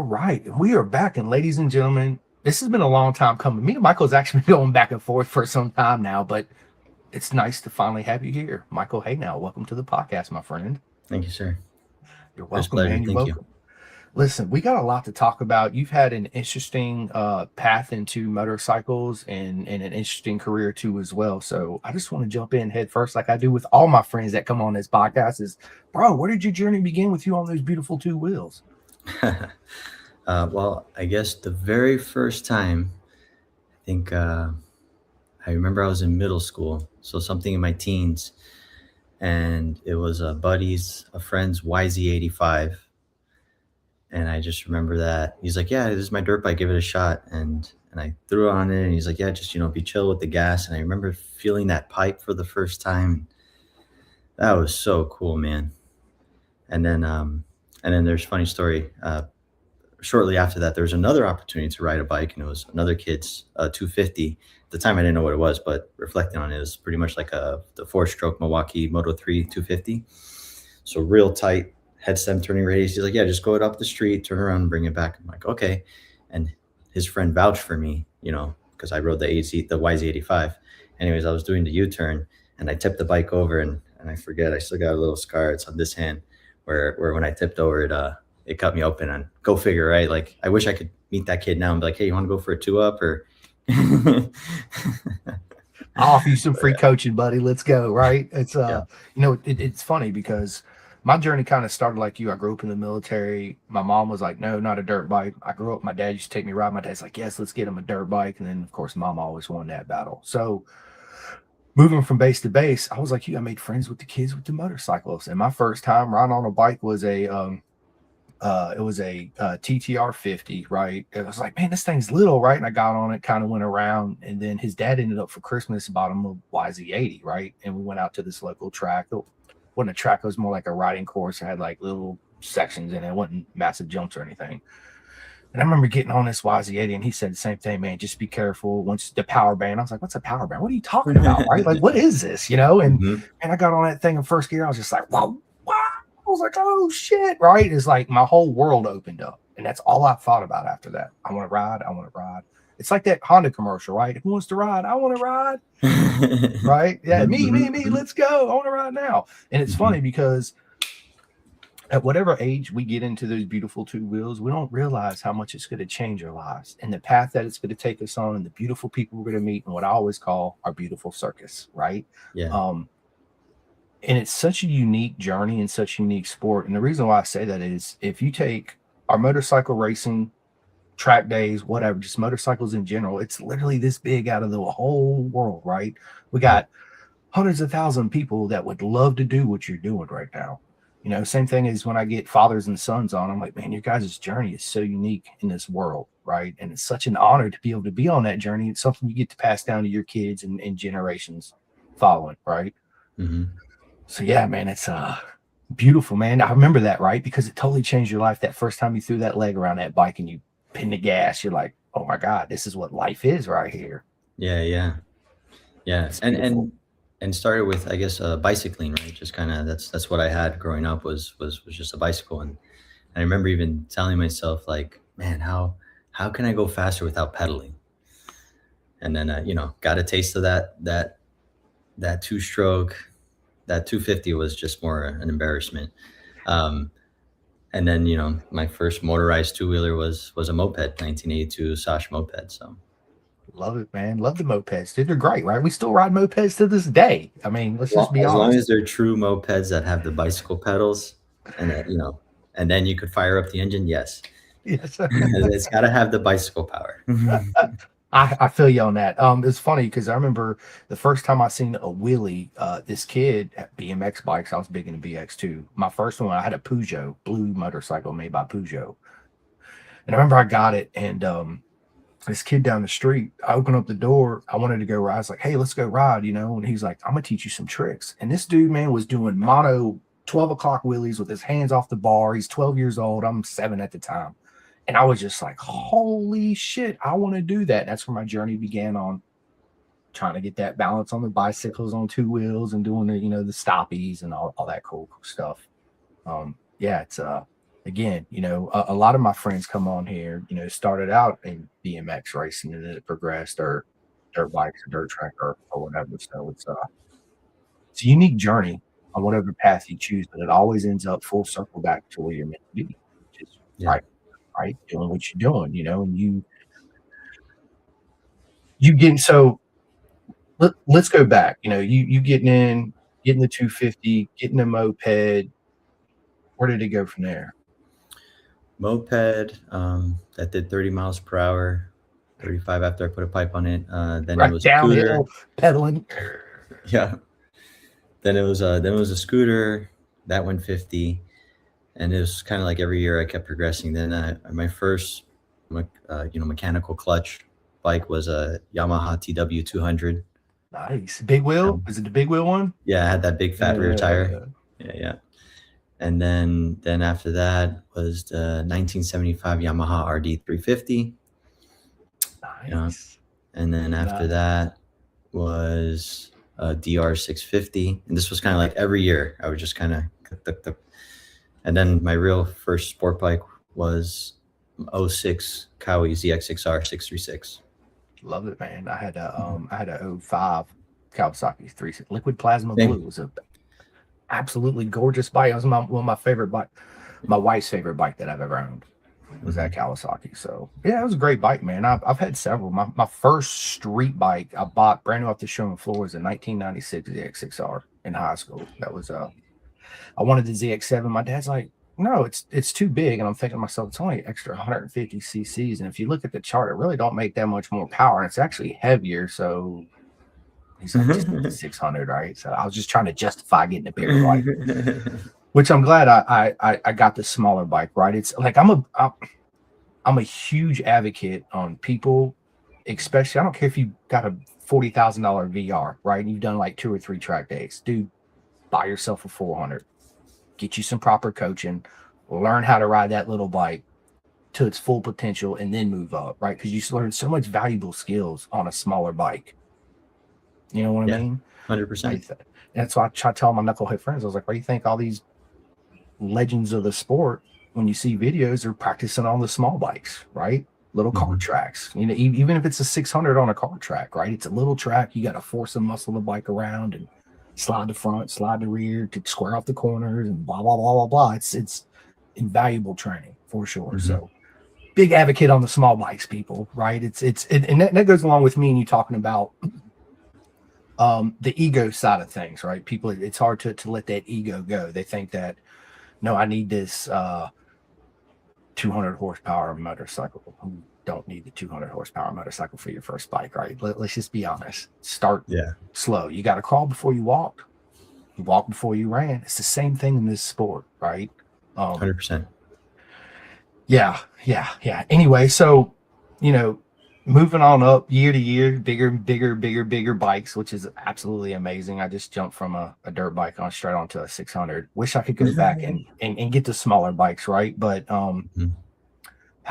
right. We are back. And ladies and gentlemen, this has been a long time coming. Me and Michael's actually been going back and forth for some time now, but it's nice to finally have you here. Michael, hey now, welcome to the podcast, my friend. Thank you, sir. You're It was a welcome, pleasure. man. You're Thank you. welcome. Listen, we got a lot to talk about. You've had an interesting path into motorcycles and an interesting career too as well. So I just want to jump in head first, like I do with all my friends that come on this podcast. Is bro, where did your journey begin with you on those beautiful two wheels? Well, I guess the very first time, I think I remember I was in middle school, so something in my teens, and it was a friend's YZ85, and I just remember that he's like, "Yeah, this is my dirt bike. Give it a shot." And I threw on it, and he's like, "Yeah, just be chill with the gas." And I remember feeling that pipe for the first time. That was so cool, man. And then there's a funny story. Shortly after that, there was another opportunity to ride a bike, and it was another kid's 250. At the time, I didn't know what it was, but reflecting on it, it was pretty much like the four-stroke Milwaukee Moto 3 250. So real tight head stem turning radius. He's like, yeah, just go it up the street, turn around, and bring it back. I'm like, okay. And his friend vouched for me, because I rode the YZ85. Anyways, I was doing the U-turn, and I tipped the bike over, and I forget, I still got a little scar. It's on this hand, where when I tipped over, it cut me open. And go figure, right? Like, I wish I could meet that kid now and be like, hey, you want to go for a two up or? I'll offer you some free coaching, buddy. Let's go. Right. It's Yeah. it's funny because my journey kind of started like you. I grew up in the military. My mom was like, no, not a dirt bike. I grew up, my dad used to take me ride. My dad's like, yes, let's get him a dirt bike. And then of course, mom always won that battle. So moving from base to base, I was like you, I made friends with the kids with the motorcycles. And my first time riding on a bike was a TTR 50, right? It was like, man, this thing's little, right? And I got on it, kind of went around, and then his dad ended up for Christmas bought him a YZ80, right? And we went out to this local track. It wasn't a track, it was more like a riding course. It had like little sections in it. It wasn't massive jumps or anything. And I remember getting on this YZ80, and he said the same thing, man. Just be careful. Once the power band, I was like, "What's a power band? What are you talking about? Right? Like, what is this? You know?" Mhm. And I got on that thing in first gear. I was just like, "Wow, wow!" I was like, "Oh shit!" Right? It's like my whole world opened up, and that's all I thought about after that. I want to ride. I want to ride. It's like that Honda commercial, right? Who wants to ride? I want to ride. Right? Yeah, Mhm, me. mhm, Let's go. I want to ride now. And it's mhm. funny because at whatever age we get into those beautiful two wheels, we don't realize how much it's going to change our lives and the path that it's going to take us on and the beautiful people we're going to meet and what I always call our beautiful circus, right? Yeah. Um, and it's such a unique journey and such a unique sport. And the reason why I say that is if you take our motorcycle racing, track days, whatever, just motorcycles in general, it's literally this big out of the whole world, right? We Right. got hundreds of thousands of people that would love to do what you're doing right now. Same thing as when I get fathers and sons on, I'm like, man, your guys' journey is so unique in this world, right? And it's such an honor to be able to be on that journey. It's something you get to pass down to your kids and generations following, right? Mhm. So yeah, man, it's beautiful, man. I remember that, right? Because it totally changed your life that first time you threw that leg around that bike and you pin the gas. You're like, oh my God, this is what life is right here. Yeah, yeah. Yeah, It's and beautiful. started with, I guess, bicycling, right? Just kind of, that's what I had growing up, was just a bicycle. And I remember even telling myself, like, man, how can I go faster without pedaling? And then got a taste of that two stroke. That 250 was just more an embarrassment. Um, and then my first motorized two wheeler was a moped, 1982 Sash moped. So Love it, man. Love the mopeds. Dude, they're great, right? We still ride mopeds to this day. I mean, let's just be as long honest. as they're true mopeds that have the bicycle pedals, and and then you could fire up the engine. Yes, Yes. it's got to have the bicycle power. I feel you on that. It's funny because I remember the first time I seen a wheelie, this kid at BMX bikes, I was big into BX too. My first one, I had a Peugeot, blue motorcycle made by Peugeot. And I remember I got it and this kid down the street, I opened up the door. I wanted to go ride. I was like, hey, let's go ride, And he's like, I'm gonna teach you some tricks. And this dude, man, was doing mono 12 o'clock wheelies with his hands off the bar. He's 12 years old. I'm 7 at the time. And I was just like, holy shit, I want to do that. That's where my journey began on trying to get that balance on the bicycles on two wheels and doing the stoppies and all that cool stuff. Yeah, it's again, a lot of my friends come on here, started out in BMX racing and then it progressed or dirt bikes or dirt track or whatever. So it's a unique journey on whatever path you choose, but it always ends up full circle back to where you're meant to be, which is Yeah. right, right, doing what you're doing, and you getting so let's go back. You getting the 250, getting a moped. Where did it go from there? Moped, that did 30 miles per hour, 35 after I put a pipe on it. Then it Right was a downhill scooter. pedaling. Yeah. Then it was a scooter that went 50, and it was kind of like every year I kept progressing. Then my first, mechanical clutch bike was a Yamaha TW 200. Nice. Big wheel? Is it the big wheel one? Yeah, I had that big fat rear tire. Yeah. Yeah, yeah. And then after that was the 1975 Yamaha RD 350. Yeah. Nice. And then after Nice. that was a DR 650. And this was kind of like every year I would just kind of, and then my real first sport bike was '06 Cowie ZX6R 636. Love it, man. I had a '05 Kawasaki 3 liquid plasma Same. blue. It was a absolutely gorgeous bike. It was one of my favorite bike, my wife's favorite bike that I've ever owned was that Kawasaki. So yeah, it was a great bike, man. I've had several. My first street bike I bought brand new off the showroom floor was a 1996 ZX6R in high school. That was I wanted the ZX7. My dad's like, no, it's too big. And I'm thinking to myself, it's only extra 150 cc's. And if you look at the chart, it really don't make that much more power. And it's actually heavier. So he's like, just need 600, right? So I was just trying to justify getting a bigger bike, which I'm glad I got the smaller bike, right? It's like I'm a huge advocate on people, especially I don't care if you got a $40,000 VR, right? And you've done like 2 or 3 track days, dude. Buy yourself a 400. Get you some proper coaching, learn how to ride that little bike to its full potential, and then move up, right? Because you learn so much valuable skills on a smaller bike. You know what I mean? 100%. That's why I try to tell my knucklehead friends. I was like, why do you think all these legends of the sport, when you see videos, are practicing on the small bikes, right? Little car tracks. Even if it's a 600 on a car track, right? It's a little track. You got to force and muscle the bike around and slide the front, slide the rear to square off the corners and blah, blah, blah, blah, blah. It's invaluable training for sure. So big advocate on the small bikes, people, right? And that goes along with me and you talking about the ego side of things, right? People, it's hard to let that ego go. They think that, no, I need this 200 horsepower motorcycle. You don't need the 200 horsepower motorcycle for your first bike, right? Let's just be honest. Start slow. You got to crawl before you walk. You walk before you ran. It's the same thing in this sport, right? 100%. Yeah. Anyway, so moving on up year to year, bigger bikes, which is absolutely amazing. I just jumped from a dirt bike on straight onto a 600. Wish I could go back and get the smaller bikes, right? But how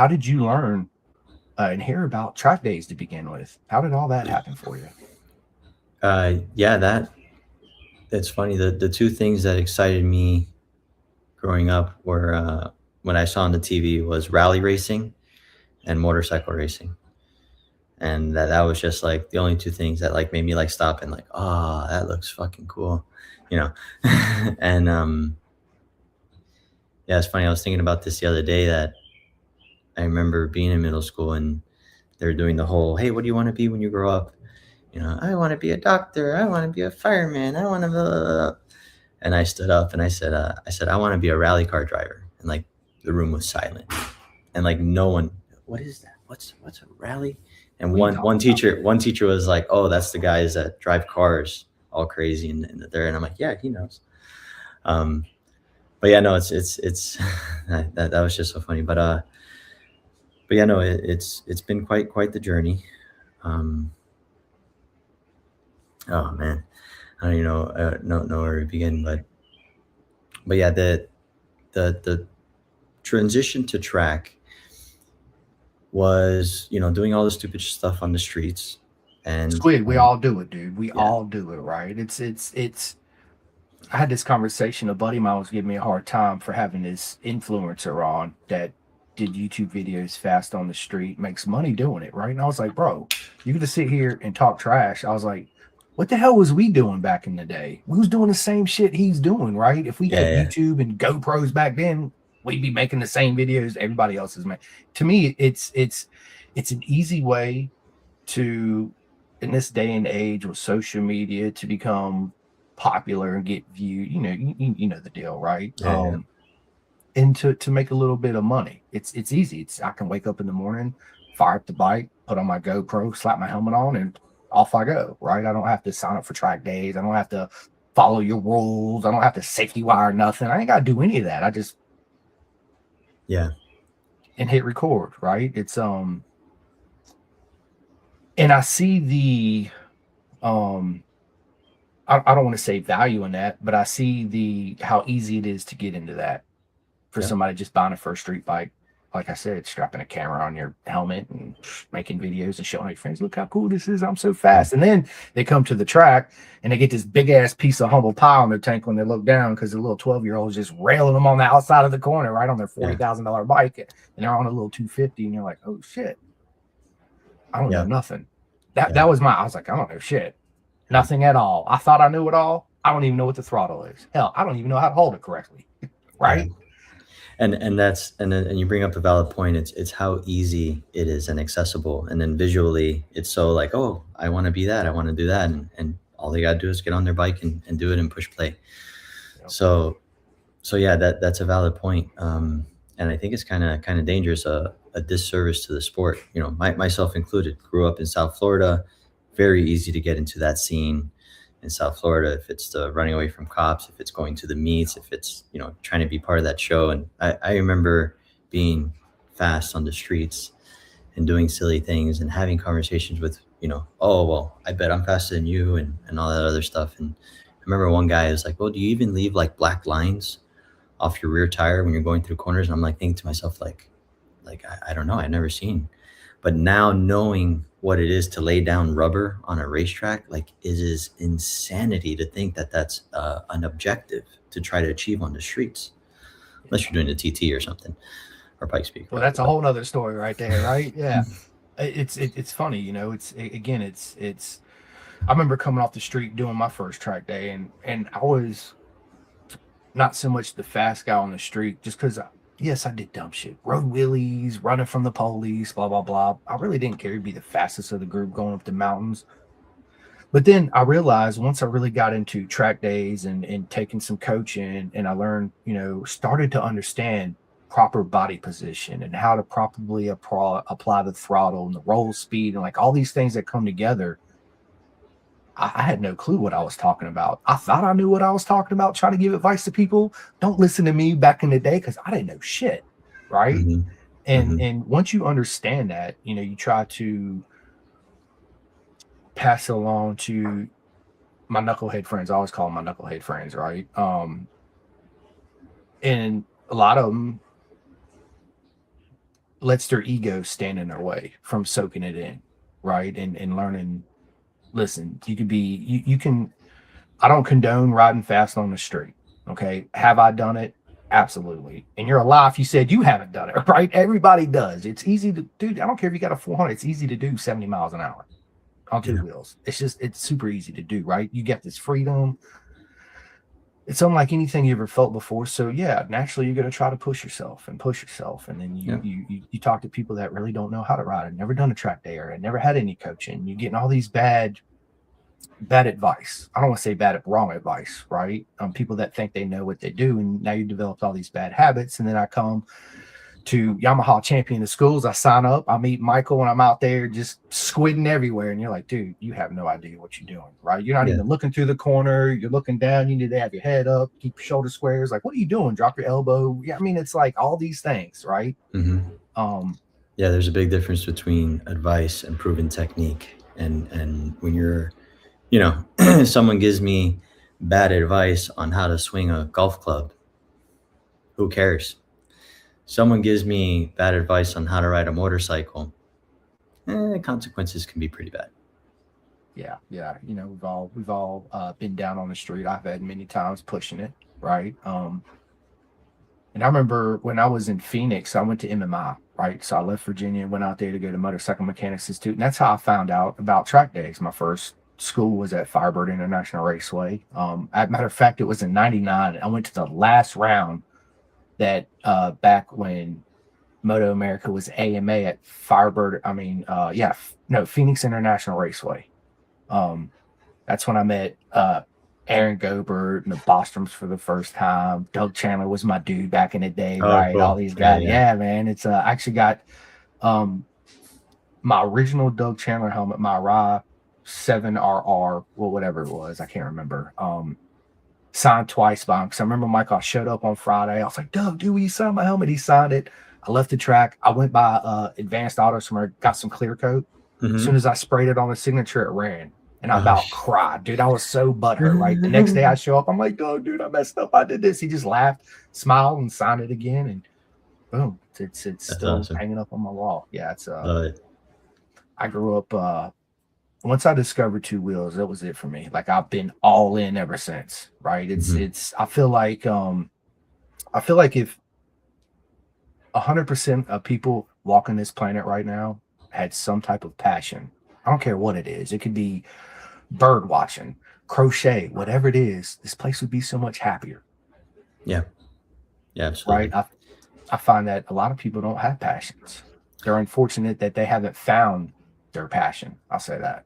did you learn and hear about track days to begin with? How did all that happen for you? It's funny. The two things that excited me growing up were when I saw on the TV was rally racing and motorcycle racing. And that was just like the only two things that like made me like stop and like, oh, that looks fucking cool, and yeah, it's funny. I was thinking about this the other day that I remember being in middle school and they're doing the whole, hey, what do you want to be when you grow up? I want to be a doctor. I want to be a fireman. I want to blah, blah, blah. And I stood up and I said, I want to be a rally car driver. And like the room was silent and like no one, what is that? What's a rally? And one teacher was like, oh, that's the guys that drive cars all crazy and there. And I'm like, yeah, he knows. But yeah, no, it's that was just so funny. But yeah, no, it's been quite the journey. Oh man, I don't even know where to begin. But yeah, the transition to track was doing all the stupid stuff on the streets and Squid, we all do it, dude. We all do it, right? It's I had this conversation. A buddy of mine was giving me a hard time for having this influencer on that did YouTube videos fast on the street, makes money doing it, right? And I was like, bro, you could just sit here and talk trash. I was like, what the hell was we doing back in the day? We was doing the same shit he's doing, right? If we Yeah, had yeah, YouTube and GoPros back then, we'd be making the same videos everybody else is making. To me, it's an easy way to, in this day and age with social media, to become popular and get viewed. You know the deal, right? yeah, yeah, And to make a little bit of money. It's easy. I can wake up in the morning, fire up the bike, put on my GoPro, slap my helmet on, and off I go, right? I don't have to sign up for track days. I don't have to follow your rules. I don't have to safety wire nothing. I ain't got to do any of that. I just yeah, and hit record, right? It's and I see the um I don't want to say value in that, but I see the how easy it is to get into that for yeah, somebody just buying a first street bike. Like I said, strapping a camera on your helmet and making videos and showing your friends, look how cool this is. I'm so yeah, fast. And then they come to the track and they get this big ass piece of humble pie on their tank when they look down because the little 12-year-old is just railing them on the outside of the corner, right on their yeah, $40,000 bike. And they're on a little 250. And you're like, oh shit, I don't know yeah, nothing. yeah, I was like, I don't know shit. Nothing at all. I thought I knew it all. I don't even know what the throttle is. Hell, I don't even know how to hold it correctly. yeah. Right? And that's and you bring up a valid point. It's how easy it is and accessible, and then visually, it's so like, oh, I want to be that, I want to do that, and all they gotta do is get on their bike and do it and push play. Yep. So yeah, that's a valid point. And I think it's kind of dangerous, a disservice to the sport. Myself included, grew up in South Florida, very easy to get into that scene in South Florida. If it's the running away from cops, if it's going to the meets, if it's trying to be part of that show. And I remember being fast on the streets and doing silly things and having conversations with, oh, well, I bet I'm faster than you, and all that other stuff. And I remember one guy was like, well, do you even leave like black lines off your rear tire when you're going through corners? And I'm like thinking to myself, I don't know, I've never seen. But now knowing what it is to lay down rubber on a racetrack, like, it is insanity to think that that's an objective to try to achieve on the streets, unless you're doing the TT or something, or Pikes Peak. Well, that's a whole nother story right there, right? Yeah. It's funny, again, it's I remember coming off the street doing my first track day, and I was not so much the fast guy on the street, just because yes, I did dumb shit, road wheelies, running from the police, blah blah blah. I really didn't care to be the fastest of the group going up the mountains. But then I realized once I really got into track days and taking some coaching, and I learned, started to understand proper body position and how to properly apply the throttle and the roll speed and like all these things that come together. I had no clue what I was talking about. I thought I knew what I was talking about, trying to give advice to people. Don't listen to me back in the day because I didn't know shit. Right. Hmm. And Hmm. and once you understand that, you try to pass it along to my knucklehead friends. I always call them my knucklehead friends, right? And a lot of them lets their ego stand in their way from soaking it in, right? And learning. Listen, you can. I don't condone riding fast on the street. Okay, have I done it? Absolutely. And you're alive. You said you haven't done it, right? Everybody does. It's easy to do. I don't care if you got a 400. It's easy to do 70 miles an hour on two Yeah. wheels. It's super easy to do, right? You get this freedom. It's unlike anything you ever felt before. So yeah, naturally you're going to try to push yourself, and then Yeah. you talk to people that really don't know how to ride, and never done a track day, or never had any coaching. You're getting all these bad advice. I don't want to say bad, wrong advice, right? People that think they know what they do, and now you developed all these bad habits. And then I come to Yamaha Champion of Schools. I sign up. I meet Michael, and I'm out there just squidding everywhere. And you're like, dude, you have no idea what you're doing, right? You're not Yeah. even looking through the corner. You're looking down. You need to have your head up, keep your shoulder squares. Like, what are you doing? Drop your elbow. Yeah, I mean, it's like all these things, right? Hmm. Um, Yeah, there's a big difference between advice and proven technique. And when you're, someone gives me bad advice on how to swing a golf club, who cares? Someone gives me bad advice on how to ride a motorcycle, consequences can be pretty bad. Yeah. We've all been down on the street. I've had many times pushing it, right? And I remember when I was in Phoenix, I went to MMI, right? So I left Virginia and went out there to go to Motorcycle Mechanics Institute. And that's how I found out about track days. My first school was at Firebird International Raceway. As a matter of fact, it was in 99. I went to the last round that back when Moto America was AMA at Firebird. No, Phoenix International Raceway. Um, that's when I met Aaron Gobert and the Bostroms for the first time. Doug Chandler was my dude back in the day, Oh, right? All cool. these Yeah, guys. yeah. Yeah, man. It's I actually got um my original Doug Chandler helmet, my Ra 7RR, well, whatever it was, I can't remember. Signed twice by him. Because I remember Michael showed up on Friday. I was like, Doug, dude, will you sign my helmet? He signed it. I left the track. I went by Advanced Auto somewhere, got some clear coat. As soon as I sprayed it on the signature, it ran. And I about cried, dude. I was so butthurt, right? The next day I show up, I'm like, oh, dude, I messed up. I did this. He just laughed, smiled, and signed it again. And boom, it's still awesome. hanging up on my wall. Yeah, it's Love it. I grew up once I discovered two wheels, that was it for me. Like I've been all in ever since, right? It's I feel like if 100% of people walking this planet right now had some type of passion, I don't care what it is. It could be bird watching, crochet, whatever it is, this place would be so much happier. Yeah, absolutely. Right? I find that a lot of people don't have passions. They're unfortunate that they haven't found their passion. I'll say that.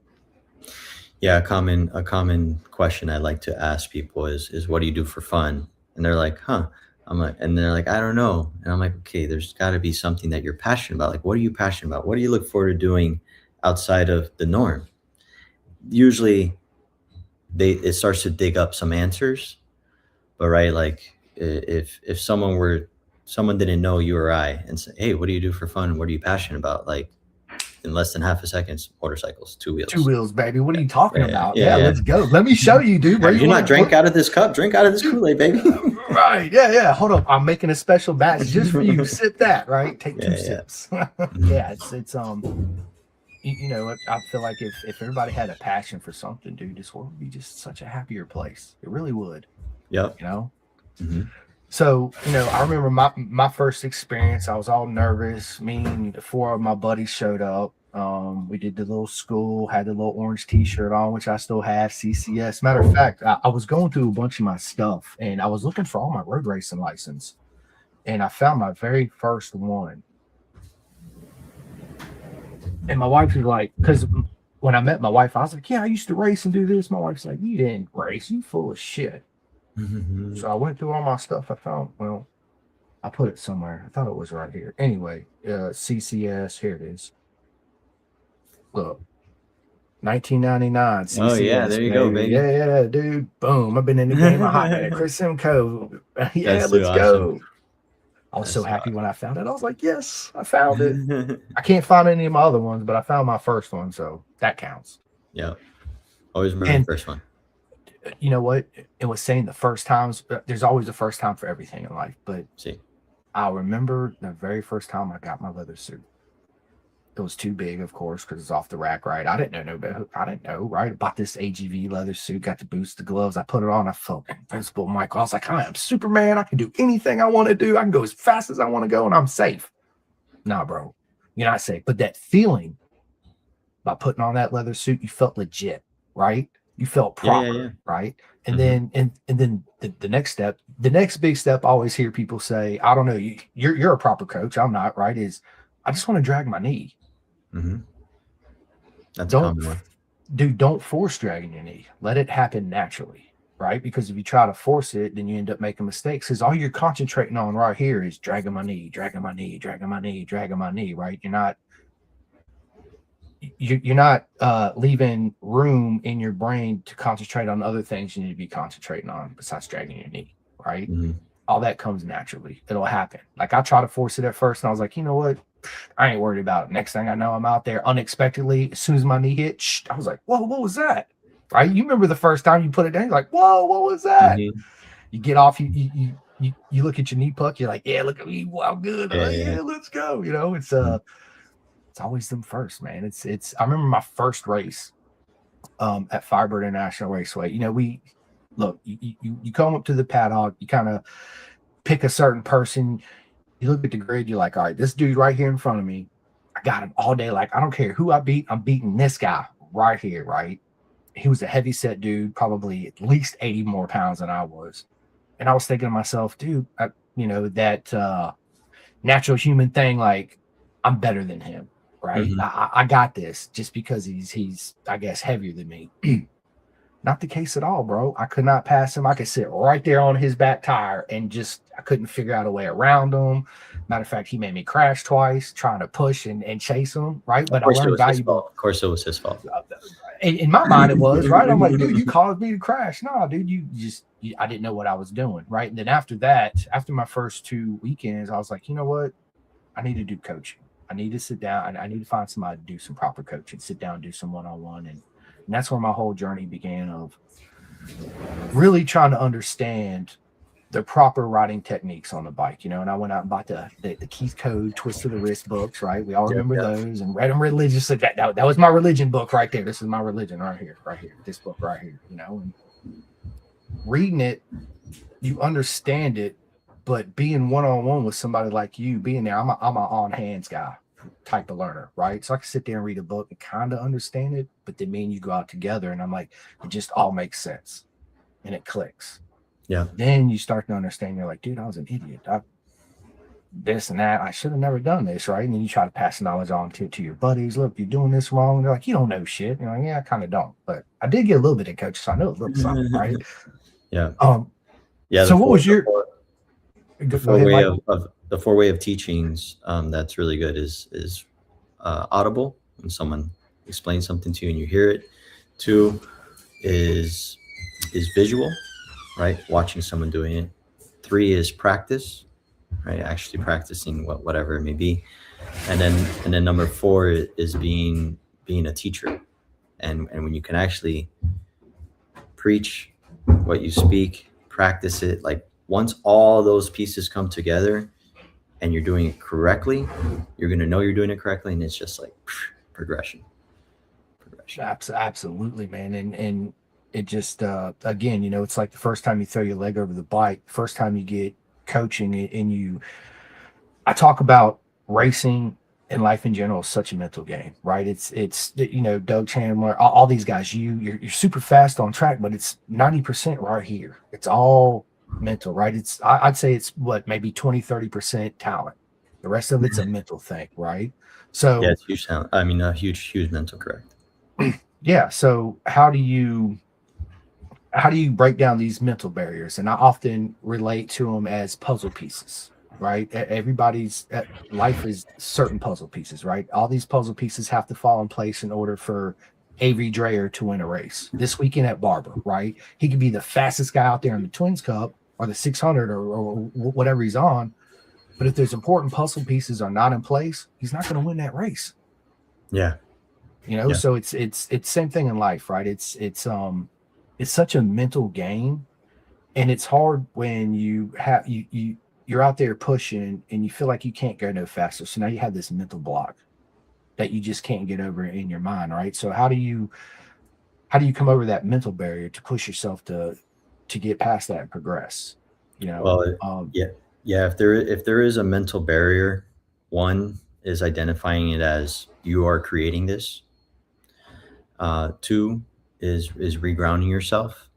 Yeah, a common question I like to ask people is what do you do for fun? And they're like, huh. I'm like, and they're like, I don't know. And I'm like, okay, there's got to be something that you're passionate about. Like, what are you passionate about? What do you look forward to doing outside of the norm? Usually, it starts to dig up some answers. But right, like if someone didn't know you or I and say, hey, what do you do for fun? What are you passionate about? Like in less than half a second, motorcycles, two wheels. Two wheels, baby. What are you talking about? Yeah, let's go. Let me show you, dude. Have you not drank out of this cup? Drink out of this Kool-Aid, baby. Right. Yeah. Hold up. I'm making a special batch just for you. Sip that, right? Take two sips. Yeah, it's I feel like if everybody had a passion for something, dude, this world would be just such a happier place. It really would. Yep. So, I remember my first experience. I was all nervous. Me and four of my buddies showed up. We did the little school, had the little orange T-shirt on, which I still have. CCS. Matter of fact, I was going through a bunch of my stuff, and I was looking for all my road racing license, and I found my very first one. And my wife was like, because when I met my wife, I was like, yeah, I used to race and do this. My wife's like, you didn't race. You full of shit. So I went through all my stuff. I found, well, I put it somewhere. I thought it was right here. Anyway, CCS, here it is. Look, 1999 CCS. Oh yeah, there you go, baby. Yeah, dude. Boom. I've been in the game a hot minute. Chris Simcoe. Yeah, let's go. I was so happy when I found it. I was like, yes, I found it. I can't find any of my other ones, but I found my first one, so that counts. Yeah. Always remember the first one. You know what? It was saying the first times, there's always a first time for everything in life. But I remember the very first time I got my leather suit. It was too big, of course, because it's off the rack, right? I didn't know, right? I bought this AGV leather suit, got the boots, the gloves. I put it on. I felt invincible, Michael. I was like, I am Superman. I can do anything I want to do. I can go as fast as I want to go, and I'm safe. Nah, bro. You're not safe. But that feeling by putting on that leather suit, you felt legit, right? You felt proper, right? And then the next step, the next big step, I always hear people say, I don't know, you're a proper coach. I'm not, right? Is I just want to drag my knee. That's a common one. Dude, don't force dragging your knee. Let it happen naturally, right? Because if you try to force it, then you end up making mistakes. Because all you're concentrating on right here is dragging my knee, dragging my knee, dragging my knee, dragging my knee, right? You're not leaving room in your brain to concentrate on other things you need to be concentrating on besides dragging your knee, right? All that comes naturally. It'll happen. Like I tried to force it at first, and I was like, you know what? I ain't worried about it. Next thing I know, I'm out there unexpectedly. As soon as my knee hit, I was like, whoa, what was that? Right? You remember the first time you put it down, you're like, whoa, what was that? You get off, you look at your knee puck, you're like, yeah, look at me, wow, good. Yeah, let's go. It's always them first, man. It's I remember my first race. at Fiber International Raceway. You know, we look, you come up to the paddock, you kind of pick a certain person, you look at the grid, you're like, all right, this dude right here in front of me, I got him all day. Like, I don't care who I beat, I'm beating this guy right here, right? He was a heavy set dude, probably at least 80 more pounds than I was. And I was thinking to myself, dude, that natural human thing, like, I'm better than him, right? Mhm. I got this just because he's I guess heavier than me. Not the case at all, bro. I could not pass him. I could sit right there on his back tire and just I couldn't figure out a way around him. Matter of fact, he made me crash twice trying to push and chase him, right? Of But I course, it learned was his valuable. fault. Of course, it was his fault. In my mind, it was right. I'm like, dude, you caused me to crash. No, dude, I didn't know what I was doing, right? And then after that, after my first 2 weekends, I was like, you know what? I need to do coaching. I need to sit down and I need to find somebody to do some proper coaching, sit down, do some one-on-one. And that's where my whole journey began of really trying to understand the proper riding techniques on the bike, you know. And I went out and bought the Keith Code Twist of the Wrist books, right? We all Yep, remember yep. those, and read them religiously. That was my religion book right there. This is my religion right here, this book right here, you know. And reading it, you understand it, but being one-on-one with somebody like you, being there, I'm a on hands guy type of learner, right? So I can sit there and read a book and kind of understand it, but then me and you go out together and I'm like, it just all makes sense and it clicks. Yeah. Then you start to understand, you're like, dude, I was an idiot. This and that, I should have never done this, right? And then you try to pass the knowledge on to your buddies. Look, you're doing this wrong. And they're like, you don't know shit. You're like, yeah, I kind of don't, but I did get a little bit of coaching, so I know a little something, right? Yeah. Yeah. So what was your the four way of teachings that's really good is audible, when someone explains something to you and you hear it. 2 is visual, right? Watching someone doing it. 3 is practice, right? Actually practicing whatever it may be. And then number 4 is being a teacher. And when you can actually preach what you speak, practice it, like once all those pieces come together and you're doing it correctly, you're going to know you're doing it correctly. And it's just like progression. Absolutely, man. And it just, again, you know, it's like the first time you throw your leg over the bike, first time you get coaching and I talk about racing and life in general is such a mental game, right? It's you know, Doug Chandler, all these guys, you're super fast on track, but it's 90% right here. It's all mental, right? I'd say it's maybe 20-30% talent. The rest of it's a mental thing, right? So yeah, it's huge talent. I mean, a huge mental, correct. Yeah. So how do you break down these mental barriers? And I often relate to them as puzzle pieces, right? Everybody's life is certain puzzle pieces, right? All these puzzle pieces have to fall in place in order for Avery Dreyer to win a race this weekend at Barber, right? He could be the fastest guy out there in the Twins Cup or the 600 or whatever he's on. But if there's important puzzle pieces are not in place, he's not going to win that race. Yeah. You know, so it's same thing in life, right? It's such a mental game, and it's hard when you're out there pushing and you feel like you can't go no faster. So now you have this mental block that you just can't get over in your mind, right? So how do you come over that mental barrier to push yourself to get past that and progress? You know, well, yeah. If there is a mental barrier, one is identifying it as you are creating this. 2 is regrounding yourself,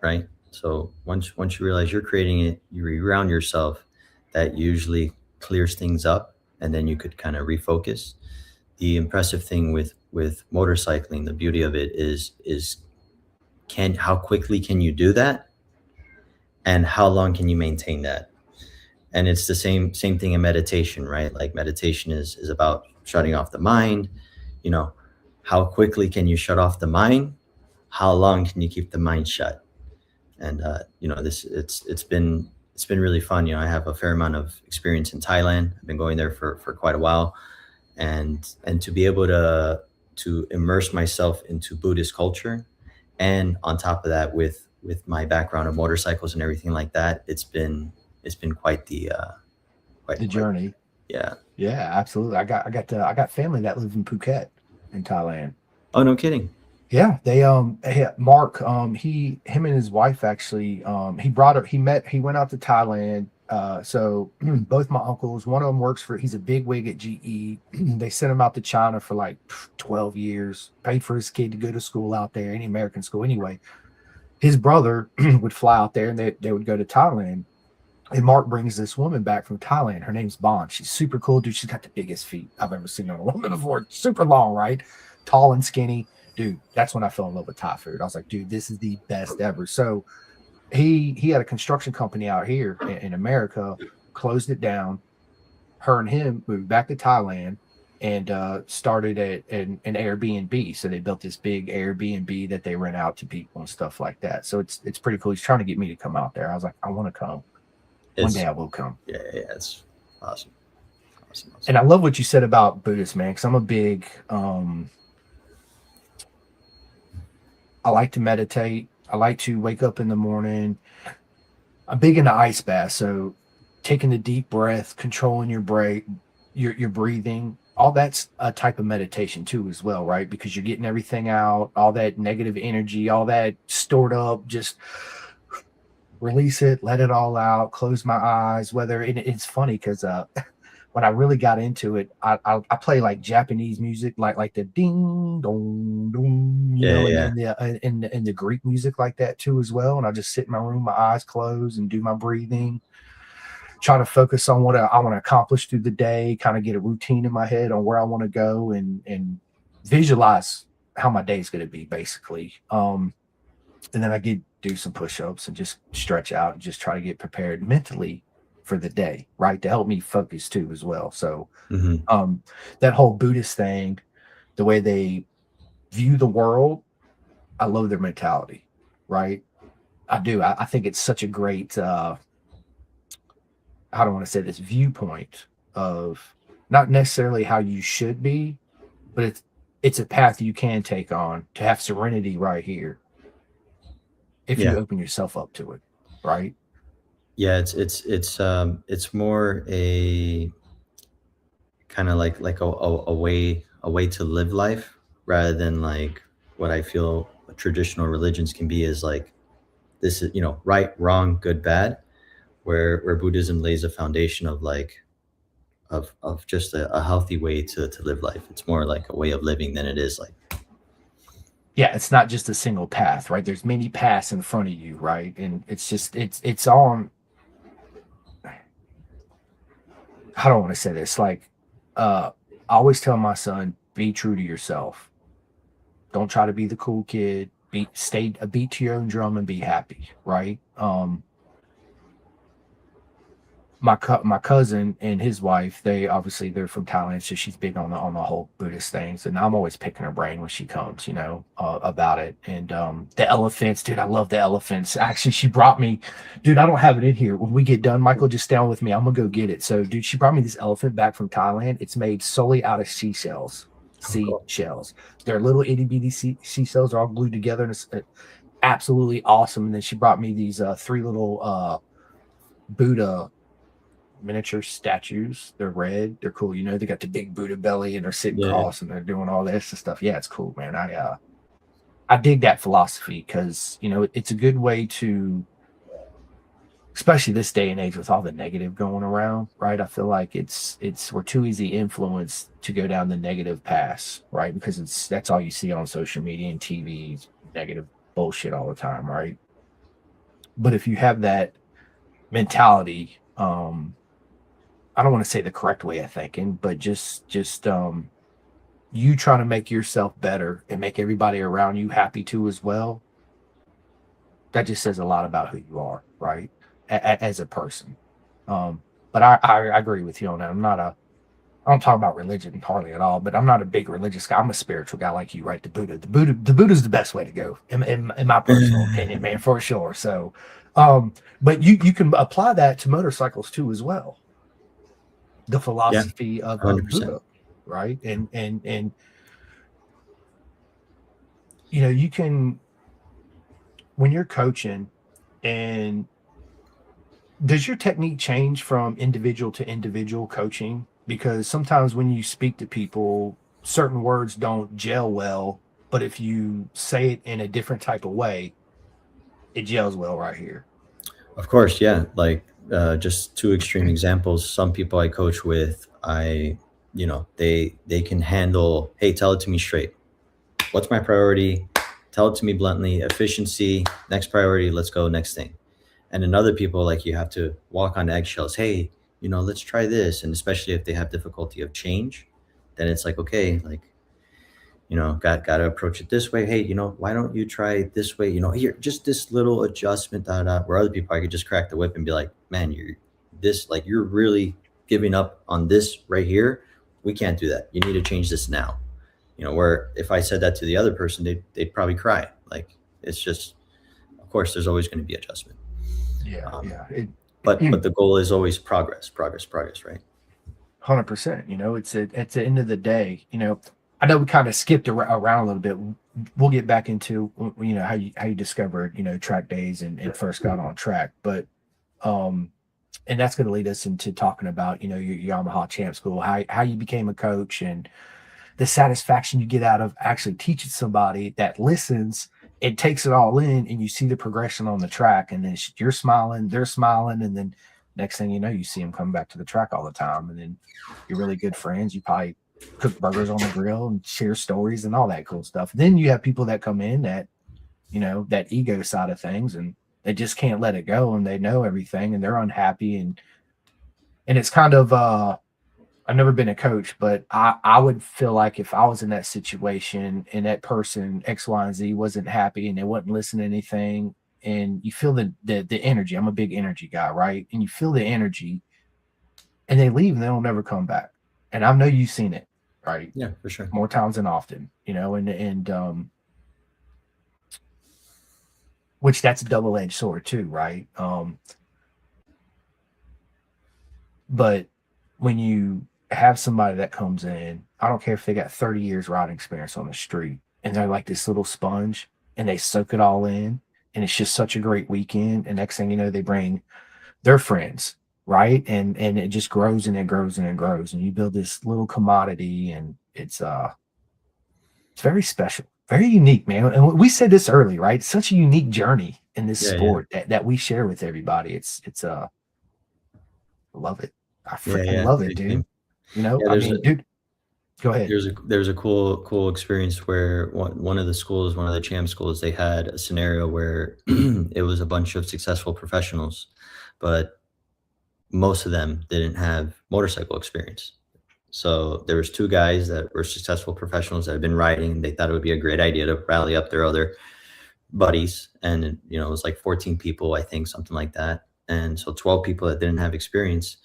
right? So once you realize you're creating it, you reground yourself. That usually clears things up, and then you could kind of refocus. The impressive thing with motorcycling, the beauty of it is how quickly can you do that, and how long can you maintain that? And it's the same thing in meditation, right? Like meditation is about shutting off the mind. You know, how quickly can you shut off the mind? How long can you keep the mind shut? And you know, it's been really fun. You know, I have a fair amount of experience in Thailand. I've been going there for quite a while, and to be able to immerse myself into Buddhist culture, and on top of that, with my background of motorcycles and everything like that, it's been quite the journey. Yeah. Yeah, absolutely. I got family that lives in Phuket in Thailand. Oh, no kidding. Yeah, Mark, him and his wife actually, he brought her, he went out to Thailand. So both my uncles, one of them works for, he's a big wig at GE. They sent him out to China for like 12 years, paid for his kid to go to school out there, any American school anyway. His brother would fly out there and they would go to Thailand. And Mark brings this woman back from Thailand. Her name's Bond. She's super cool, dude. She's got the biggest feet I've ever seen on a woman before. Super long, right? Tall and skinny. Dude, that's when I fell in love with Thai food. I was like, dude, this is the best ever. So he had a construction company out here in America, closed it down. Her and him moved back to Thailand and started an Airbnb. So they built this big Airbnb that they rent out to people and stuff like that. So it's pretty cool. He's trying to get me to come out there. I was like, I want to come. One It's day I will come. yeah, it's awesome, awesome, And awesome. I love what you said about Buddhists, man, because I'm a big I like to meditate. I like to wake up in the morning. I'm big into ice baths, so taking the deep breath, controlling your break, your breathing, all that's a type of meditation too, as well, right? Because you're getting everything out, all that negative energy, all that stored up, just release it, let it all out, close my eyes. It's funny because when I really got into it, I play like Japanese music, like the ding dong dong, Yeah, and yeah, then the Greek music like that too as well. And I just sit in my room, my eyes closed, and do my breathing, try to focus on what I want to accomplish through the day, kind of get a routine in my head on where I want to go, and visualize how my day is going to be, basically. And then I get do some push-ups and just stretch out and just try to get prepared mentally for the day, right? To help me focus too as well. So hmm um that whole Buddhist thing, the way they view the world, I love their mentality, right? I do. I think it's such a great how do I want to say this viewpoint of not necessarily how you should be, but it's a path you can take on to have serenity right here if yeah, you open yourself up to it, right? yeah. It's more a kind of like a way to live life rather than like what I feel traditional religions can be is like this is right, wrong, good, bad. Where Buddhism lays a foundation of like of just a healthy way to live life. It's more like a way of living than it is like Yeah, it's not just a single path, right? There's many paths in front of you, right? And it's just it's on how do I want to say this? Like I always tell my son, be true to yourself. Don't try to be the cool kid. Stay a beat to your own drum and be happy, right? My cousin and his wife, they're from Thailand, so she's big on the whole Buddhist things, and I'm always picking her brain when she comes, about it. And the elephants, dude, I love the elephants. Actually, she brought me, dude, I don't have it in here. When we get done, Michael, just stay on with me. I'm gonna go get it. So, dude, she brought me this elephant back from Thailand. It's made solely out of seashells. oh cool. Seashells. They're little itty bitty seashells, are all glued together, and it's absolutely awesome. And then she brought me these three little Buddha miniature statues. They're red. They're cool. They got the big Buddha belly and they're sitting Yeah, cross and they're doing all this and stuff. Yeah, it's cool, man. I dig that philosophy because it's a good way to, especially this day and age with all the negative going around, right? I feel like we're too easy influenced to go down the negative path, right? Because that's all you see on social media and TV, negative bullshit all the time, right? But if you have that mentality, I don't want to say the correct way of thinking, but just you trying to make yourself better and make everybody around you happy too as well. That just says a lot about who you are, right? As a person. But I agree with you on that. I don't talk about religion hardly at all, but I'm not a big religious guy. I'm a spiritual guy like you, right? The Buddha's the best way to go, in my personal opinion, man, for sure. So, but you can apply that to motorcycles too as well, the yeah, philosophy of 100%. Buddha, right? And you can, when you're coaching, and does your technique change from individual to individual coaching? Because sometimes when you speak to people, certain words don't gel well but if you say it in a different type of way, it gels well right here. Of course, yeah. Like just two extreme examples. Some people I coach with, they can handle. Hey, tell it to me straight. What's my priority? Tell it to me bluntly. Efficiency. Next priority. Let's go. Next thing. And in other people, like you have to walk on eggshells. Hey, let's try this. And especially if they have difficulty of change, then it's like, okay, like, got to approach it this way. Hey, why don't you try this way? Here, just this little adjustment, where other people I could just crack the whip and be like, man, you're really giving up on this right here. We can't do that. You need to change this now. Where if I said that to the other person, they'd probably cry. Like, it's just, of course, there's always going to be adjustment. Yeah, Um, yeah. but the goal is always progress, progress, progress, right? 100%. It's the end of the day. I know we kind of skipped around a little bit. We'll get back into how you discovered track days and first got on track, but and that's going to lead us into talking about your Yamaha Champ School, how you became a coach, and the satisfaction you get out of actually teaching somebody that listens and takes it all in, and you see the progression on the track, and then you're smiling, they're smiling, and then next thing you know, you see them come back to the track all the time, and then you're really good friends. You probably cook burgers on the grill and share stories and all that cool stuff. Then you have people that come in that that ego side of things, and they just can't let it go, and they know everything, and they're unhappy, and it's kind of I've never been a coach, but I would feel like if I was in that situation and that person X, Y, and Z wasn't happy and they wouldn't listen to anything, and you feel the energy. I'm a big energy guy, right? And you feel the energy, and they leave and they don't never come back. And I know you've seen it, right? Yeah, for sure. More times than often, and which that's a double-edged sword too, right? But when you have somebody that comes in, I don't care if they got 30 years riding experience on the street, and they're like this little sponge and they soak it all in, and it's just such a great weekend. And next thing you know, they bring their friends, right? And it just grows and it grows and it grows, and you build this little commodity, and it's very special, very unique, man. And we said this early, right? It's such a unique journey in this Yeah, yeah, sport that we share with everybody. It's love it. I yeah, freaking yeah. love it, Same, same. dude. Yeah, I mean, dude, go ahead. there's a cool experience where one of the schools, one of the champ schools, they had a scenario where it was a bunch of successful professionals, but most of them didn't have motorcycle experience. So there was two guys that were successful professionals that had been riding, and they thought it would be a great idea to rally up their other buddies. And it was like 14 people, I think, something like that. And so 12 people that didn't have experience,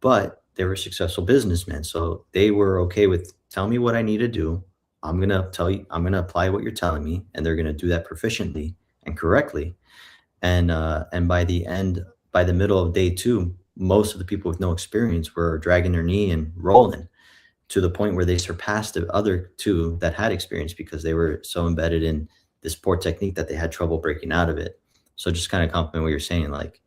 but they were successful businessmen. So they were okay with tell me what I need to do. I'm gonna tell you, I'm gonna apply what you're telling me, and they're gonna do that proficiently and correctly. And by the middle of day two, most of the people with no experience were dragging their knee and rolling to the point where they surpassed the other two that had experience because they were so embedded in this poor technique that they had trouble breaking out of it. So just kind of compliment what you're saying, like,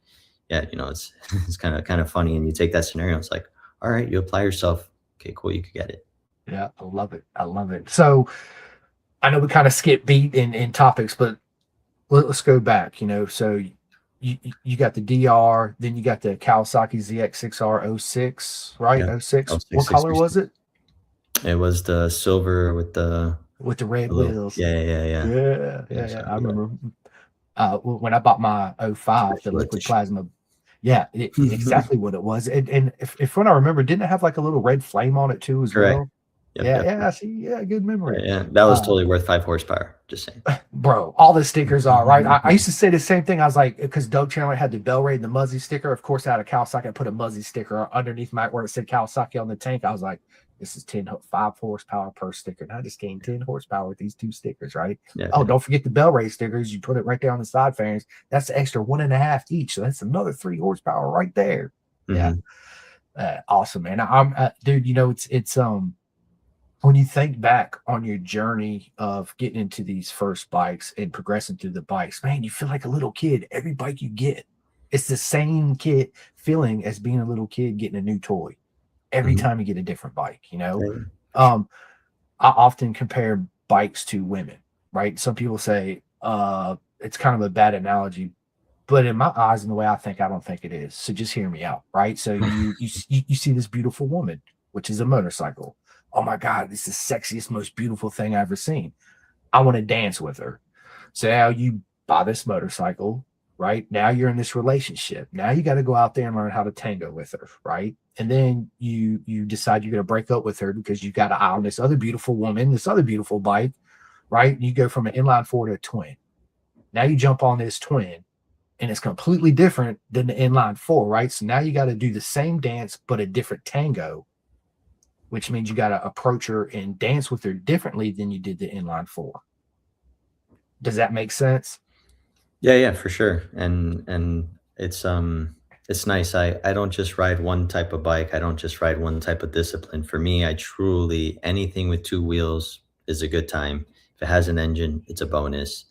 yeah, it's it's kind of funny. And you take that scenario, it's like, all right, you apply yourself. Okay, cool, you could get it. Yeah, I love it. I love it. So I know we kind of skip beat in topics, but let's go back. So you got the DR, then you got the Kawasaki ZX6R 06, right? Yeah. Oh six. Oh, What color was it? it was the silver with the With the red little, wheels. yeah, yeah, yeah, Yeah, yeah. yeah. So, I yeah. remember when I bought my 05, the Like the liquid plasma. Yeah, exactly what it was. And if what I remember, didn't it have like a little red flame on it too as correct. well? Yep, Yeah, yep. yeah. See, yeah, good Yeah, memory. yeah. That was Uh, totally worth 5 horsepower. Just saying. Bro, all the stickers are right. I used to say the same thing. I was like, because Doug Chandler had the Bellray and the Muzzy sticker. Of course, I had a Kawasaki. I put a Muzzy sticker underneath my where it said Kawasaki on the tank. I was like, this is 5 horsepower per sticker. And I just gained 10 horsepower with these two stickers, right? Yeah, Oh, yeah. don't forget the Bellray stickers. You put it right there on the side fairings. That's the extra 1.5 each. So that's another 3 horsepower right there. Yeah. Mhm. Awesome, man. I'm dude, it's when you think back on your journey of getting into these first bikes and progressing through the bikes, man, you feel like a little kid. Every bike you get, it's the same kid feeling as being a little kid getting a new toy every Mhm. time you get a different bike. Yeah, yeah, for sure. I often compare bikes to women, right? Some people say it's kind of a bad analogy, but in my eyes and the way I think, I don't think it is. So just hear me out, right? So you see this beautiful woman, which is a motorcycle. Oh my God, this is the sexiest, most beautiful thing I've ever seen. I want to dance with her. So now you buy this motorcycle, right? Now you're in this relationship. Now you got to go out there and learn how to tango with her, right? And then you decide you're going to break up with her because you got an eye on this other beautiful woman, this other beautiful bike, right? And you go from an inline four to a twin. Now you jump on this twin and it's completely different than the inline four, right? So now you got to do the same dance, but a different tango, which means you got to approach her and dance with her differently than you did the inline four. Does that make sense? Yeah, yeah, for sure. And it's nice. I don't just ride one type of bike. I don't just ride one type of discipline. For me, I truly anything with two wheels is a good time. If it has an engine, it's a bonus.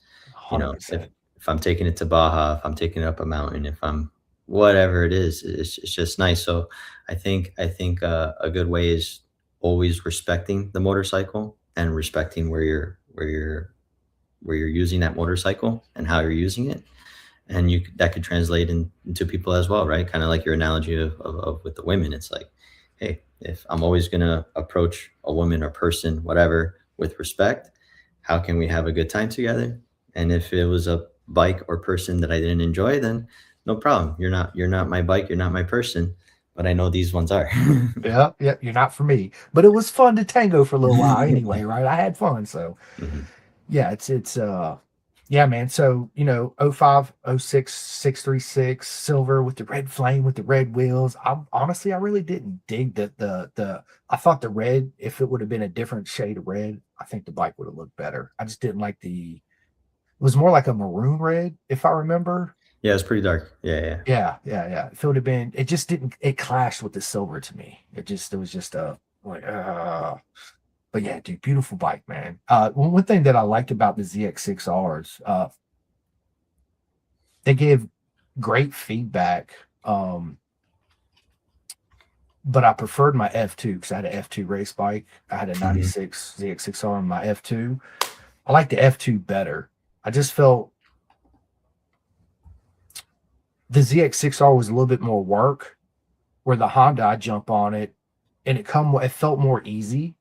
You know, if 100%. if I'm taking it to Baja, if I'm taking it up a mountain, if I'm whatever it is, it's just nice. So I think a good way is always respecting the motorcycle and respecting where you're using that motorcycle and how you're using it, and that could translate into people as well, right? Kind of like your analogy of with the women. It's like, hey, if I'm always going to approach a woman or person, whatever, with respect, how can we have a good time together? And if it was a bike or person that I didn't enjoy, then no problem. You're not my bike, you're not my person, but I know these ones are. Yeah, yeah, you're not for me. But it was fun to tango for a little while anyway, right? I had fun. So Mhm. yeah, it's yeah, man. So, oh 05, oh 06, 636 silver with the red flame with the red wheels. I honestly I really didn't dig the I thought the red, if it would have been a different shade of red, I think the bike would have looked better. I just didn't like it was more like a maroon red, if I remember. Yeah, it's pretty dark. Yeah, yeah. Yeah, yeah, yeah. If it would have been, it just didn't. It clashed with the silver to me. It was just like But yeah, dude, beautiful bike, man. One thing that I liked about the ZX6Rs, they gave great feedback. But I preferred my F2 because I had an F2 race bike. I had a Mhm. 96 ZX6R on my F2. I like the F2 better. I just felt the ZX6R was a little bit more work, where the Honda, I jump on it and it felt more easy,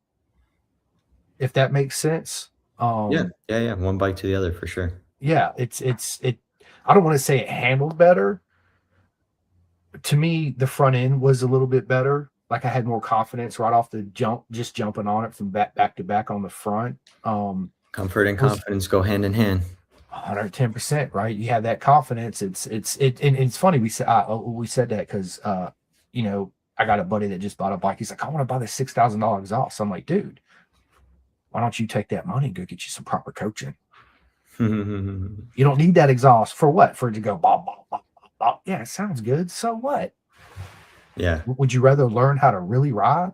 if that makes sense. Yeah, Um, yeah, yeah. One bike to the other for sure. yeah, it. I don't want to say it handled better. To me, the front end was a little bit better. Like I had more confidence right off the jump, just jumping on it from back to back on the front. Comfort and It was confidence go hand in hand. 110%, right? You have that confidence. And it's funny we said that because I got a buddy that just bought a bike. He's like, I want to buy this $6,000 exhaust. So I'm like, dude, why don't you take that money and go get you some proper coaching? You don't need that exhaust for what? For it to go bop, bop, bop, bop, bop. Yeah, it sounds good. So what? Yeah, Would you rather learn how to really ride,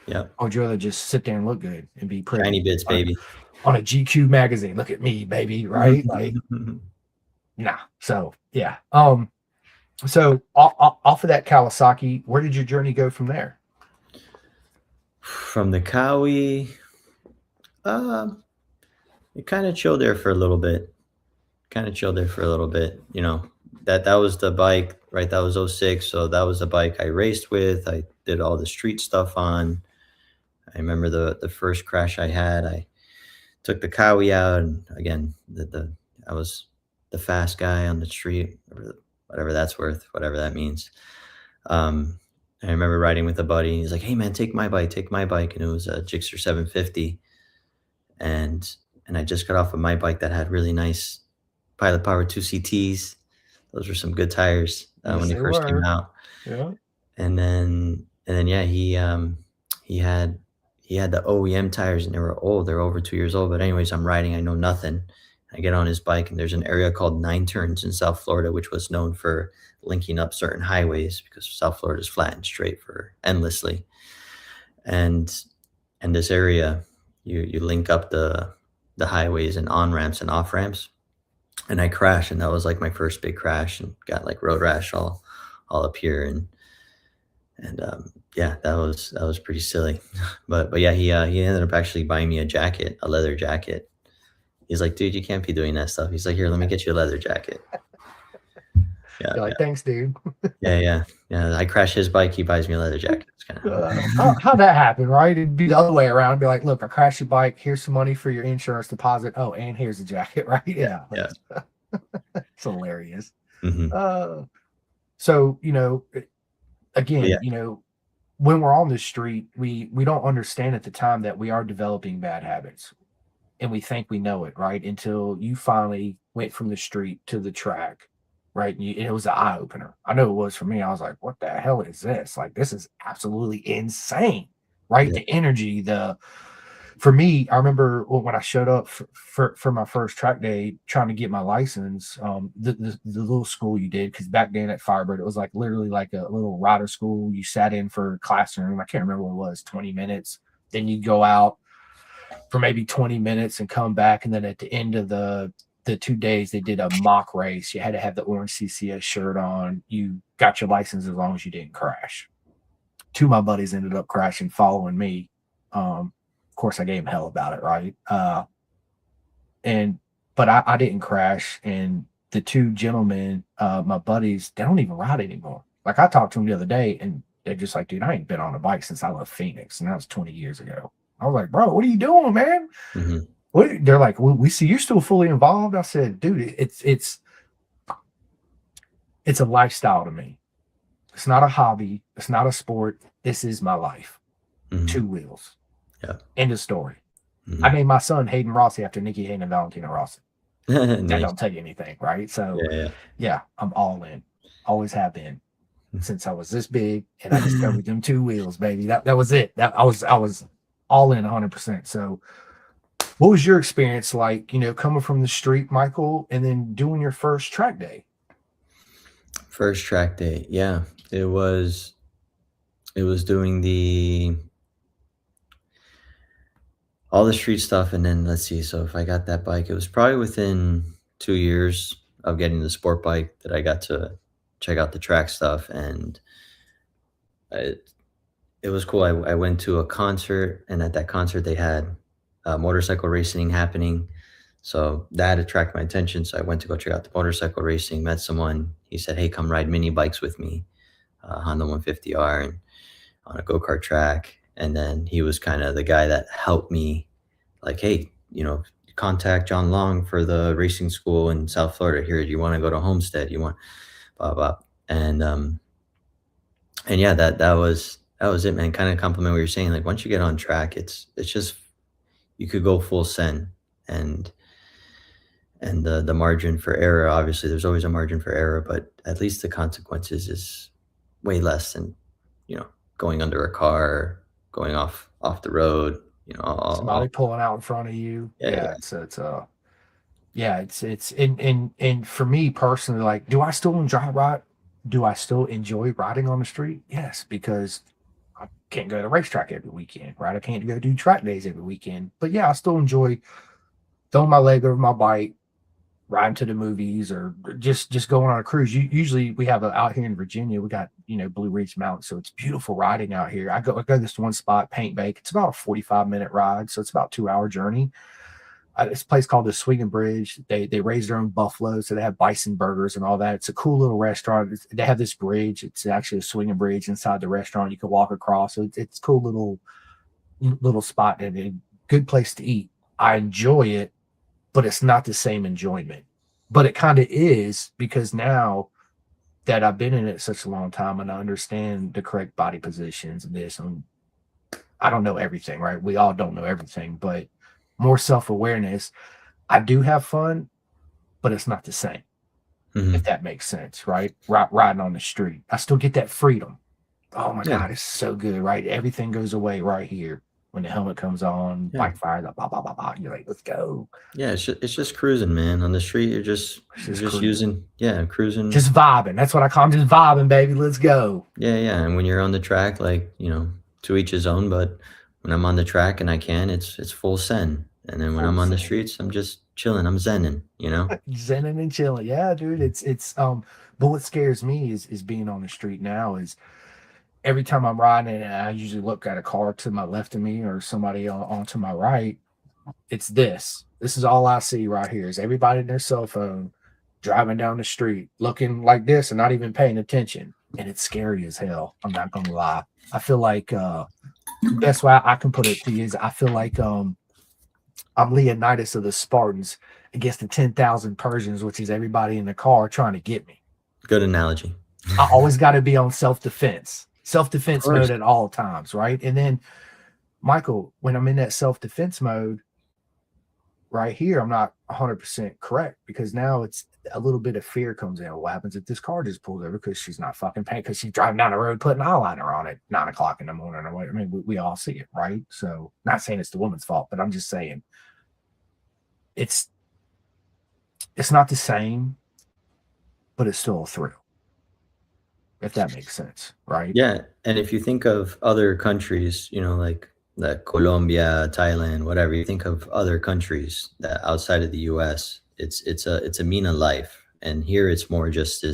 yep. or would you rather just sit there and look good and be Shiny pretty bits, baby. on a GQ magazine? Look at me, baby, right? Like, nah. So yeah. So off of that Kawasaki, where did your journey go from there? From the Cowie, um, it kind of chilled there for a little bit. Kind of chilled there for a little bit. That was the bike, right? That was '06. So that was the bike I raced with. I did all the street stuff on. I remember the first crash I had. I took the Cowie out, and again, I was the fast guy on the street, whatever that's worth, whatever that means. Um, I remember riding with a buddy. He's like, "Hey man, take my bike," and it was a Gixxer 750, and I just got off of my bike that had really nice Pilot Power 2CTs. Those were some good tires when Yes, they they first came were. out. Yeah. And then yeah, he had he had the OEM tires and they were old. They were over 2 years old. But anyways, I'm riding. I know nothing. I get on his bike and there's an area called Nine Turns in South Florida, which was known for linking up certain highways because South Florida is flat and straight for endlessly. And this area, you link up the highways and on ramps and off ramps. And I crashed, and that was like my first big crash, and got like road rash all up here, and yeah, that was pretty silly. But yeah, he ended up actually buying me a jacket, a leather jacket, He's like, dude, you can't be doing that stuff. He's like, here, let me get you a leather jacket. Yeah, You're yeah, like, thanks, dude. yeah, yeah, yeah. I crash his bike, he buys me a leather jacket. It's kind of how it How'd that happen, right? It'd be the other way around. It'd be like, look, I crashed your bike. Here's some money for your insurance deposit. Oh, and here's the jacket, right? yeah, Yeah, yeah. it's hilarious. Hmm. Uh, so But again, yeah, when we're on the street, we don't understand at the time that we are developing bad habits, and we think we know it, right? Until you finally went from the street to the track, right? And it was an eye opener. I know it was for me. I was like, what the hell is this? Like, this is absolutely insane, right? yeah, The energy, for me, I remember when I showed up for my first track day trying to get my license, the little school you did, because back then at Firebird, it was like literally like a little rider school. You sat in for a classroom. I can't remember what it was, 20 minutes. Then you'd go out for maybe 20 minutes and come back. And then at the end of the 2 days, they did a mock race. You had to have the orange CCS shirt on. You got your license as long as you didn't crash. Two of my buddies ended up crashing following me. Of course, I gave him hell about it, right? And but I didn't crash. And the two gentlemen, my buddies, they don't even ride anymore. Like I talked to them the other day, and they're just like, dude, I ain't been on a bike since I left Phoenix, and that was 20 years ago. I was like, bro, what are you doing, man? hmm, What? They're like, we see you're still fully involved. I said, dude, it's a lifestyle to me. It's not a hobby. It's not a sport. This is my life. hmm, Two wheels. yeah. End of story. I Hmm. named my son Hayden Rossi after Nikki Hayden and Valentino Rossi. That Nice. don't tell you anything, right? So, Yeah, yeah, I'm all in. Always have been yeah. since I was this big, and I discovered them two wheels, baby. That was it. That I was all in 100%. So, what was your experience like? Coming from the street, Michael, and then doing your first track day. First track day. Yeah. It was doing the all the street stuff, and then let's see. So if I got that bike, it was probably within 2 years of getting the sport bike that I got to check out the track stuff, and it it was cool. I went to a concert, and at that concert they had motorcycle racing happening, so that attracted my attention. So I went to go check out the motorcycle racing. Met someone. He said, "Hey, come ride mini bikes with me, Honda 150R, and on a go kart track." And then he was kind of the guy that helped me, like, hey, contact John Long for the racing school in South Florida. Here, do you want to go to Homestead? You want blah blah. And yeah, that was it, man. Kind of compliment what you're saying. Like once you get on track, it's just you could go full send, and the margin for error. Obviously, there's always a margin for error, but at least the consequences is way less than you know going under a car, going off the road. Somebody pulling out in front of you. Yeah, Yeah, yeah, it's and for me personally, like, do I still enjoy riding on the street? Yes, because I can't go to the racetrack every weekend, right? I can't go do track days every weekend. But yeah, I still enjoy throwing my leg over my bike, riding to the movies, or just going on a cruise. Usually we have out here in Virginia, we got Blue Ridge Mountain, so it's beautiful riding out here. I go this one spot, Paint Bake. It's about a 45-minute ride, so it's about 2 hour journey. This place called the Swinging Bridge. They raise their own buffalo, so they have bison burgers and all that. It's a cool little restaurant. They have this bridge. It's actually a swinging bridge inside the restaurant. You can walk across. So it's a cool little spot and a good place to eat. I enjoy it, but it's not the same enjoyment. But it kind of is, because now that I've been in it such a long time and I understand the correct body positions and this, and I don't know everything, right? We all don't know everything, but more self awareness. I do have fun, but it's not the same, if hmm, that makes sense, right? Riding on the street, I still get that freedom. Oh my yeah, God, it's so good, right? Everything goes away right here when the helmet comes on, yeah. bike fires up, bah, bah, bah, bah. You're like, let's go. Yeah, it's just cruising, man. On the street, you're just It's you're just just cruising, using, yeah, cruising. just vibing. That's what I call them, just vibing, baby. Let's go. Yeah, yeah. And when you're on the track, like, to each his own, but when I'm on the track and I can, it's full send. And then when Full I'm on the send. streets, I'm just chilling. I'm zenning. Zenning and chilling. Yeah, dude. It's but what scares me is being on the street now is every time I'm riding and I usually look at a car to my left of me or somebody onto my right. It's this. This is all I see right here is everybody in their cell phone driving down the street looking like this and not even paying attention. And it's scary as hell. I'm not gonna lie. I feel like best way I can put it to you is I feel like I'm Leonidas of the Spartans against the 10,000 Persians, which is everybody in the car trying to get me. Good analogy. I always got to be on self Of defense course. mode at all times, right? And then, Michael, when I'm in that self defense mode right here, I'm not 100% correct because now it's a little bit of fear comes in. What happens if this car just pulls over because she's not fucking paying because she's driving down the road putting eyeliner on at 9 o'clock in the morning or what? I mean, we all see it, right? So, not saying it's the woman's fault, but I'm just saying it's it's not the same, but it's still a thrill, if that makes sense, right? Yeah, and if you think of other countries, like Colombia, Thailand, whatever, you think of other countries that outside of the US, it's a mean of life. And here it's more just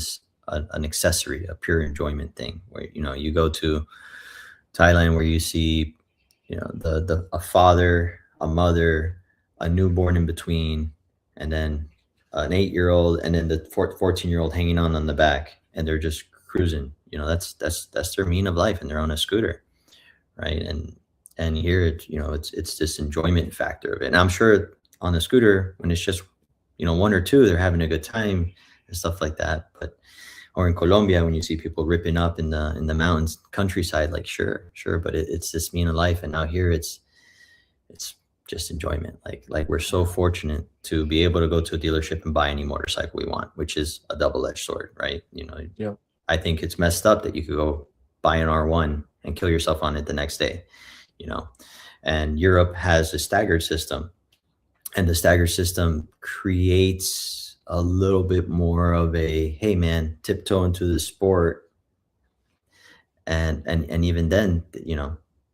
an accessory, a pure enjoyment thing where you go to Thailand where you see, the a father, a mother, a newborn in between, and then an 8-year-old, and then the 14-year-old hanging on the back, and they're just cruising. That's their mean of life, and they're on a scooter, right? And here, it's this enjoyment factor of it. And I'm sure on the scooter, when it's just one or two, they're having a good time and stuff like that. But or in Colombia, when you see people ripping up in the mountains, countryside, like sure, but it's this mean of life. And now here, it's just enjoyment. Like we're so fortunate to be able to go to a dealership and buy any motorcycle we want, which is a double-edged sword, right? Yep. I think it's messed up that you could go buy an R1 and kill yourself on it the next day, you know. And Europe has a staggered system, and the staggered system creates a little bit more of a, hey man, tiptoe into the sport, and even then,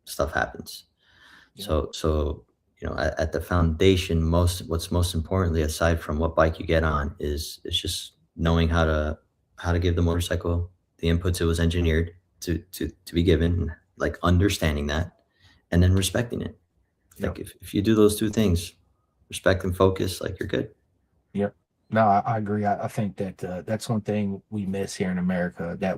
stuff happens. Yeah. So at the foundation, what's most importantly, aside from what bike you get on, is just knowing how to give the motorcycle the inputs it was engineered to be given, like understanding that, and then respecting it. Yep. Like if you do those two things, respect and focus, like you're good. Yep. No, I agree. I think that that's one thing we miss here in America that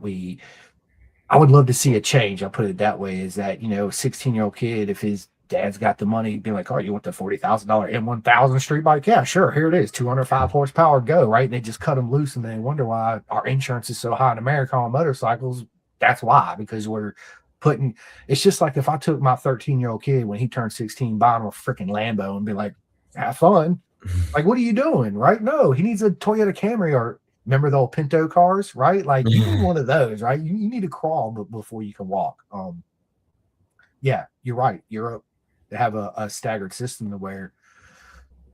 I would love to see a change. I'll put it that way is that, a 16-year-old kid, if his dad's got the money, be like, oh, you want the $40,000 M1000 street bike? Yeah, sure. Here it is. 205 horsepower, go. Right. And they just cut them loose and they wonder why our insurance is so high in America on motorcycles. That's why, because we're putting, it's just like if I took my 13-year-old kid when he turned 16, buy him a freaking Lambo and be like, have fun. Like, what are you doing? Right? No, he needs a Toyota Camry or remember the old Pinto cars, right? Like you need one of those, right? You need to crawl before you can walk. Yeah, you're right. Europe, they have a staggered system to where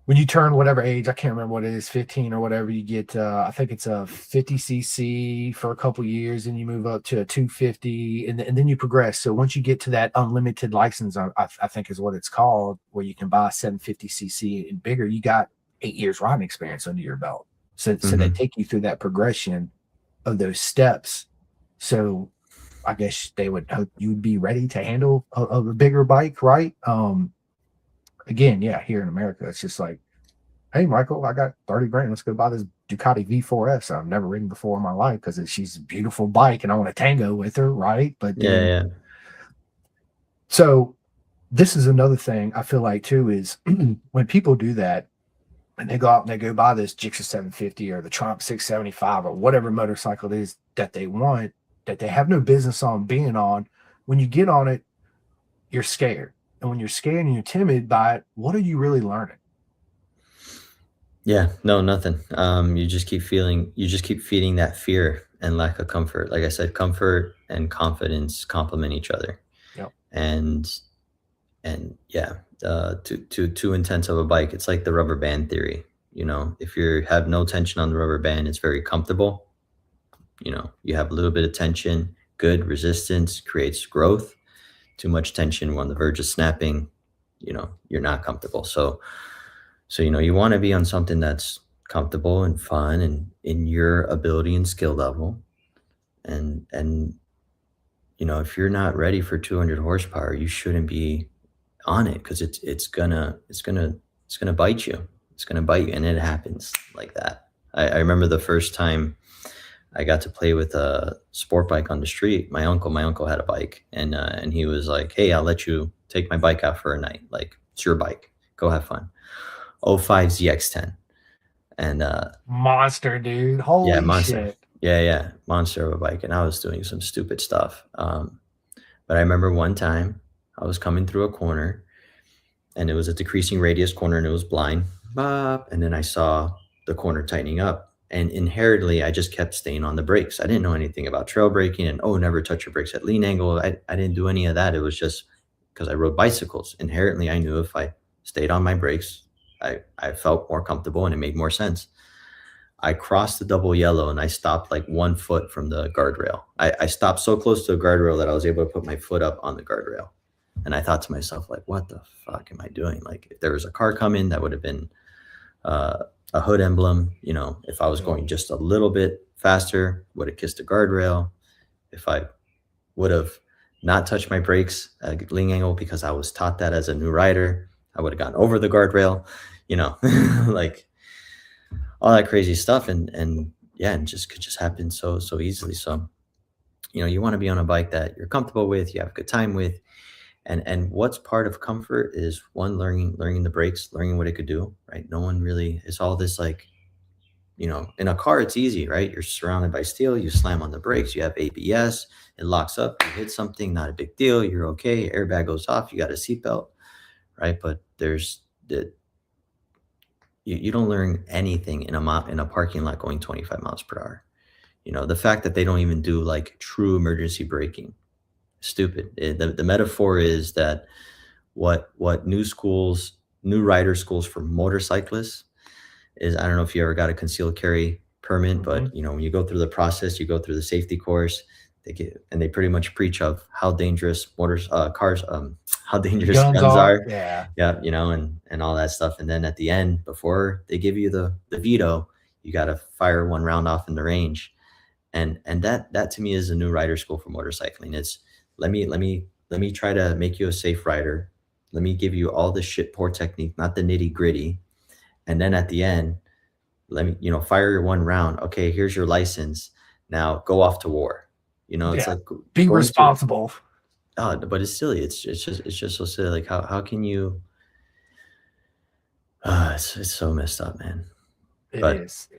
when you turn whatever age, I can't remember what it is, 15 or whatever, you get, I think it's a 50cc for a couple years, and you move up to a 250, and then you progress. So once you get to that unlimited license, I think is what it's called, where you can buy 750cc and bigger, you got 8 years riding experience under your belt. So they take you through that progression of those steps. So I guess they would hope you'd be ready to handle a bigger bike, right? Again, yeah, here in America, it's just like, hey, Michael, I got 30 grand. Let's go buy this Ducati V4S I've never ridden before in my life because she's a beautiful bike and I want to tango with her, right? But then, Yeah, so this is another thing I feel like too is when people do that and they go out and they go buy this Gixxer 750 or the Trump 675 or whatever motorcycle it is that they want, that they have no business on being on, when you get on it, you're scared. And when you're scared and you're timid by it, what are you really learning? yeah. No, nothing. You just keep feeding that fear and lack of comfort. Like I said, comfort and confidence complement each other. Yep. And yeah, too intense of a bike, it's like the rubber band theory. If you have no tension on the rubber band, it's very comfortable. You have a little bit of tension, good resistance creates growth. Too much tension, we're on the verge of snapping, you're not comfortable. So you want to be on something that's comfortable and fun and in your ability and skill level. And if you're not ready for 200 horsepower, you shouldn't be on it because it's gonna bite you. It's gonna bite you, and it happens like that. I remember the first time I got to play with a sport bike on the street. My uncle had a bike, and he was like, "Hey, I'll let you take my bike out for a night. Like it's your bike. Go have fun." '05 ZX10, and Monster, dude. yeah, Holy monster. shit. Yeah, yeah, monster of a bike, and I was doing some stupid stuff. But I remember one time I was coming through a corner, and it was a decreasing radius corner, and it was blind. Bop, and then I saw the corner tightening up, and inherently, I just kept staying on the brakes. I didn't know anything about trail braking, and oh, never touch your brakes at lean angle. I didn't do any of that. It was just because I rode bicycles. Inherently, I knew if I stayed on my brakes, I felt more comfortable, and it made more sense. I crossed the double yellow and I stopped like 1 foot from the guardrail. I stopped so close to the guardrail that I was able to put my foot up on the guardrail. And I thought to myself, like, what the fuck am I doing? Like, if there was a car coming, that would have been a hood emblem. You know, if I was Yeah. going just a little bit faster, would have kissed the guardrail. If I would have not touched my brakes at lean angle because I was taught that as a new rider, I would have gone over the guardrail, you know, like all that crazy stuff. And yeah, and just could just happen so easily. So, you know, you want to be on a bike that you're comfortable with, you have a good time with. And what's part of comfort is one, learning the brakes, learning what it could do, right? No one really, it's all this like, you know, in a car it's easy, right? You're surrounded by steel, you slam on the brakes, you have ABS, it locks up, you hit something, not a big deal, you're okay, airbag goes off, you got a seatbelt, right? But there's the you don't learn anything in a parking lot going 25 miles per hour. You know, the fact that they don't even do like true emergency braking, stupid. The metaphor is that what new rider schools for motorcyclists is, I don't know if you ever got a concealed carry permit, Hmm. but you know, when you go through the process, you go through the safety course, they pretty much preach of how dangerous cars, how dangerous Guns guns are. are. Yeah. Yeah, you know, and all that stuff. And then at the end, before they give you the veto, you got to fire one round off in the range. And that to me is a new rider school for motorcycling. It's let me try to make you a safe rider. Let me give you all the shit poor technique, not the nitty gritty. And then at the end, let me, you know, fire your one round. Okay, here's your license. Now go off to war. You know, it's Yeah. like Be going to, responsible. but it's silly. It's just so silly. Like how can you, it's so messed up, man. It But is.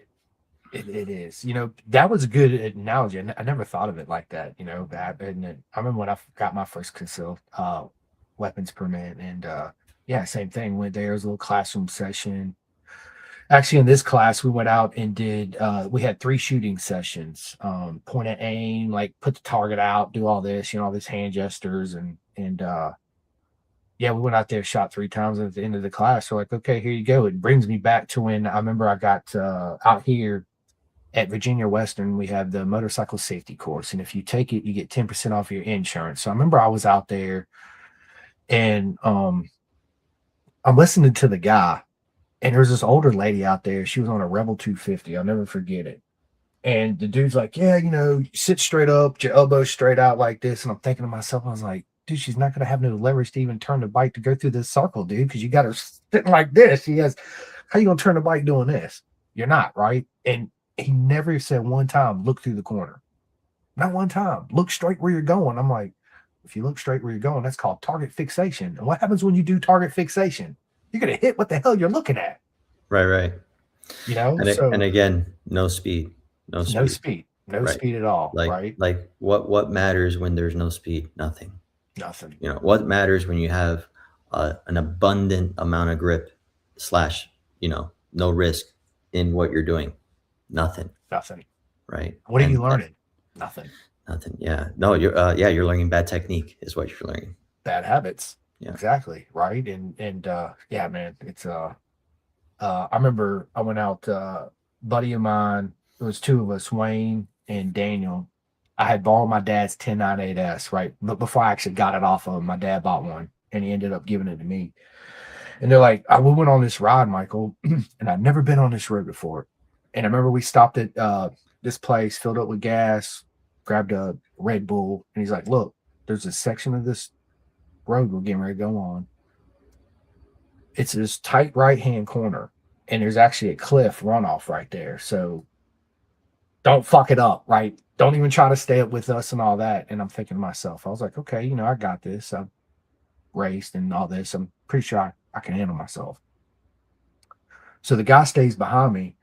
It is. You know, that was a good analogy. I never thought of it like that. You know, that and then I remember when I got my first concealed weapons permit, and yeah, same thing. Went there, it was a little classroom session. Actually, in this class, we went out and did. We had 3 shooting sessions. Point and aim, like put the target out, do all this. You know, all these hand gestures, and yeah, we went out there, shot 3 times. At the end of the class, so like, okay, here you go. It brings me back to when I remember I got out here at Virginia Western. We have the motorcycle safety course, and if you take it, you get 10% off your insurance. So I remember I was out there, and I'm listening to the guy, and there's this older lady out there. She was on a Rebel 250. I'll never forget it. And the dude's like, yeah, you know, sit straight up, put your elbows straight out like this. And I'm thinking to myself, I was like, dude, she's not going to have no leverage to even turn the bike to go through this circle, dude, because you got her sitting like this. She has, how you going to turn the bike doing this? You're not, right? And he never said one time, look through the corner. Not one time. Look straight where you're going. I'm like, if you look straight where you're going, that's called target fixation. And what happens when you do target fixation? You're going to hit what the hell you're looking at, right. you know? And So again, no speed, no no speed. speed, no Right. speed at all, Like right? like what matters when there's no speed? Nothing. Nothing. You know, what matters when you have an abundant amount of grip slash, you know, no risk in what you're doing? Nothing, Nothing. right? What are you learning? Nothing. Nothing. Yeah. No, you're learning bad technique is what you're learning. Bad habits. Yeah. Exactly. Right. And yeah, man, it's I remember I went out, buddy of mine, it was two of us, Wayne and Daniel. I had borrowed my dad's 1098S, right? But before I actually got it off of him, my dad bought one and he ended up giving it to me. And they're like, we went on this ride, Michael, and I'd never been on this road before. And I remember we stopped at this place, filled up with gas, grabbed a Red Bull, and he's like, look, there's a section of this road we're getting ready to go on. it's this tight right hand corner, and there's actually a cliff runoff right there. So don't fuck it up, right? Don't even try to stay up with us and all that. And I'm thinking to myself, I was like, okay, I got this. I've raced and all this. I'm pretty sure I can handle myself. So the guy stays behind me.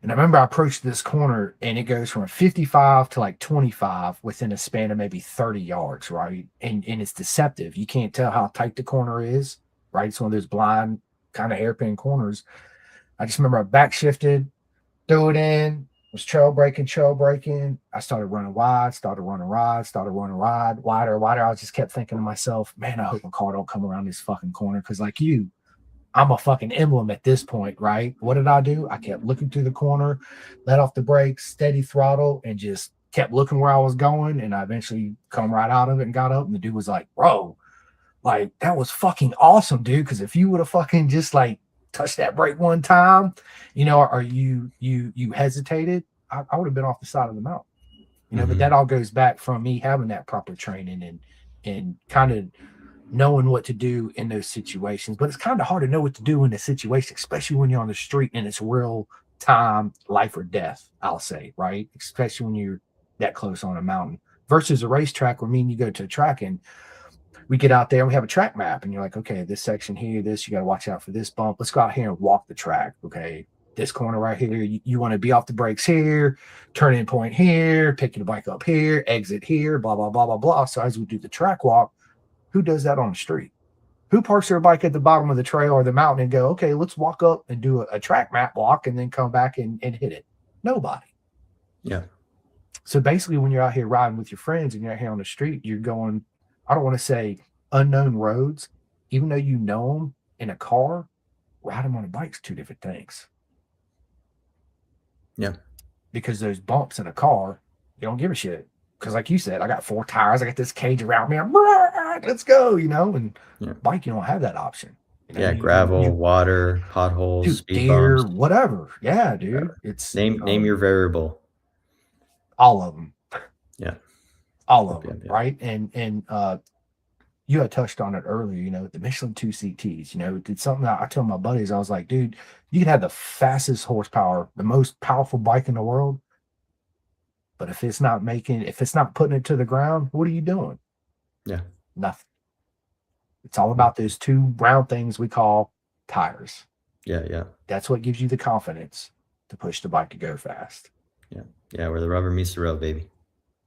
And I remember I approached this corner and it goes from 55 to like 25 within a span of maybe 30 yards, right? And it's deceptive. You can't tell how tight the corner is, right? It's one of those blind kind of hairpin corners. I just remember I back shifted, threw it in, was trail breaking. I started running wide, started running wider. I just kept thinking to myself, man, I hope my car don't come around this fucking corner. Cause like I'm a fucking emblem at this point, right? What did I do? I kept looking through the corner, let off the brakes, steady throttle, and just kept looking where I was going. And I eventually come right out of it and got up. And the dude was like, bro, like that was fucking awesome, dude. Cause if you would have fucking just like touched that brake one time, or you hesitated, I would have been off the side of the mountain. But that all goes back from me having that proper training and kind of knowing what to do in those situations. But it's kind of hard to know what to do in a situation, especially when you're on the street and it's real time, life or death, I'll say, right? Especially when you're that close on a mountain versus a racetrack where me and you go to a track and we get out there and we have a track map and you're like, okay, this section here, this, you got to watch out for this bump. Let's go out here and walk the track. Okay. This corner right here, you want to be off the brakes here, turn in point here, pick your bike up here, exit here, blah, blah, blah, blah, blah. So as we do the track walk, who does that on the street? Who parks their bike at the bottom of the trail or the mountain and go, okay, let's walk up and do a track map walk and then come back and hit it? Nobody. Yeah. So basically when you're out here riding with your friends and you're out here on the street, you're going, I don't want to say unknown roads, even though you know them in a car, ride them on a bike's two different things. Yeah. Because those bumps in a car, you don't give a shit. Because like you said, I got 4 tires. I got this cage around me. Let's go, and bike, you don't have that option. Gravel, water, potholes, dude, speed deer, bumps. whatever. Yeah, dude. Whatever. It's name your variable. All of them. Yeah. All of them, right? And you had touched on it earlier, the Michelin 2CTs, it's something that I told my buddies. I was like, dude, you can have the fastest horsepower, the most powerful bike in the world. But if it's not putting it to the ground, what are you doing? Yeah. Nothing. It's all about those 2 round things we call tires. Yeah. That's what gives you the confidence to push the bike to go fast. Yeah, where the rubber meets the road, baby.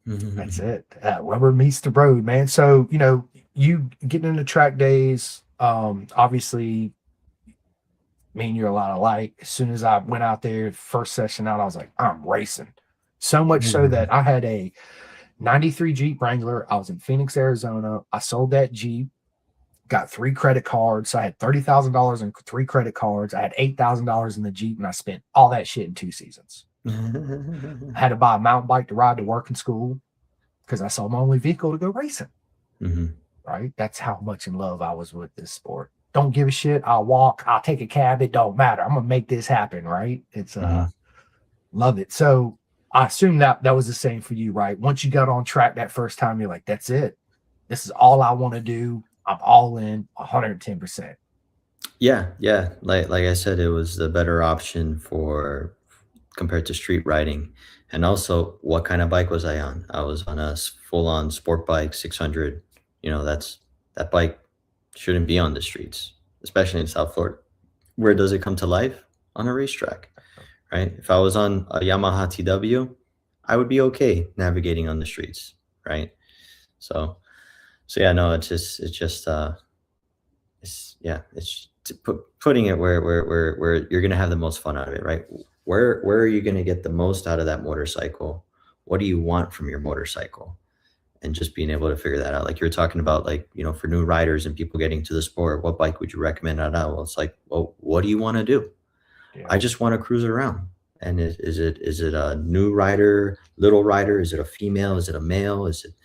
That's it. Rubber meets the road, man. So, you getting into track days, obviously, me and you're a lot alike. As soon as I went out there, first session out, I was like, I'm racing. So much so that I had a 93 Jeep Wrangler. I was in Phoenix, Arizona. I sold that Jeep, got 3 credit cards. So I had $30,000 in 3 credit cards. I had $8,000 in the Jeep, and I spent all that shit in 2 seasons. I had to buy a mountain bike to ride to work and school because I sold my only vehicle to go racing. Right? That's how much in love I was with this sport. Don't give a shit. I'll walk. I'll take a cab. It don't matter. I'm going to make this happen, right? It's love it. So I assume that was the same for you, right? Once you got on track that first time, you're like, that's it. This is all I want to do. I'm all in 110%. Yeah. Like I said, it was the better option compared to street riding. And also, what kind of bike was I on? I was on a full-on sport bike, 600. That bike shouldn't be on the streets, especially in South Florida. Where does it come to life? On a racetrack, right? If I was on a Yamaha TW, I would be okay navigating on the streets, right? So yeah, no, it's putting it where you're gonna have the most fun out of it, right? Where are you gonna get the most out of that motorcycle? What do you want from your motorcycle? And just being able to figure that out. Like you're talking about, like, for new riders and people getting to the sport, what bike would you recommend out of? Well, it's like, well, what do you want to do? Yeah. I just want to cruise around. And is it a new rider, little rider? Is it a female? Is it a male? Is it,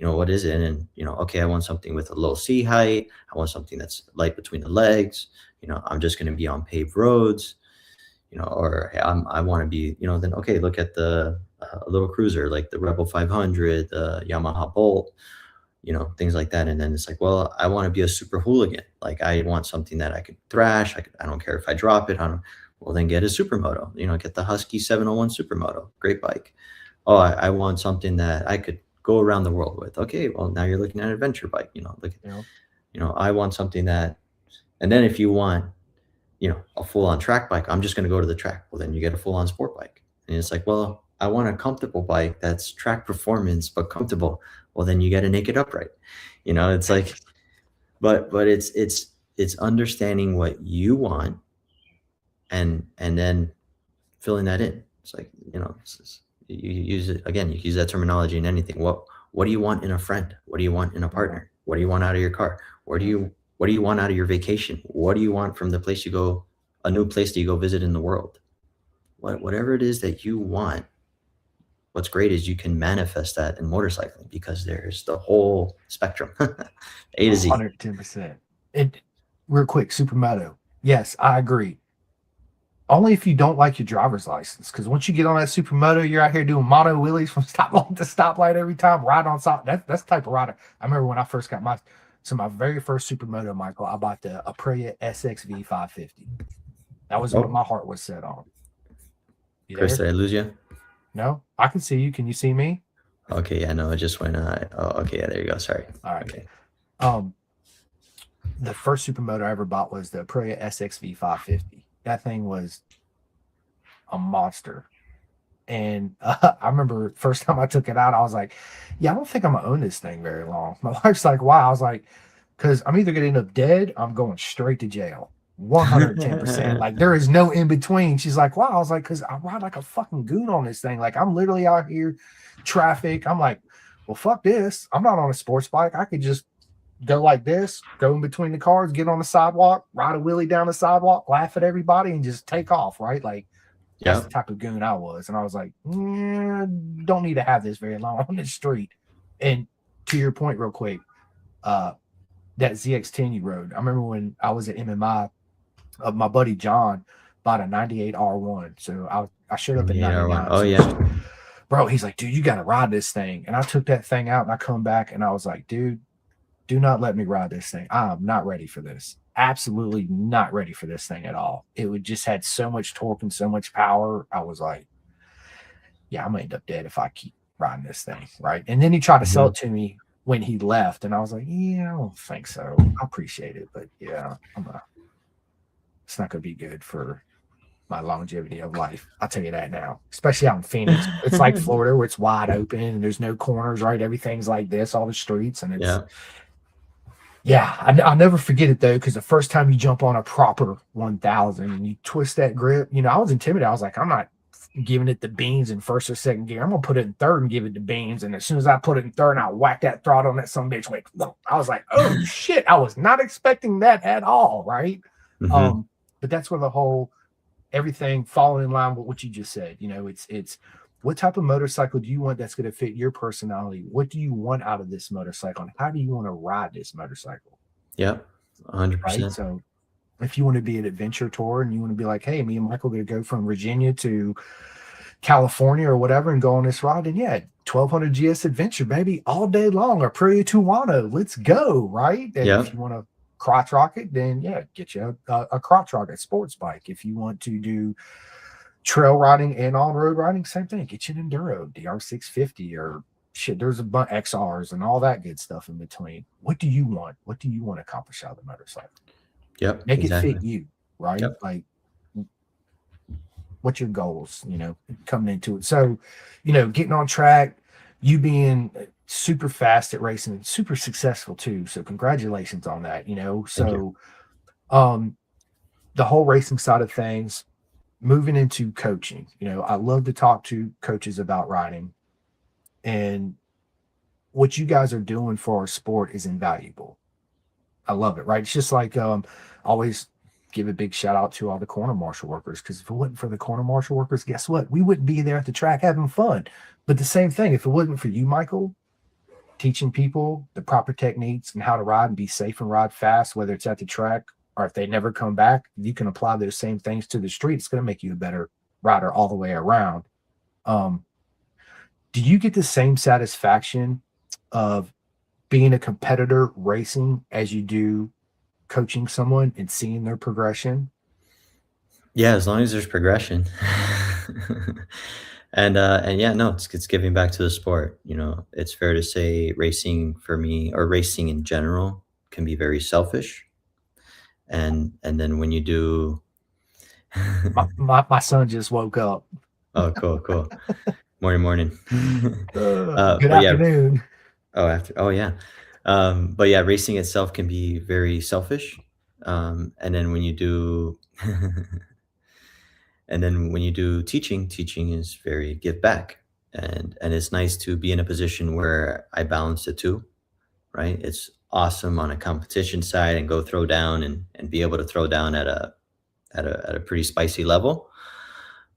what is it? And, okay, I want something with a low seat height. I want something that's light between the legs. I'm just going to be on paved roads, or hey, I want to be, then, okay, look at a little cruiser like the Rebel 500, the Yamaha Bolt, things like that. And then it's like, well, I want to be a super hooligan. Like I want something that I could thrash. I don't care if I drop it. I don't, well, then get a supermoto, get the Husky 701 supermoto. Great bike. Oh, I want something that I could go around the world with. Okay, well, now you're looking at an adventure bike. Look, You I want something that, and then if you want, a full on track bike, I'm just going to go to the track. Well, then you get a full on sport bike. And it's like, well, I want a comfortable bike that's track performance, but comfortable. Well, then you get a naked upright. It's like, but it's understanding what you want and then filling that in. It's like, you use it again, you use that terminology in anything. What do you want in a friend? What do you want in a partner? What do you want out of your car? What do you want out of your vacation? What do you want from the place you go, a new place that you go visit in the world? Whatever it is that you want, what's great is you can manifest that in motorcycling because there's the whole spectrum, A to Z. 110%. And real quick, supermoto. Yes, I agree. Only if you don't like your driver's license, because once you get on that supermoto, you're out here doing mono wheelies from stoplight to stoplight every time, right on top. That's the type of rider. I remember when I first got my very first supermoto, Michael, I bought the Aprilia SXV 550. That was what my heart was set on. Chris, did I lose you? No, I can see you. Can you see me? Okay, yeah, no, it just went. Okay, yeah, there you go. Sorry. All right. Okay. The first supermoto I ever bought was the Aprilia SXV 550. That thing was a monster. And I remember first time I took it out, I was like, yeah, I don't think I'm gonna own this thing very long. My wife's like, why? I was like, because I'm either gonna end up dead, I'm going straight to jail. 110%. Like there is no in between. She's like, wow. I was like, because I ride like a fucking goon on this thing. Like I'm literally out here, traffic. I'm like, well, fuck this. I'm not on a sports bike. I could just go like this, go in between the cars, get on the sidewalk, ride a wheelie down the sidewalk, laugh at everybody, and just take off, right? Like that's the type of goon I was. And I was like, don't need to have this very long on the street. And to your point, real quick, that ZX10 you rode, I remember when I was at MMI, my buddy John bought a 98 R1. So I showed up in 99. Oh, yeah. Bro, he's like, dude, you got to ride this thing. And I took that thing out and I come back and I was like, dude, do not let me ride this thing. I am not ready for this. Absolutely not ready for this thing at all. It would just had so much torque and so much power. I was like, yeah, I'm gonna end up dead if I keep riding this thing, right? And then he tried to sell it to me when he left, and I was like, yeah, I don't think so. I appreciate it, but yeah, it's not gonna be good for my longevity of life. I'll tell you that now, especially out in Phoenix. It's like Florida where it's wide open and there's no corners, right? Everything's like this, all the streets, and it's I'll never forget it though, because the first time you jump on a proper 1000 and you twist that grip, I was intimidated. I was like, I'm not giving it the beans in first or second gear. I'm gonna put it in third and give it the beans. And as soon as I put it in third, I whack that throttle on that some bitch. Wait, I was like, oh shit, I was not expecting that at all, right? But that's where the whole everything falling in line with what you just said. It's what type of motorcycle do you want that's going to fit your personality? What do you want out of this motorcycle? And how do you want to ride this motorcycle? Yep, 100%. Right? So if you want to be an adventure tour and you want to be like, hey, me and Michael are going to go from Virginia to California or whatever and go on this ride, and 1200 GS adventure, baby, all day long, or Prairie Tuano, let's go, right? And if you want to crotch rocket, then get you a crotch rocket sports bike. If you want to do trail riding and on-road riding, same thing. Get you an Enduro, DR650, or shit, there's a bunch XRs and all that good stuff in between. What do you want? What do you want to accomplish out of the motorcycle? Make it fit you, right? Like, what's your goals, coming into it? So, getting on track, you being super fast at racing, super successful too. So congratulations on that, So the whole racing side of things, moving into coaching, I love to talk to coaches about riding, and what you guys are doing for our sport is invaluable. I love it, right? It's just like always give a big shout out to all the corner marshal workers, because if it wasn't for the corner marshal workers, guess what? We wouldn't be there at the track having fun. But the same thing, if it wasn't for you, Michael, teaching people the proper techniques and how to ride and be safe and ride fast, whether it's at the track or if they never come back, you can apply those same things to the street. It's going to make you a better rider all the way around. Do you get the same satisfaction of being a competitor racing as you do coaching someone and seeing their progression? Yeah, as long as there's progression. And yeah, no, it's giving back to the sport. You know, it's fair to say racing for me, or racing in general, can be very selfish. And then when you do My son just woke up. oh, cool, cool. Morning, morning. Good But yeah, afternoon. oh yeah. But yeah, racing itself can be very selfish. And then when you do And then when you do teaching, teaching is very give back. And it's nice to be in a position where I balance the two, right? It's awesome on a competition side and go throw down and be able to throw down at a pretty spicy level,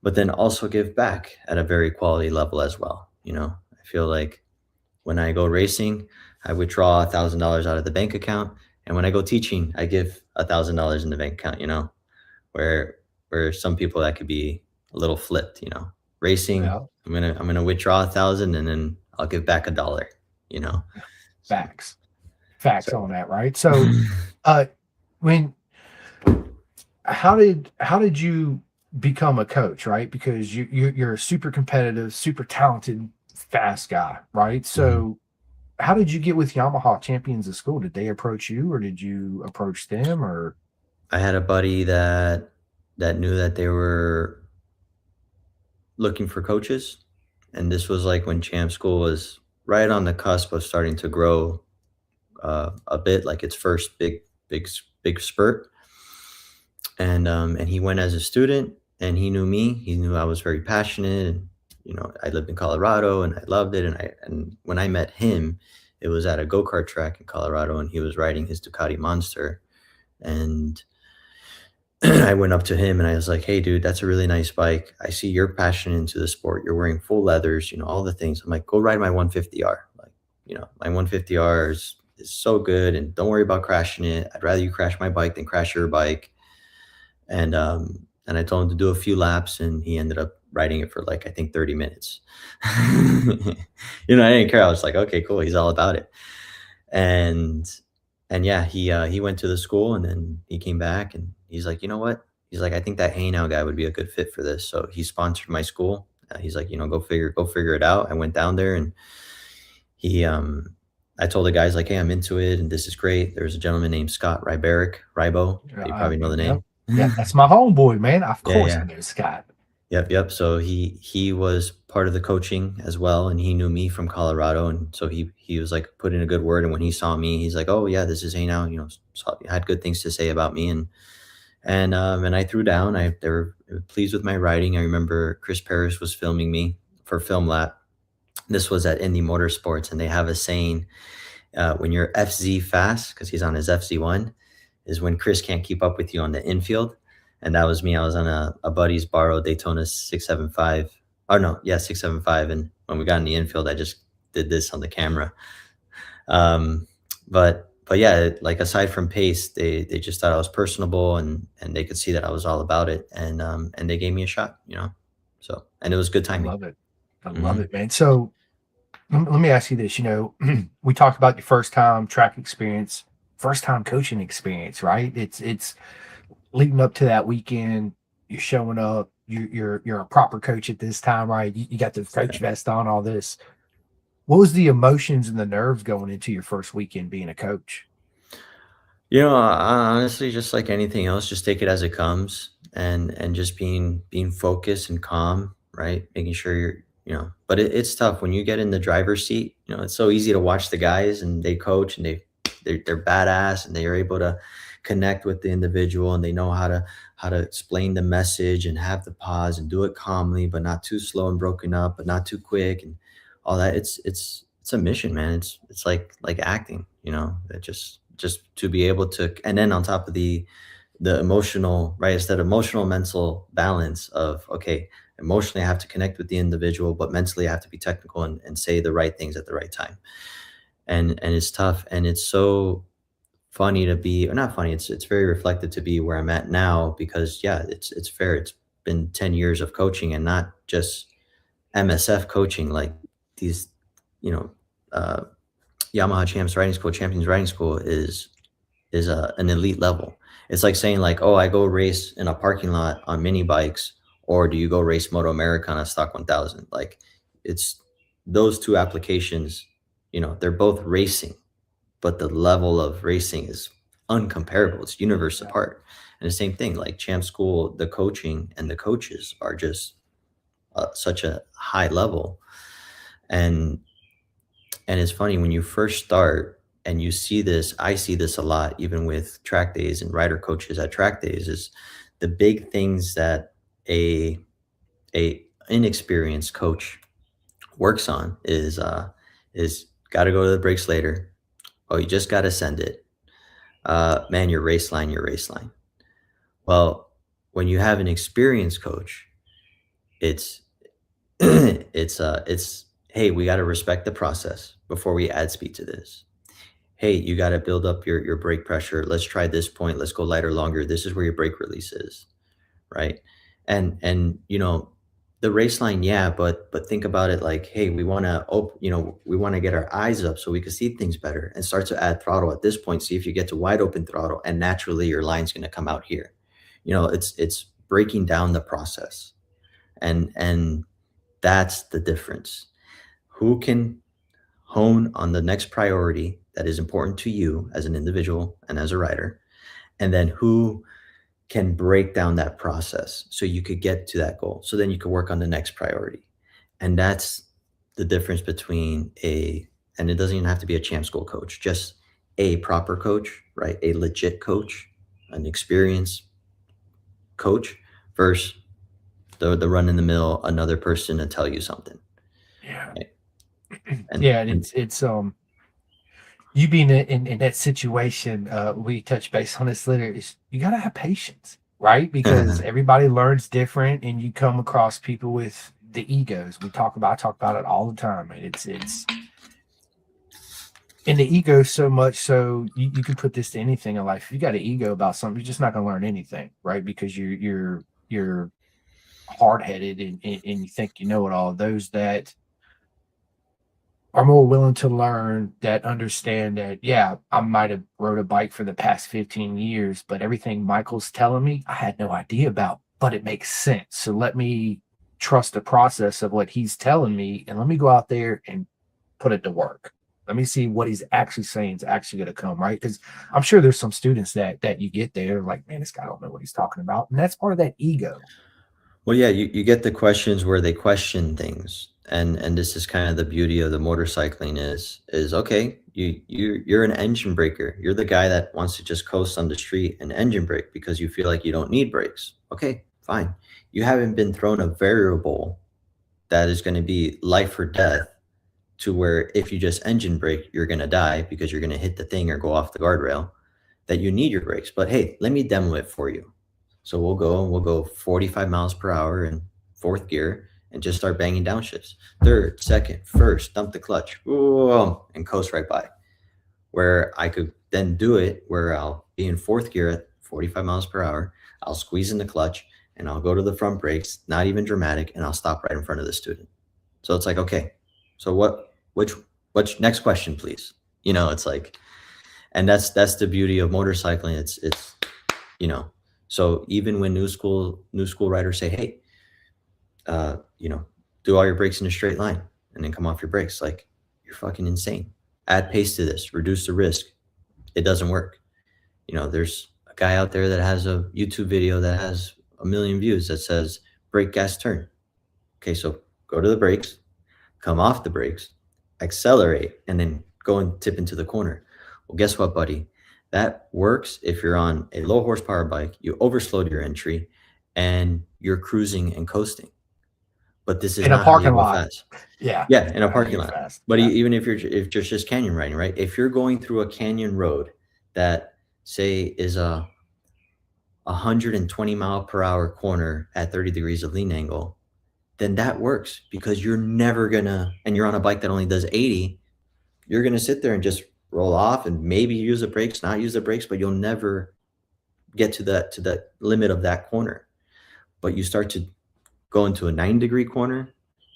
but then also give back at a very quality level as well. You know, I feel like when I go racing, I withdraw $1,000 out of the bank account. And when I go teaching, I give $1,000 in the bank account, you know, where some people that could be a little flipped, you know. Racing, Yeah, I'm gonna withdraw 1,000 and then I'll give back $1, you know. So, facts. Facts so on that, right? So, uh, when how did you become a coach, right? Because you're a super competitive, super talented, fast guy, right? Mhm. So, how did you get with Yamaha Champions of School? Did they approach you, or did you approach them, or I had a buddy that knew that they were looking for coaches, and this was like when Champ School was right on the cusp of starting to grow a bit, like its first big spurt. And he went as a student, and he knew me. He knew I was very passionate, and you know, I lived in Colorado, and I loved it. And when I met him, it was at a go kart track in Colorado, and he was riding his Ducati Monster, and I went up to him and I was like, "Hey, dude, that's a really nice bike. I see you're passionate into the sport. You're wearing full leathers, you know, all the things." I'm like, "Go ride my 150R. Like, you know, my 150R is so good, and don't worry about crashing it. I'd rather you crash my bike than crash your bike." And I told him to do a few laps, and he ended up riding it for like I think 30 minutes. You know, I didn't care. I was like, "Okay, cool. He's all about it." And and yeah, he went to the school, and then he came back and he's like, "You know what?" He's like, "I think that HeyNow guy would be a good fit for this." So he sponsored my school. He's like, "You know, go figure it out." I went down there, and he I told the guys like, "Hey, I'm into it and this is great." There's a gentleman named Scott Rybo. You probably know the yep, name. yep, that's my homeboy, man. Of Yeah, course, yeah. I know Scott. Yep. So he was part of the coaching as well, and he knew me from Colorado, and so he was like put in a good word. And when he saw me, he's like, "Oh yeah, this is Hey Now." You know, had good things to say about me, and I threw down. They were pleased with my writing. I remember Chris Parrish was filming me for Film Lab. This was at Indy Motorsports, and they have a saying, when you're FZ fast, because he's on his FZ1, is when Chris can't keep up with you on the infield. And that was me. I was on a buddy's borrowed Daytona 675. Oh, no, yeah, 675. And when we got in the infield, I just did this on the camera. Um, but yeah, like aside from pace, they just thought I was personable, and they could see that I was all about it. And they gave me a shot, you know. So, and it was good I timing. love it. I love Hmm. it, man. So, let me ask you this. We talked about your first time track experience, first time coaching experience, right? It's leading up to that weekend. You're showing up. You're a proper coach at this time, right? You got the coach vest on, all this. What was the emotions and the nerves going into your first weekend being a coach? You know, honestly, just like anything else, just take it as it comes, and just being focused and calm, right? Making sure you're, you know, but it's tough when you get in the driver's seat. You know, it's so easy to watch the guys and they coach and they're badass and they are able to connect with the individual, and they know how to explain the message and have the pause and do it calmly, but not too slow and broken up, but not too quick and all that. It's a mission, man. It's like acting, you know. It just to be able to, and then on top of the emotional, right? It's that emotional mental balance of, okay, emotionally I have to connect with the individual, but mentally I have to be technical and say the right things at the right time. And it's tough, and it's so funny to be, or not funny, it's very reflective to be where I'm at now, because yeah, it's fair. It's been 10 years of coaching, and not just MSF coaching, like these, you know, uh Yamaha Champs Riding School, Champions Riding School is an elite level. It's like saying like, oh, I go race in a parking lot on mini bikes, or do you go race Moto America on a stock 1000? Like, it's those two applications. They're both racing, but the level of racing is uncomparable. It's universe Yeah. apart. And the same thing, like Champ School, the coaching and the coaches are just such a high level. And it's funny when you first start and you see this. I see this a lot, even with track days and rider coaches at track days, is the big things that a inexperienced coach works on is got to go to the brakes later. Oh, you just got to send it. Man, your race line. Well, when you have an experienced coach, it's it's hey, we got to respect the process before we add speed to this. Hey, you got to build up your brake pressure. Let's try this point. Let's go lighter, longer. This is where your brake release is, right? And the race line, yeah, but think about it like, hey, we want to we want to get our eyes up so we can see things better and start to add throttle at this point. See if you get to wide open throttle, and naturally your line's going to come out here. It's breaking down the process, and that's the difference. Who can hone on the next priority that is important to you as an individual and as a rider, and then who can break down that process so you could get to that goal, so then you could work on the next priority. And that's the difference between and it doesn't even have to be a champ school coach, just a proper coach, right? A legit coach, an experienced coach, versus the run in the mill, another person to tell you something. Yeah. Right? Yeah, and it's you being in that situation, we touch base on this later, is you gotta have patience, right? Because everybody learns different, and you come across people with the egos. I talk about it all the time. And it's and the ego so much so you can put this to anything in life. If you got an ego about something, you're just not gonna learn anything, right? Because you're hard headed, and you think you know it all. Those that are more willing to learn, that understand that, yeah, I might have rode a bike for the past 15 years, but everything Michael's telling me, I had no idea about, but it makes sense. So let me trust the process of what he's telling me, and let me go out there and put it to work. Let me see what he's actually saying is actually going to come, right? Because I'm sure there's some students that you get there like, man, this guy don't know what he's talking about, and that's part of that ego. Well, yeah, you get the questions where they question things, and this is kind of the beauty of the motorcycling is okay, you're an engine breaker. You're the guy that wants to just coast on the street and engine brake because you feel like you don't need brakes. Okay, fine. You haven't been thrown a variable that is going to be life or death, to where if you just engine brake, you're going to die because you're going to hit the thing or go off the guardrail, that you need your brakes. But hey, let me demo it for you. So we'll go 45 miles per hour in fourth gear and just start banging downshifts. Third, second, first, dump the clutch, whoa, and coast right by. Where I could then do it where I'll be in fourth gear at 45 miles per hour. I'll squeeze in the clutch and I'll go to the front brakes, not even dramatic, and I'll stop right in front of the student. So it's like, okay, so which next question, please? It's like, and that's the beauty of motorcycling. It's so even when new school riders say, hey, do all your brakes in a straight line and then come off your brakes, like, you're fucking insane. Add pace to this, reduce the risk. It doesn't work. There's a guy out there that has a YouTube video that has 1 million views that says brake, gas, turn. Okay, so go to the brakes, come off the brakes, accelerate, and then go and tip into the corner. Well, guess what, buddy? That works if you're on a low horsepower bike, you overslowed your entry, and you're cruising and coasting. But this is In a not how you parking go lot. fast. Yeah. Yeah, in a How you parking go lot. fast. But Yeah. even if you're just canyon riding, right? If you're going through a canyon road that, say, is a 120-mile-per-hour corner at 30 degrees of lean angle, then that works, because you're never gonna, and you're on a bike that only does 80, you're gonna sit there and just roll off and maybe use the brakes, not use the brakes, but you'll never get to that limit of that corner. But you start to go into a 90-degree corner,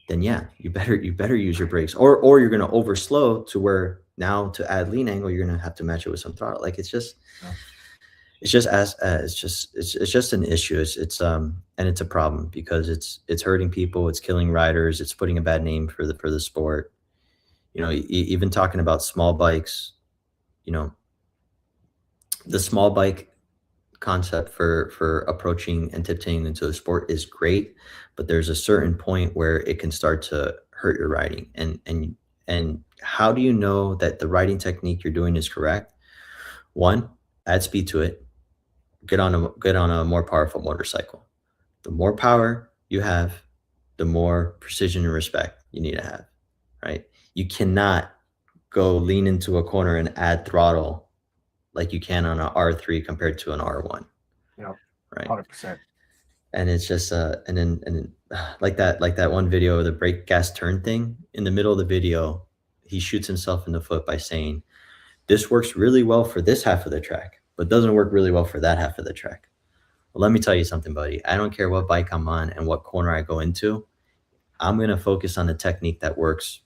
then yeah, you better use your brakes, or you're gonna overslow to where Now to add lean angle, you're gonna have to match it with some throttle. Like Yeah. it's just as it's just an issue. And it's a problem because it's hurting people, it's killing riders, it's putting a bad name for the sport. You know, even talking about small bikes, you know, the small bike concept for approaching and tiptoeing into the sport is great, but there's a certain point where it can start to hurt your riding. And how do you know that the riding technique you're doing is correct? One, add speed to it. Get on a more powerful motorcycle. The more power you have, the more precision and respect you need to have, right? You cannot go lean into a corner and add throttle like you can on a R3 compared to an R1, You know, right? 100%. And it's just like that one video of the brake gas turn thing. In the middle of the video, he shoots himself in the foot by saying, "This works really well for this half of the track, but doesn't work really well for that half of the track." Well, let me tell you something, buddy. I don't care what bike I'm on and what corner I go into. I'm going to focus on the technique that works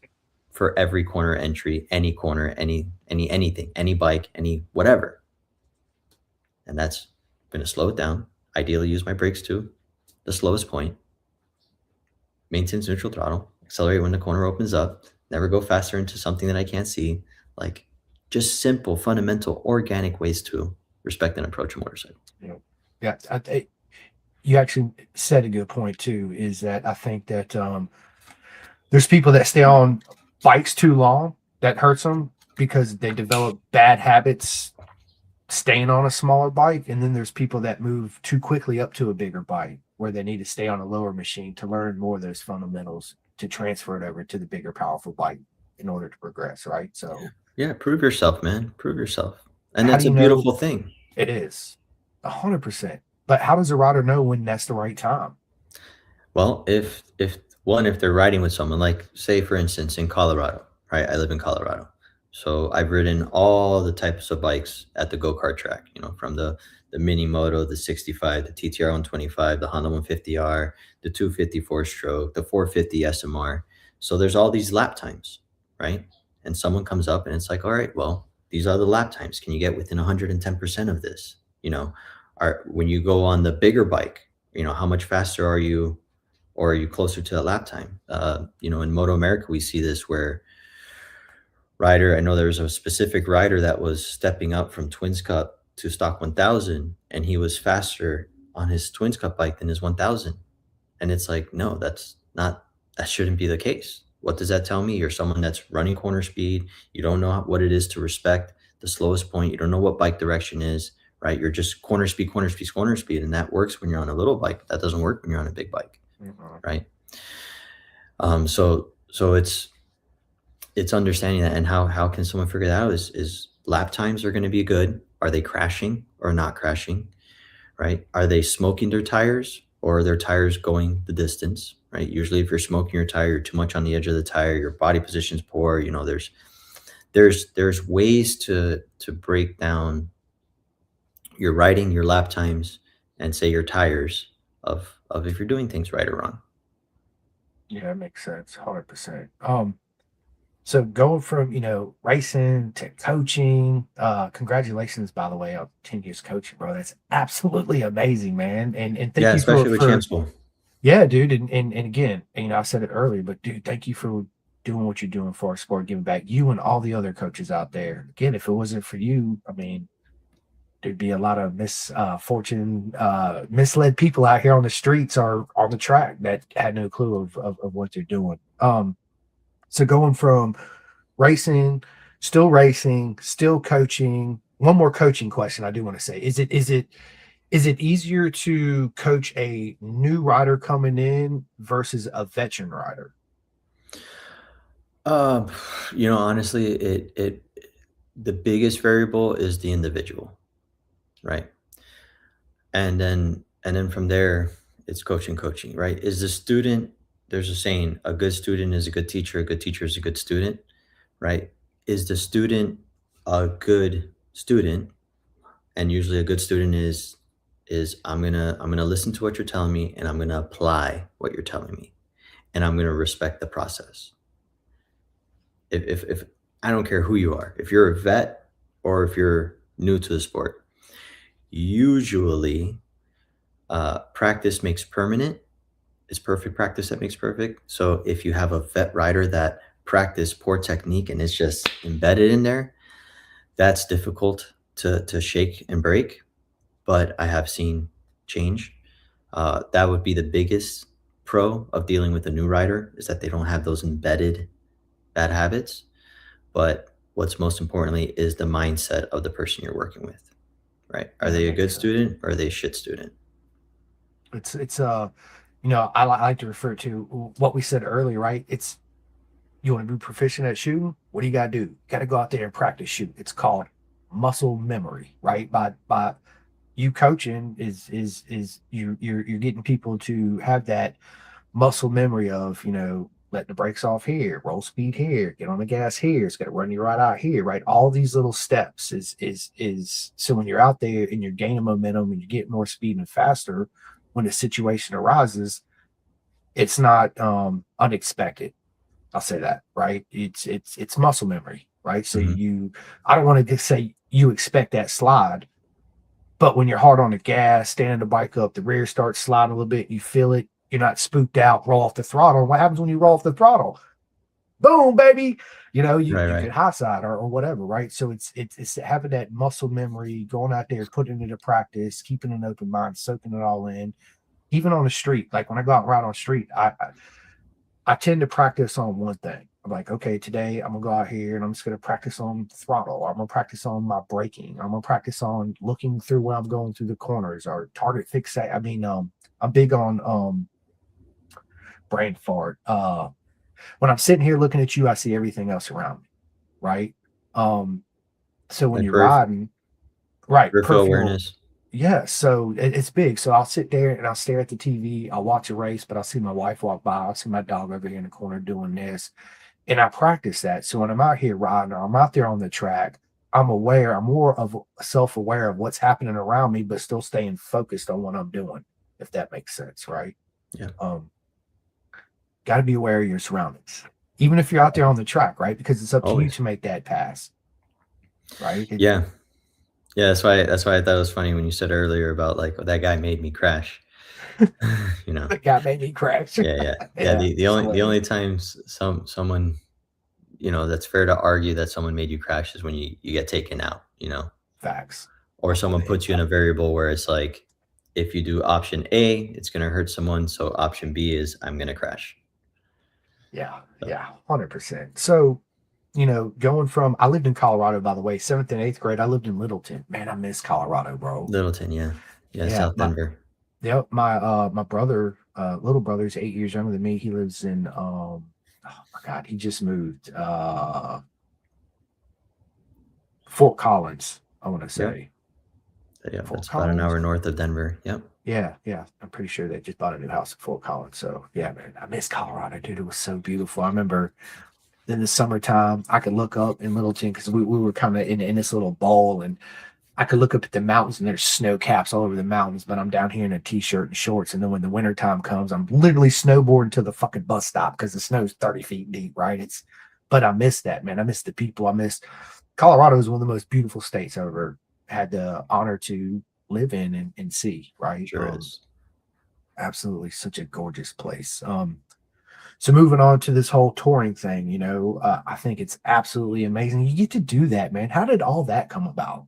for every corner entry, any corner, anything, any bike, any whatever. And that's going to slow it down. Ideally, use my brakes to the slowest point. Maintain neutral throttle. Accelerate when the corner opens up. Never go faster into something that I can't see. Like just simple, fundamental, organic ways to respect and approach a motorcycle. You know, yeah. You actually said a good point too. Is that I think that there's people that stay on bikes too long that hurts them because they develop bad habits staying on a smaller bike, and then there's people that move too quickly up to a bigger bike where they need to stay on a lower machine to learn more of those fundamentals to transfer it over to the bigger powerful bike in order to progress, right? So Yeah, prove yourself, man. Prove yourself. And how do that's a you know? beautiful thing. It is 100%, but how does a rider know when that's the right time? Well, if they're riding with someone, like say for instance in Colorado, right? I live in Colorado. So I've ridden all the types of bikes at the go-kart track, you know, from the mini moto, the 65, the TTR 125, the Honda 150R, the 254 stroke, the 450 SMR. So there's all these lap times, right? And someone comes up and it's like, all right, well, these are the lap times. Can you get within 110% of this? You know, when you go on the bigger bike, you know, how much faster are you, or are you closer to that lap time? You know, in Moto America, we see this where I know there was a specific rider that was stepping up from Twins Cup to stock 1000, and he was faster on his Twins Cup bike than his 1000. And it's like, no, that shouldn't be the case. What does that tell me? You're someone that's running corner speed. You don't know what it is to respect the slowest point. You don't know what bike direction is, right? You're just corner speed, corner speed, corner speed. And that works when you're on a little bike, but that doesn't work when you're on a big bike. Mhm. Right. So it's understanding that. And how can someone figure that out is lap times are going to be good. Are they crashing or not crashing? Right. Are they smoking their tires, or are their tires going the distance? Right. Usually if you're smoking your tire, you're too much on the edge of the tire, your body position's poor. You know, there's ways to break down your riding, your lap times, and say your tires of if you're doing things right or wrong. Yeah, that makes sense. 100%. So going from, racing to coaching, congratulations, by the way, on 10 years coaching, bro. That's absolutely amazing, man. And thank Yeah, you for, especially with for Champ School. yeah, dude. And again, I said it earlier, but dude, thank you for doing what you're doing for our sport, giving back, you and all the other coaches out there. Again, if it wasn't for you, I mean, there'd be a lot of misfortune, misled people out here on the streets or on the track that had no clue of what they're doing. So going from racing, still coaching. One more coaching question I do want to say: is it easier to coach a new rider coming in versus a veteran rider? Um, honestly, it the biggest variable is the individual, right? And then from there, it's coaching, right? Is the student, there's a saying, a good student is a good teacher is a good student, right? Is the student a good student? And usually a good student is I'm gonna listen to what you're telling me, and I'm gonna apply what you're telling me, and I'm gonna respect the process. If I don't care who you are, if you're a vet or if you're new to the sport, usually practice makes permanent. It's perfect practice that makes perfect. So if you have a vet rider that practice poor technique and it's just embedded in there, that's difficult to shake and break. But I have seen change. That would be the biggest pro of dealing with a new rider is that they don't have those embedded bad habits. But what's most importantly is the mindset of the person you're working with, right? Are That they a makes good sense. student or are they a shit student? It's I like to refer to what we said earlier, right? It's you want to be proficient at shooting. What do you got to do? You got to go out there and practice shoot. It's called muscle memory, right? By you coaching is you're getting people to have that muscle memory of letting the brakes off here, roll speed here, get on the gas here, it's got to run you right out here, right? All these little steps is so when you're out there and you're gaining momentum and you get more speed and faster, when a situation arises, it's not unexpected. I'll say that, right? It's muscle memory, right? So Mhm. I don't want to just say you expect that slide, but when you're hard on the gas, standing the bike up, the rear starts sliding a little bit, you feel it, you're not spooked out, roll off the throttle. What happens when you roll off the throttle? Boom, baby. Right, You right. could high side or whatever, right? So it's having that muscle memory, going out there, putting it into practice, keeping an open mind, soaking it all in. Even on the street, like when I go out and ride on the street, I tend to practice on one thing. I'm like, okay, today I'm gonna go out here and I'm just gonna practice on throttle. Or I'm gonna practice on my braking. I'm gonna practice on looking through when I'm going through the corners or target fixate. I mean, I'm big on brain fart. When I'm sitting here looking at you, I see everything else around me, right? Um, so when Like you're riding, right, peripheral peripheral, awareness. yeah, so it's big. So I'll sit there and I'll stare at the TV. I'll watch a race, but I'll see my wife walk by. I'll see my dog over here in the corner doing this. And I practice that. So when I'm out here riding or I'm out there on the track, I'm aware, I'm more of self-aware of what's happening around me, but still staying focused on what I'm doing, if that makes sense, right? Yeah, Um, got to be aware of your surroundings, even if you're out there on the track, right? Because it's up to you always. to make that pass, right? Yeah. Yeah, that's why I thought it was funny when you said earlier about like, "Oh, that guy made me crash." You know? The guy made me crash. Yeah, yeah. Yeah, Yeah, the it's only hilarious. times someone, that's fair to argue that someone made you crash is when you get taken out, Facts or before someone the puts you in a impact. variable where it's like, if you do option A, it's gonna hurt someone, so option B is I'm gonna crash. Yeah, So, yeah, 100%. So, going from I lived in Colorado, by the way, seventh and eighth grade. I lived in Littleton. Man, I miss Colorado, bro. Littleton, yeah. Yeah, Yeah, South Denver. my brother, little brother's 8 years younger than me. He lives in oh my god, he just moved Fort Collins, I want to Yep. say. Yep, Fort that's about an Collins? hour north of Denver. Yep. Yeah, yeah. I'm pretty sure they just bought a new house in Fort Collins. So yeah, man, I miss Colorado, dude. It was so beautiful. I remember in the summertime, I could look up in Littleton because we were kind of in this little bowl, and I could look up at the mountains and there's snow caps all over the mountains, but I'm down here in a t-shirt and shorts. And then when the winter time comes, I'm literally snowboarding to the fucking bus stop because the snow's 30 feet deep, right? But I miss that, man. I miss the people. I miss Colorado is one of the most beautiful states I've ever had the honor to live in and see, right? Sure is. Absolutely such a gorgeous place. So moving on to this whole touring thing, I think it's absolutely amazing. You get to do that, man. How did all that come about?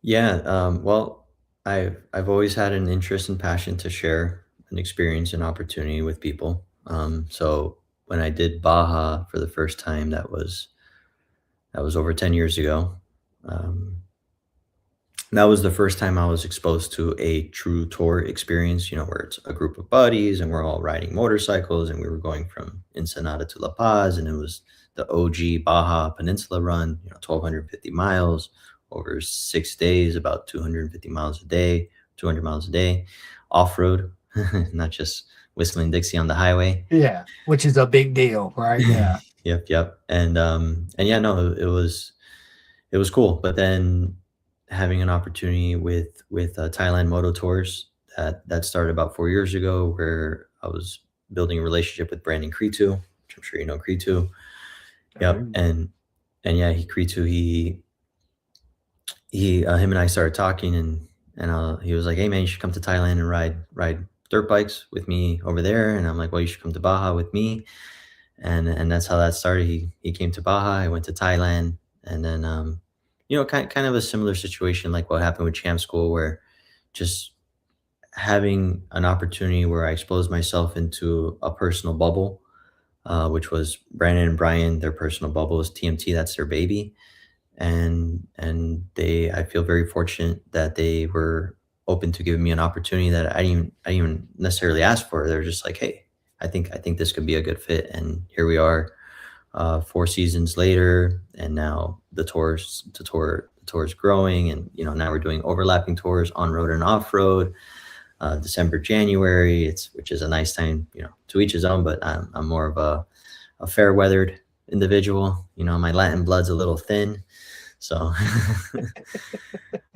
Yeah, well, I've always had an interest and passion to share an experience and opportunity with people. So when I did Baja for the first time, that was over 10 years ago. Um, that was the first time I was exposed to a true tour experience, where it's a group of buddies and we're all riding motorcycles and we were going from Ensenada to La Paz and it was the OG Baja Peninsula run, 1,250 miles over 6 days, about 250 miles a day, 200 miles a day, off road, not just whistling Dixie on the highway. Yeah, which is a big deal, right? Yeah. Yep, yep. And yeah, no, it was cool. But then having an opportunity with Thailand Moto Tours that started about 4 years ago, where I was building a relationship with Brandon Cretu, which I'm sure you know Cretu, I hear Yep. you. And yeah, he Kritu, he him and I started talking, and he was like, "Hey man, you should come to Thailand and ride dirt bikes with me over there." And I'm like, "Well, you should come to Baja with me." And that's how that started. He came to Baja, I went to Thailand, and then kind of a similar situation like what happened with Champ School, where just having an opportunity where I exposed myself into a personal bubble, which was Brandon and Brian, their personal bubble is TMT, that's their baby. And they I feel very fortunate that they were open to giving me an opportunity that I didn't even necessarily ask for. They're just like, hey, I think this could be a good fit. And here we are, 4 seasons later, and now the tour is growing, and now we're doing overlapping tours on road and off road. December, January, which is a nice time, to each his own, but I'm more of a fair weathered individual. My Latin blood's a little thin. So,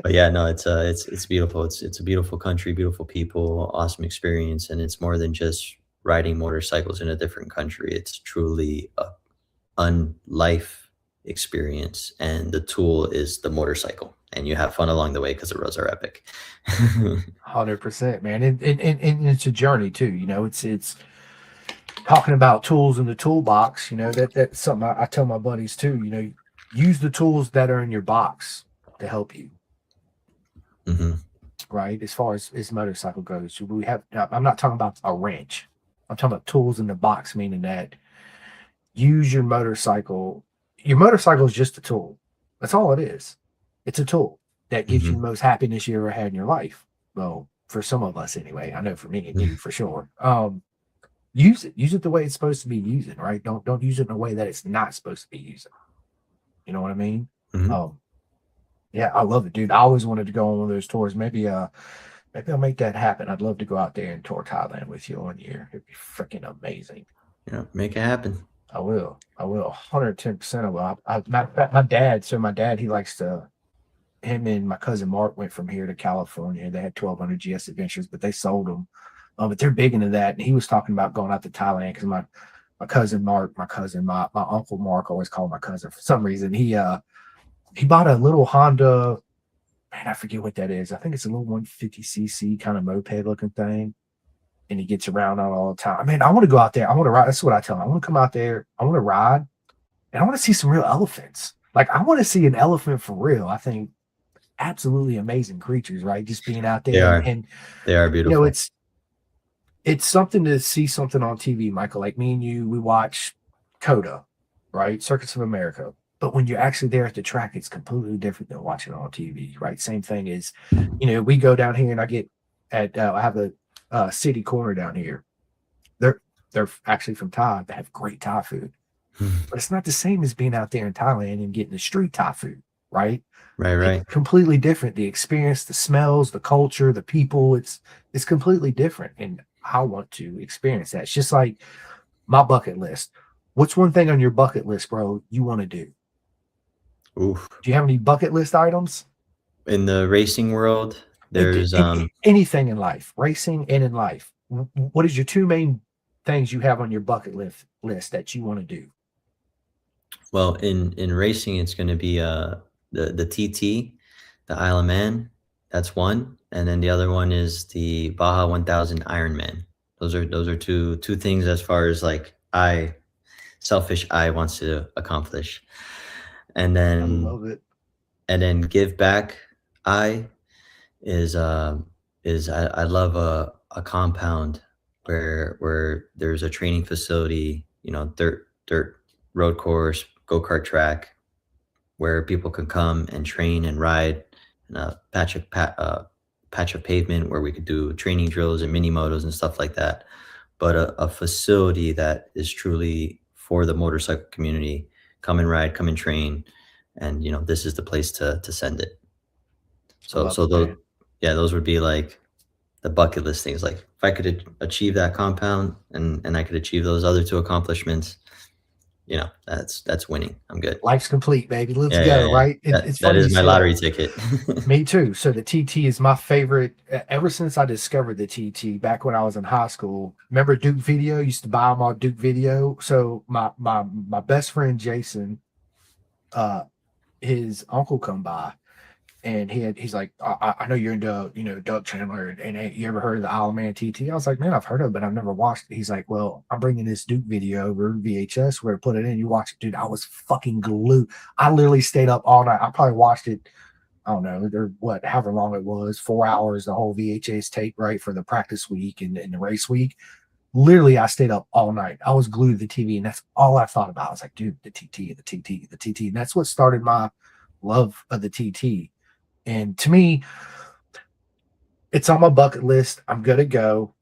but yeah, no, it's beautiful. It's a beautiful country, beautiful people, awesome experience, and it's more than just riding motorcycles in a different country. It's truly a life experience, and the tool is the motorcycle, and you have fun along the way because the roads are epic. 100%, man. And it's a journey too. It's talking about tools in the toolbox. That's something I tell my buddies too. Use the tools that are in your box to help you. Hmm. Right. As far as motorcycle goes, we have. I'm not talking about a wrench. I'm talking about tools in the box, meaning that use your motorcycle. Your motorcycle is just a tool. That's all it is. It's a tool that gives you the Hmm. most happiness you ever had in your life. Well, for some of us anyway. I know for me and you for sure. Use it. Use it the way it's supposed to be using, right? Don't use it in a way that it's not supposed to be using. You know what I mean? Hmm. Um, yeah, I love it, dude. I always wanted to go on one of those tours. Maybe I'll make that happen. I'd love to go out there and tour Thailand with you one year. It'd be freaking amazing. Make it happen. I will. I will. 110% I will. My dad, so my dad, he likes to, him and my cousin Mark went from here to California. They had 1200 GS Adventures, but they sold them. But they're big into that. And he was talking about going out to Thailand because my cousin Mark, my uncle Mark, always called my cousin for some reason. He bought a little Honda, man, I forget what that is. I think it's a little 150cc kind of moped looking thing. And he gets around on all the time. Man, I want to go out there. I want to ride. That's what I tell him. I want to come out there. I want to ride, and I want to see some real elephants. Like I want to see an elephant for real. I think absolutely amazing creatures, right? Just being out They there, and, are. and They are you know, beautiful. it's something to see something on TV, Michael. Like me and you, we watch Coda, right? Circus of America. But when you're actually there at the track, it's completely different than watching it on TV, right? Same thing is, we go down here and I have a city corner down here. They're they're actually from Thai. They have great Thai food, but it's not the same as being out there in Thailand and getting the street Thai food, right? Right, It's right. completely different. The experience, the smells, the culture, the people, it's completely different. And I want to experience that. It's just like my bucket list. What's one thing on your bucket list, bro, you want to do? Oof. Do you have any bucket list items? In the racing world, there's Anything in life, racing and in life. What is your two main things you have on your bucket list that you want to do? well, in racing, it's going to be the TT, the Isle of Man. That's one, and then the other one is the Baja 1000 Ironman. Those are two things as far as like I wants to accomplish. And I then love it. give back. I is I love a compound where there's a training facility, dirt road course, go-kart track, where people can come and train and ride in a patch of pavement where we could do training drills and mini motos and stuff like that. But a facility that is truly for the motorcycle community. Come and ride, come and train, and this is the place to send it. I So love so it, those man. yeah, those would be like the bucket list things. Like if I could achieve that compound, and I could achieve those other two accomplishments, that's winning. I'm good. Life's complete, baby. Let's Yeah, yeah, go. yeah. Right? That It's that funny is you my say that. lottery ticket. Me too. So the TT is my favorite ever since I discovered the TT back when I was in high school. Remember Duke Video? Used to buy them on Duke Video. So my best friend Jason, uh, his uncle come by and he's like, I know you're into Doug Chandler and you ever heard of the Isle of Man TT? I was like, man, I've heard of it, but I've never watched it. He's like, well, I'm bringing this Duke video over VHS where I put it in. You watch it, dude. I was fucking glued. I literally stayed up all night. I probably watched it. I don't know, however long it was, 4 hours, the whole VHS tape, right, for the practice week and the race week. Literally, I stayed up all night. I was glued to the TV, and that's all I thought about. I was like, dude, the TT, the TT, the TT. And that's what started my love of the TT. And to me, it's on my bucket list. I'm gonna go.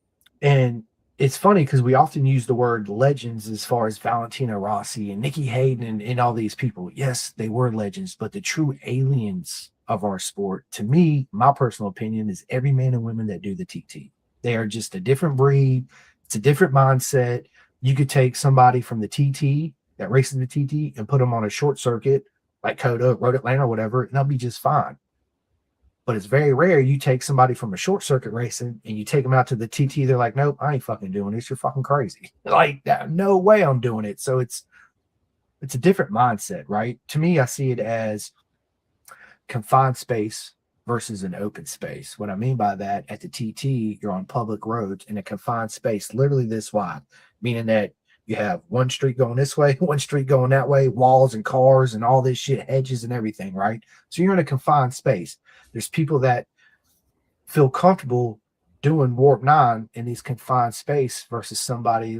And it's funny because we often use the word legends as far as Valentino Rossi and Nikki Hayden and all these people. Yes, they were legends, but the true aliens of our sport, to me, my personal opinion, is every man and women that do the TT. They are just a different breed. It's a different mindset. You could take somebody from the TT that races the TT and put them on a short circuit like Coda, Road Atlanta, or whatever, and they'll be just fine. But it's very rare you take somebody from a short circuit racing and you take them out to the TT. They're like, nope, I ain't fucking doing this. You're fucking crazy. Like, no way I'm doing it. So it's a different mindset, right? To me, I see it as confined space versus an open space. What I mean by that, at the TT, you're on public roads in a confined space, literally this wide, meaning that you have one street going this way, one street going that way, walls and cars and all this shit, hedges and everything, right? So you're in a confined space. There's people that feel comfortable doing warp 9 in these confined space versus somebody,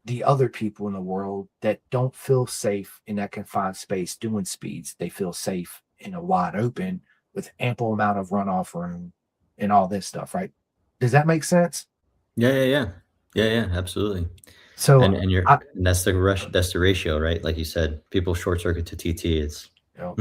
the other people in the world that don't feel safe in that confined space doing speeds. They feel safe in a wide open with ample amount of runoff room and all this stuff, right? Does that make sense? Yeah, yeah, yeah. Yeah, yeah, absolutely. So And I, that's the ratio, right? Like you said, people short circuit to TT. It's you know,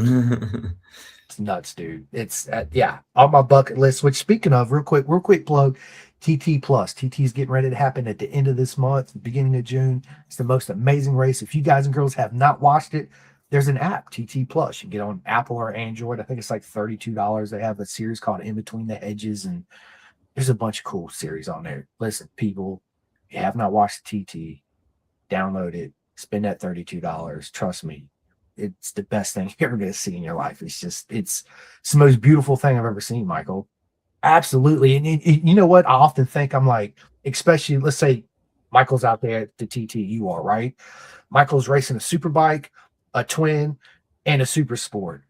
it's nuts, dude. It's yeah, on my bucket list. Which, speaking of, real quick plug, TT Plus. TT is getting ready to happen at the end of this month, beginning of June. It's the most amazing race. If you guys and girls have not watched it, there's an app, TT Plus. You can get on Apple or Android. I think it's like $32. They have a series called In Between the Edges, and there's a bunch of cool series on there. Listen, people, if you have not watched the TT, download it. Spend that $32. Trust me, it's the best thing you're ever going to see in your life. It's the most beautiful thing I've ever seen, Michael. Absolutely. And you know what? I often think I'm like, especially let's say Michael's out there at the TT, you are, right? Michael's racing a super bike, a twin, and a super sport.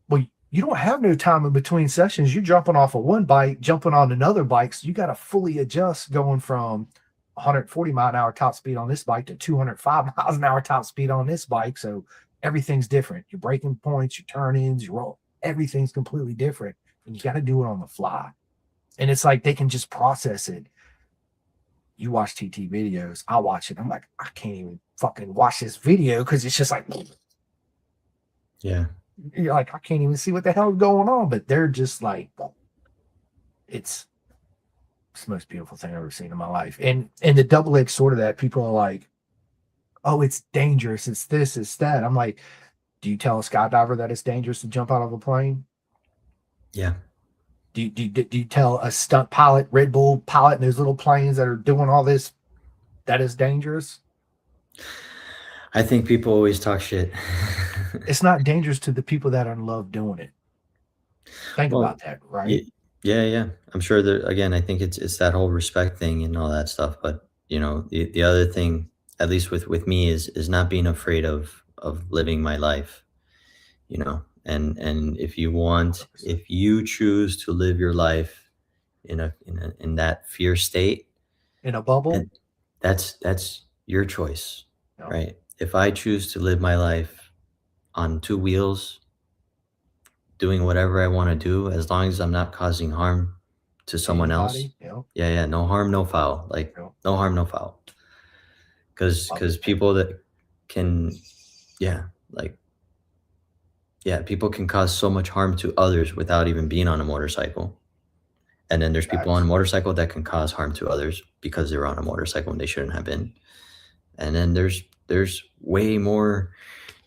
Well, you don't have no time in between sessions. You're jumping off of one bike, jumping on another bike. So you got to fully adjust going from 140-mile-an-hour top speed on this bike to 205 miles an hour top speed on this bike. So everything's different. Your braking points, your turn ins, your roll, everything's completely different. And you got to do it on the fly. And it's like they can just process it. You watch TT videos, I watch it. I'm like, I can't even fucking watch this video because it's just like, yeah. you're like, I can't even see what the hell is going on. But they're just like, it's the most beautiful thing I've ever seen in my life. And the double-edged sword of that, people are like, oh, it's dangerous. It's this, it's that. I'm like, do you tell a skydiver that it's dangerous to jump out of a plane? Yeah. Do you tell a stunt pilot, Red Bull pilot in those little planes that are doing all this, that is dangerous? I think people always talk shit. It's not dangerous to the people that are in love doing it. Think Well, about that, right? yeah, yeah, yeah. I'm sure that again, I think it's that whole respect thing and all that stuff. But the other thing, at least with me, is not being afraid of living my life. And if you choose to live your life in that fear state, In a bubble? and that's your choice, No. right? If I choose to live my life on two wheels, doing whatever I want to do, as long as I'm not causing harm to To someone else. anybody? No. Yeah, yeah, no harm, no foul. Like No. no harm, no foul. Love Because it, man. people that can, yeah, like yeah, people can cause so much harm to others without even being on a motorcycle. And then there's people on a Facts. motorcycle that can cause harm to others because they're on a motorcycle when they shouldn't have been. And then there's there's way more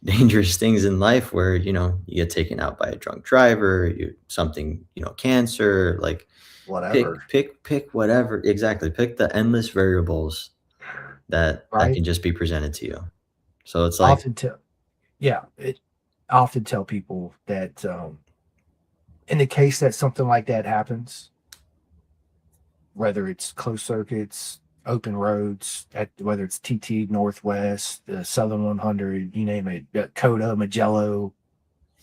dangerous things in life where, you get taken out by a drunk driver, something, cancer, like Whatever, pick whatever. Exactly. Pick the endless variables that right? can just be presented to you. So it's I like, often tell, yeah, I often tell people that in the case that something like that happens, whether it's closed circuits, open roads, whether it's TT Northwest, the Southern 100, you name it, Coda, Magello.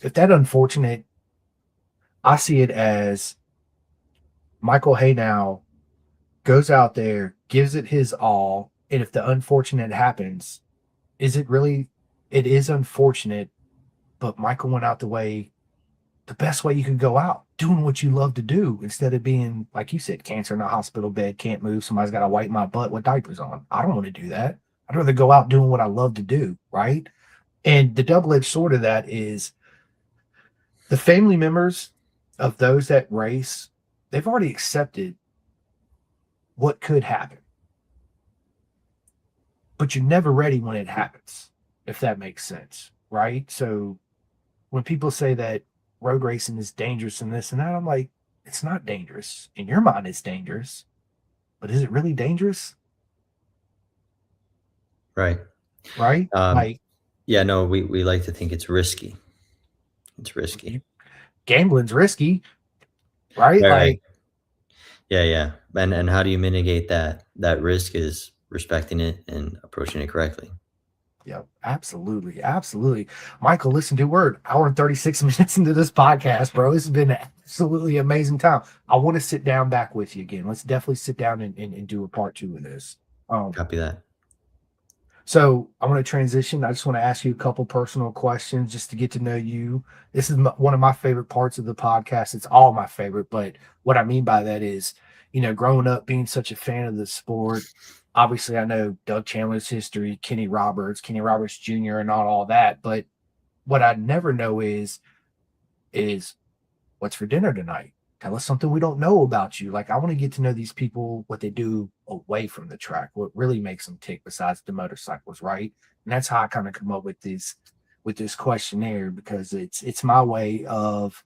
If that unfortunate, I see it as Michael Haynow goes out there, gives it his all, and if the unfortunate happens, is it really? It is unfortunate, but Michael went out the best way you could go out, doing what you love to do instead of being, like you said, cancer in a hospital bed, can't move. Somebody's got to wipe my butt with diapers on. I don't want to do that. I'd rather go out doing what I love to do. Right. And the double edged sword of that is the family members of those that race, they've already accepted what could happen, but you're never ready when it happens, if that makes sense. Right. So when people say that road racing is dangerous and this and that, I'm like, it's not dangerous. In your mind, it's dangerous, but is it really dangerous? right. Right? Um, Like, yeah, no, we like to think it's risky. It's risky. you, gambling's risky, right? Right, right. Like, Yeah, yeah. And how do you mitigate that risk is respecting it and approaching it correctly. yeah, absolutely. Absolutely. Michael, listen to word. Hour and 36 minutes into this podcast, bro. This has been an absolutely amazing time. I want to sit down back with you again. Let's definitely sit down and do a part two of this. Um, Copy that. So I want to transition. I just want to ask you a couple personal questions just to get to know you. This is one of my favorite parts of the podcast. It's all my favorite, but what I mean by that is, growing up being such a fan of the sport, obviously I know Doug Chandler's history, Kenny Roberts Jr., and not all that. But what I never know is what's for dinner tonight? Tell us something we don't know about you. Like, I want to get to know these people, what they do away from the track, what really makes them tick besides the motorcycles, right? And that's how I kind of come up with this questionnaire, because it's my way of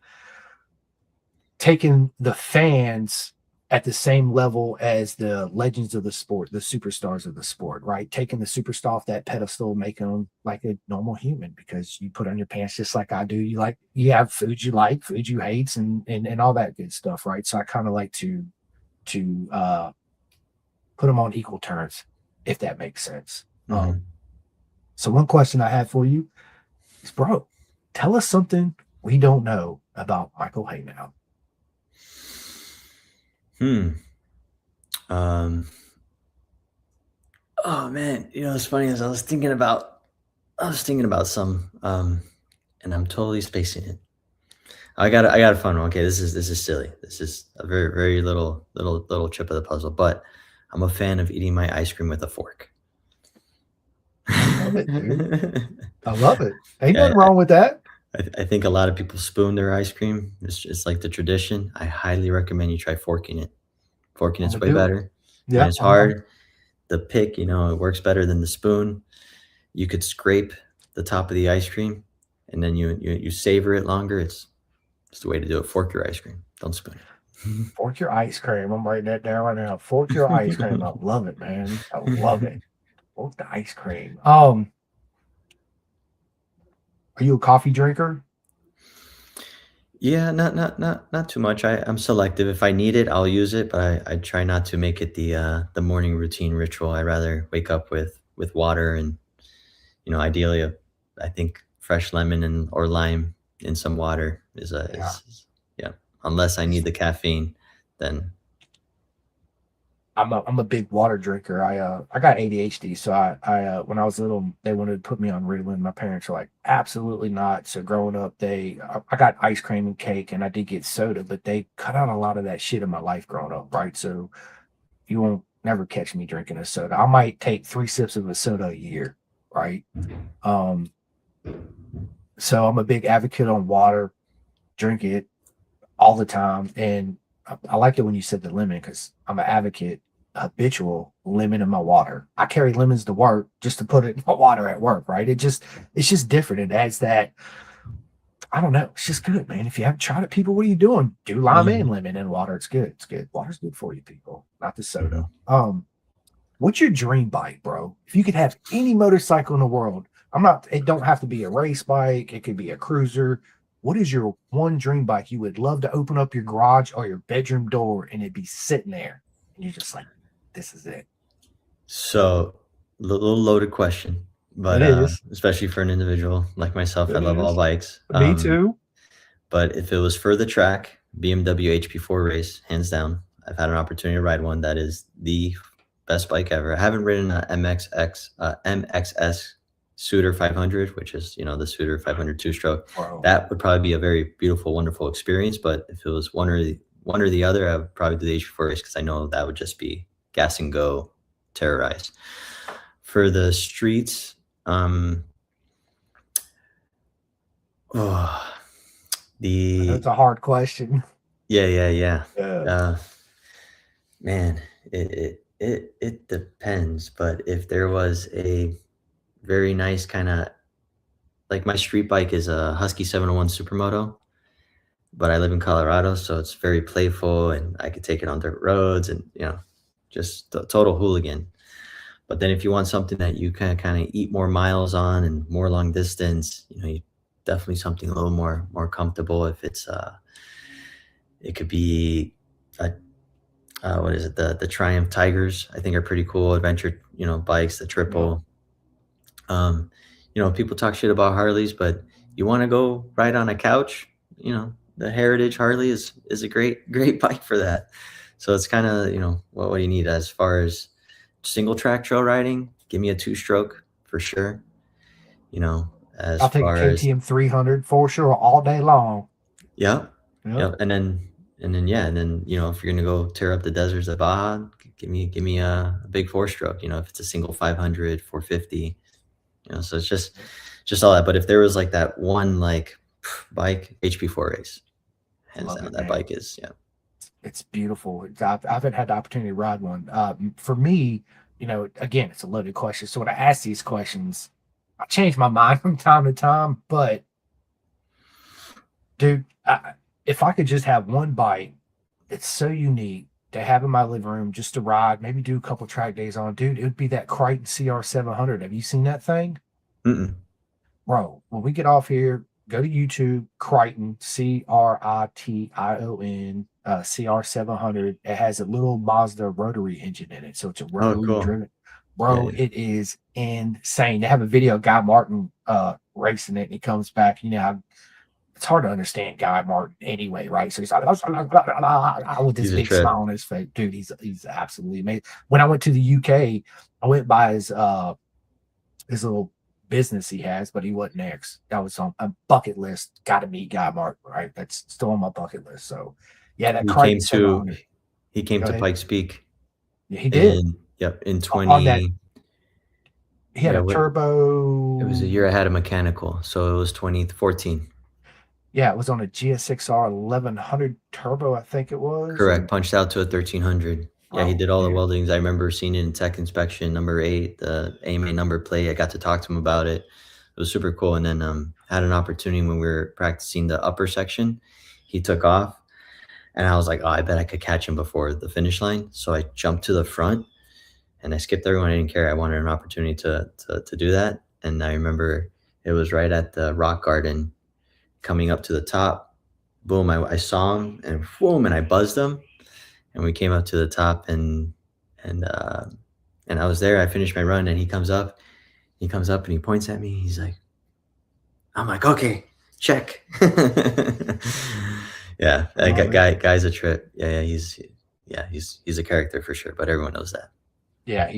taking the fans at the same level as the legends of the sport, the superstars of the sport, right? Taking the superstar off that pedestal, making them like a normal human, because you put on your pants just like I do. You have food you like, food you hate, and all that good stuff, right? So I kind of like to put them on equal terms, if that makes sense. Hmm. So one question I have for you is, bro, tell us something we don't know about Michael Haynow. Hmm. Um, oh man, it's funny as I was thinking about some, and I'm totally spacing it. I got a fun one. Okay, this is silly. This is a very very little chip of the puzzle, but I'm a fan of eating my ice cream with a fork. I love it, dude. I love it. Ain't Yeah, nothing wrong with that. I think a lot of people spoon their ice cream. It's like the tradition. I highly recommend you try forking it. Forking I'm it's gonna way do it. better. When Yeah, it's hard, the pick, it works better than the spoon. You could scrape the top of the ice cream, and then you savor it longer. It's the way to do it. Fork your ice cream. Don't spoon fork your ice cream. I'm writing that down right now. Fork your ice cream. I love it, man. I love it. it. Fork the ice cream. Are you a coffee drinker? Yeah, not too much. I'm selective. If I need it, I'll use it, but I try not to make it the morning routine ritual. I'd rather wake up with water and, ideally I think fresh lemon and or lime in some water Yeah. yeah. Unless I need the caffeine, then I'm a big water drinker. I got ADHD, so I when I was little, they wanted to put me on Ritalin. My parents were like, absolutely not. So growing up, I got ice cream and cake, and I did get soda, but they cut out a lot of that shit in my life growing up, right? So you won't never catch me drinking a soda. I might take 3 sips of a soda a year, right? Um, so I'm a big advocate on water. Drink it all the time, and I like it when you said the lemon, because I'm an advocate. habitual lemon in my water. I carry lemons to work just to put it in my water at work, right? It's just different. It adds that, I don't know. It's just good, man. If you haven't tried it, people, what are you doing? Do lime Yeah. and lemon in water. It's good. It's good. Water's good for you, people. Not the soda. Mhm. What's your dream bike, bro? If you could have any motorcycle in the world, it don't have to be a race bike, it could be a cruiser. What is your one dream bike you would love to open up your garage or your bedroom door and it'd be sitting there? And you're just like, this is it. So, little loaded question, It but is. especially for an individual like myself, I It love all is. bikes. Me too. But if it was for the track, BMW HP4 race, hands down. I've had an opportunity to ride one. That is the best bike ever. I haven't ridden a MXS Suitor 500, which is the Suitor 500 two-stroke. Bro. That would probably be a very beautiful, wonderful experience. But if it was one or the other, I would probably do the HP4 race because I know that would just be gas and go, terrorize. For the streets, oh, That's the a hard question. yeah. Yeah. Uh, Man, it depends. But if there was a very nice kind of, like, my street bike is a Husky 701 Supermoto, but I live in Colorado, so it's very playful, and I could take it on dirt roads, and just a total hooligan. But then if you want something that you can kind of eat more miles on and more long distance, definitely something a little more comfortable. If it could be a what is it? The Triumph Tigers, I think, are pretty cool adventure, bikes. The Yeah. triple. People talk shit about Harleys, but you want to go ride on a couch. The Heritage Harley is a great bike for that. So it's kind of what do you need as far as single track trail riding? Give me a two stroke for sure. As I'll take a far as KTM 300 for sure all day long. yeah, Yep. yep, and then if you're gonna go tear up the deserts of Baja, give me a big four stroke. If it's a single 500, 450, so it's just all that. But if there was like that one like bike, HP4 race, hands Love down, it, that man. bike is yeah. It's beautiful. I haven't had the opportunity to ride one. For me, again, it's a loaded question. So when I ask these questions, I change my mind from time to time. But dude, if I could just have one bike that's so unique to have in my living room just to ride, maybe do a couple track days on, dude, it would be that Crichton CR700. Have you seen that thing? Mm-mm. Bro, when we get off here, go to YouTube, Crichton, Crition, CR700. It has a little Mazda rotary engine in it. So it's a Oh, rotary cool. driven. Yeah, Bro, yeah. it is insane. They have a video of Guy Martin racing it, and he comes back. It's hard to understand Guy Martin anyway, right? So he's like, with this He's a big trip. smile on his face. Dude, he's absolutely amazing. When I went to the UK, I went by his little business he has, but he wasn't next. That was on a bucket list. Got to meet Guy Martin, right? That's still on my bucket list. So, yeah, that He Crichton came to 700. he came Go to ahead. Pikes Peak Yeah, he did. in On that, 20. he had Yeah, a it was a turbo. year I had a mechanical, so it was 2014. Yeah, it was on a GSXR 1100 turbo, I think it was. Correct, And punched out to a 1300. Yeah, he bro, did all the dude, weldings. I remember seeing it in tech inspection number 8, the AMA number plate. I got to talk to him about it. It was super cool. And then had an opportunity when we were practicing the upper section. He took off, and I was like, oh, I bet I could catch him before the finish line. So I jumped to the front, and I skipped everyone. I didn't care. I wanted an opportunity to do that. And I remember it was right at the rock garden coming up to the top. Boom, I saw him, and boom, and I buzzed him, and we came up to the top, and and I was there. I finished my run, and he comes up and he points at me. He's like, I'm like, okay, check. Yeah, I love it. guy's a trip. He's a character for sure, but everyone knows that. Yeah,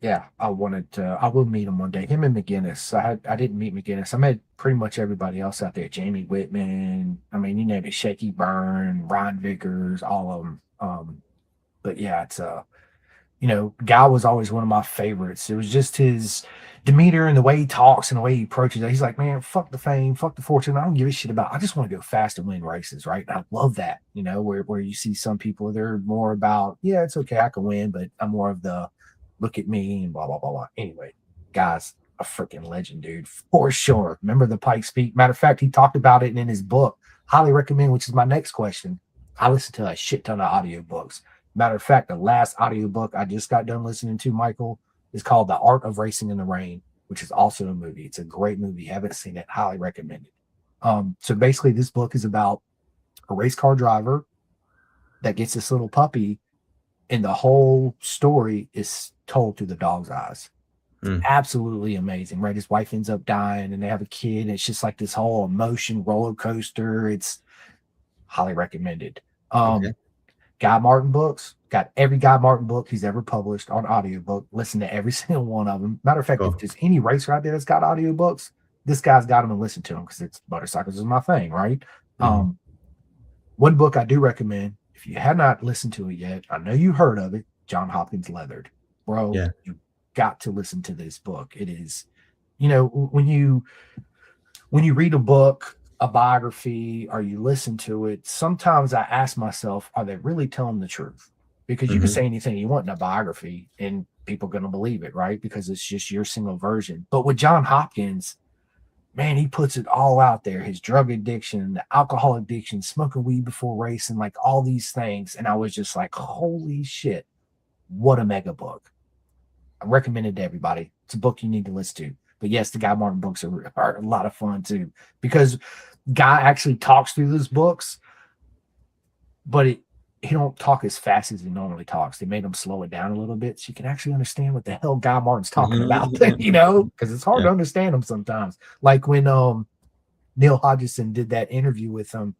yeah, I will meet him one day. Him and McGinnis. I didn't meet McGinnis. I met pretty much everybody else out there. Jamie Whitman. I mean, you name it, Shaky Byrne, Ryan Vickers, all of them. But yeah, Guy was always one of my favorites. It was just his demeanor and the way he talks and the way he approaches it. He's like, man, fuck the fame, fuck the fortune. I don't give a shit about. I just want to go fast and win races, right? And I love that. Where you see some people, they're more about, yeah, it's okay, I can win, but I'm more of the look at me and blah blah blah blah. Anyway, Guy's a freaking legend, dude, for sure. Remember the Pikes Peak? Matter of fact, he talked about it in his book. Highly recommend. Which is my next question. I listen to a shit ton of audiobooks. Matter of fact, the last audiobook I just got done listening to, Michael, is called The Art of Racing in the Rain, which is also a movie. It's a great movie. Haven't seen it. Highly recommend it. So basically, this book is about a race car driver that gets this little puppy, and the whole story is told through the dog's eyes. Absolutely amazing, right? His wife ends up dying, and they have a kid. And it's just like this whole emotion roller coaster. It's highly recommended. Okay. Guy Martin books, got every Guy Martin book he's ever published on audiobook. Listen to every single one of them. Matter of fact, Cool. if there's any racer out there that's got audiobooks, this guy's got them and listen to them because it's motorcycles is my thing, right? One book I do recommend, if you have not listened to it yet, I know you heard of it, John Hopkins Leathered. Bro, Yeah. you got to listen to this book. It is, when you read a book, a biography, or you listen to it, sometimes I ask myself, are they really telling the truth? Because you can say anything you want in a biography and people are going to believe it, right? Because it's just your single version. But with John Hopkins, man, he puts it all out there. His drug addiction, the alcohol addiction, smoking weed before racing, like all these things. And I was just like, holy shit, what a mega book. I recommend it to everybody. It's a book you need to listen to. But yes, the Guy Martin books are a lot of fun too, because Guy actually talks through those books, but he don't talk as fast as he normally talks. They made him slow it down a little bit so you can actually understand what the hell Guy Martin's talking about, because it's hard to understand him sometimes. Like when Neil Hodgson did that interview with him.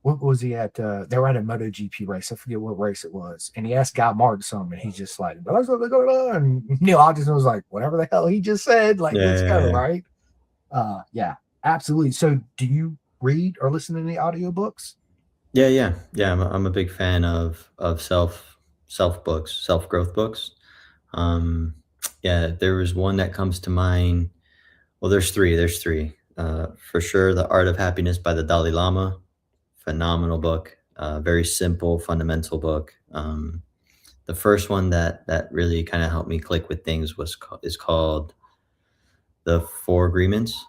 What was he at? They were at a MotoGP race. I forget what race it was. And he asked Guy Martin something, and he's just like, "What's going on?" And Neil Hodgson was like, "Whatever the hell he just said, like, let's go, right?" Yeah, absolutely. So, do you read or listen to any audiobooks? Yeah. I'm a big fan of self books, self growth books. Um, yeah, there was one that comes to mind. Well, there's three. There's three. For sure, The Art of Happiness by the Dalai Lama. Phenomenal book. Very simple, fundamental book. The first one that really kind of helped me click with things is called The Four Agreements.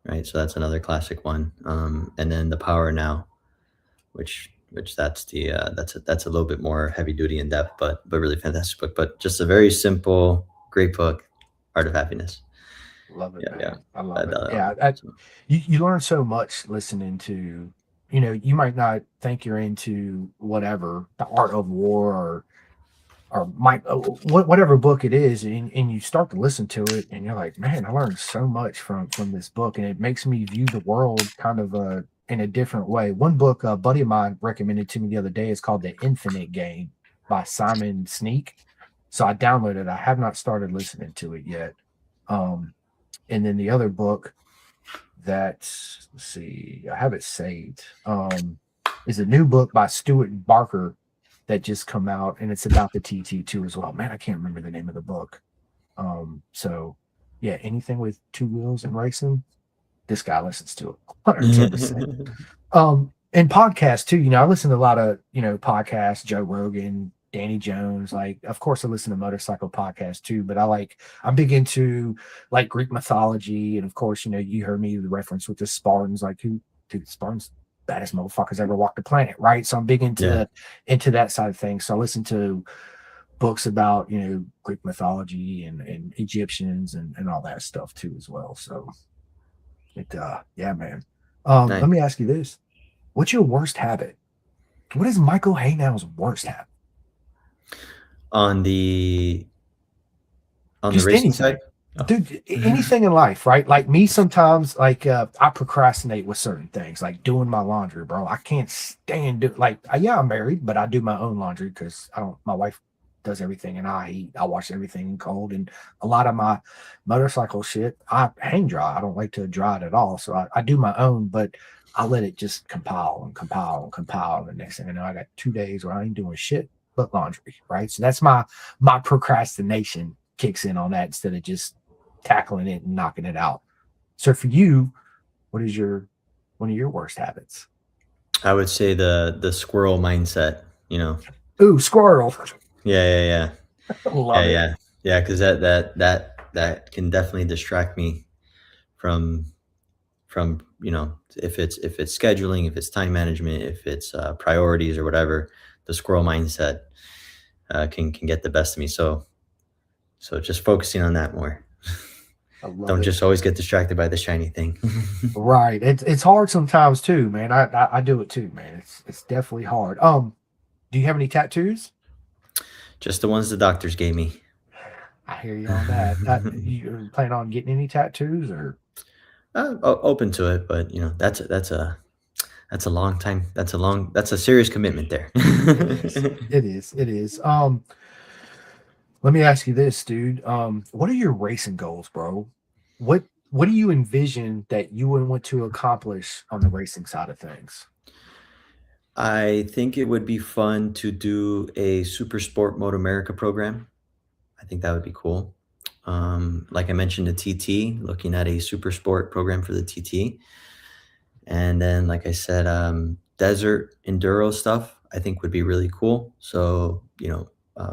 Right, so that's another classic one. And then The Power Now, which that's a little bit more heavy duty in depth, but really fantastic book. But just a very simple, great book, Art of Happiness. Love it, Yeah, man. yeah. I love it. So, You learn so much listening to. You might not think you're into whatever the art of war or whatever book it is, and you start to listen to it, and you're like, man, I learned so much from this book, and it makes me view the world kind of in a different way. One book a buddy of mine recommended to me the other day is called The Infinite Game by Simon Sneak. So I downloaded it. I have not started listening to it yet. And then the other book that, let's see, I have it saved, is a new book by Stuart Barker that just come out, and it's about the TT2 as well. Man, I can't remember the name of the book. So yeah, anything with two wheels and racing, this guy listens to it 110%. And podcasts too. I listen to a lot of podcasts, Joe Rogan, Danny Jones. Like, of course, I listen to motorcycle podcasts too, but I'm big into like Greek mythology, and of course, you heard me the reference with the Spartans. Like, dude, Spartans baddest motherfuckers ever walked the planet, right? So I'm big into that side of things. So I listen to books about Greek mythology and Egyptians and all that stuff too as well. So yeah, man. nice. Let me ask you this: what's your worst habit? What is Michael Haynao's worst habit? On the Just racing anything. side? Dude, anything in life, right? Like me, sometimes, like I procrastinate with certain things, like doing my laundry, bro. I can't stand it. Like, yeah, I'm married, but I do my own laundry because I don't. My wife does everything, and I wash everything in cold. And a lot of my motorcycle shit, I hang dry. I don't like to dry it at all, so I do my own, but I let it just compile and compile and compile. And the next thing I know, I got 2 days where I ain't doing shit. but laundry, right? So that's my procrastination kicks in on that instead of just tackling it and knocking it out. So for you, what is your one of your worst habits? I would say the squirrel mindset, you know? Ooh, squirrel. Yeah, yeah, yeah. Yeah, Love it. yeah. Yeah, 'cause that can definitely distract me from if it's scheduling, if it's time management, if it's, priorities or whatever, the squirrel mindset, can get the best of me. So just focusing on that more. I love Don't it. just always get distracted by the shiny thing. Right. It's hard sometimes too, man. I do it too, man. It's definitely hard. Do you have any tattoos? Just the ones the doctors gave me. I hear you on that. You plan on getting any tattoos or Open to it, but, that's a long time. That's a serious commitment there. it is. It is. It is. Let me ask you this, dude. What are your racing goals, bro? What do you envision that you would want to accomplish on the racing side of things? I think it would be fun to do a Super Sport Moto America program. I think that would be cool. Like I mentioned, the TT, looking at a super sport program for the TT. And then, like I said, desert enduro stuff, I think would be really cool. So,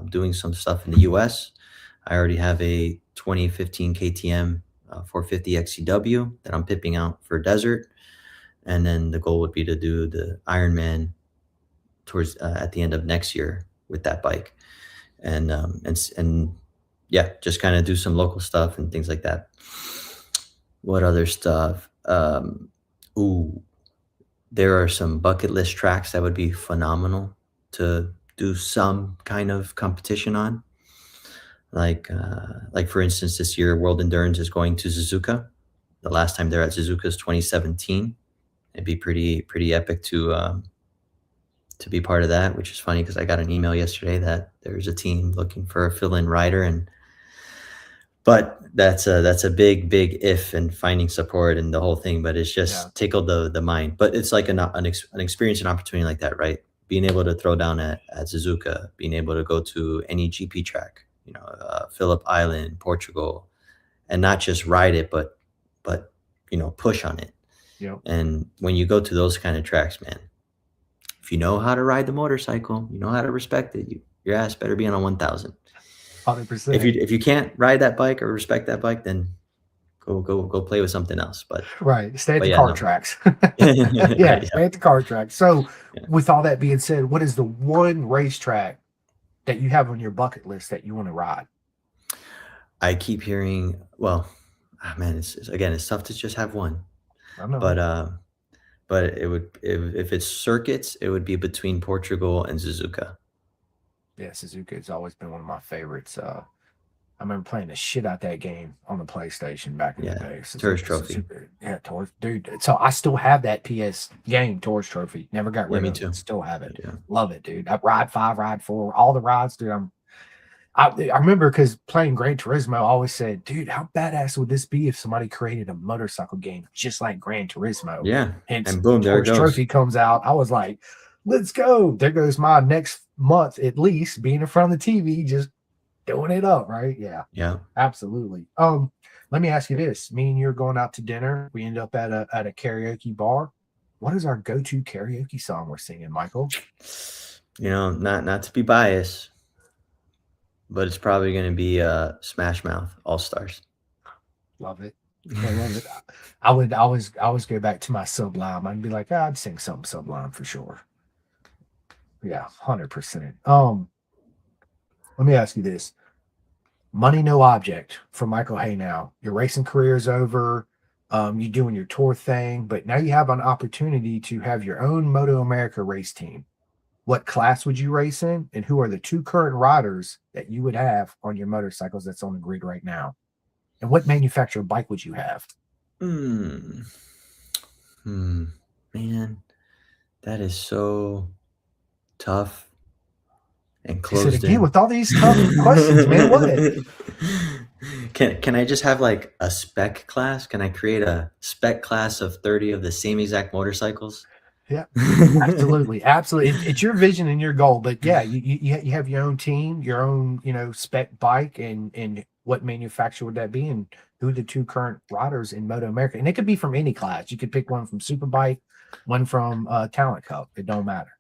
doing some stuff in the US. I already have a 2015 KTM 450 XCW that I'm pipping out for desert. And then the goal would be to do the Ironman towards at the end of next year with that bike. And yeah, just kind of do some local stuff and things like that. What other stuff? Ooh, there are some bucket list tracks that would be phenomenal to do some kind of competition on. Like for instance, this year World Endurance is going to Suzuka. The last time they're at Suzuka is 2017. It'd be pretty epic to be part of that, which is funny because I got an email yesterday that there's a team looking for a fill-in rider, but that's a big if and finding support and the whole thing. But it's Yeah. just tickled the mind. But it's like an experience and opportunity like that, right? Being able to throw down at Suzuka, being able to go to any GP track, Phillip Island, Portugal, and not just ride it, but push on it. Yep. And when you go to those kind of tracks, man, if you know how to ride the motorcycle, you know how to respect it. Your ass better be on a 1000. 100%. If you can't ride that bike or respect that bike, then go play with something else. Right. Stay at But the yeah, car no. tracks. Yeah, Yeah, stay at the car tracks. So, yeah. with all that being said, what is the one racetrack that you have on your bucket list that you want to ride? I keep hearing, well, man, it's tough to just have one. I know. But it would if it's circuits, it would be between Portugal and Suzuka. Yeah, Suzuka has always been one of my favorites. I remember playing the shit out that game on the PlayStation back in the Yeah, day. tourist trophy. Yeah, Tourist, dude. So I still have that PS game, Tourist Trophy. Never got Yeah, rid me of it. too. Still have it. Yeah. Love it, dude. I ride 5, ride 4, all the rides, dude. I remember because playing Gran Turismo, I always said, dude, how badass would this be if somebody created a motorcycle game just like Gran Turismo? Yeah, Hence, and boom, there it Tourist goes. Trophy comes out. I was like, let's go. There goes my next month at least being in front of the TV, just doing it up, right? Yeah. Yeah. Absolutely. Let me ask you this. Me and you're going out to dinner. We end up at a karaoke bar. What is our go-to karaoke song we're singing, Michael? Not to be biased, but it's probably going to be Smash Mouth All Stars. Love it. I love it. I would always go back to my Sublime. I'd be like, I'd sing something Sublime for sure. Yeah, 100%. Let me ask you this. Money no object for Michael Haynow. Your racing career is over. You're doing your tour thing, but now you have an opportunity to have your own Moto America race team. What class would you race in, and who are the two current riders that you would have on your motorcycles that's on the grid right now? And what manufacturer bike would you have? Hmm. Man, that is so tough and I said closed again in. with all these tough questions, man. What? Can I just have like a spec class? Can I create a spec class of 30 of the same exact motorcycles? Yeah. Absolutely, absolutely. It's your vision and your goal, but yeah, you have your own team, your own spec bike, and what manufacturer would that be, and who are the two current riders in Moto America, and it could be from any class. You could pick one from Superbike, one from Talent Cup. It don't matter.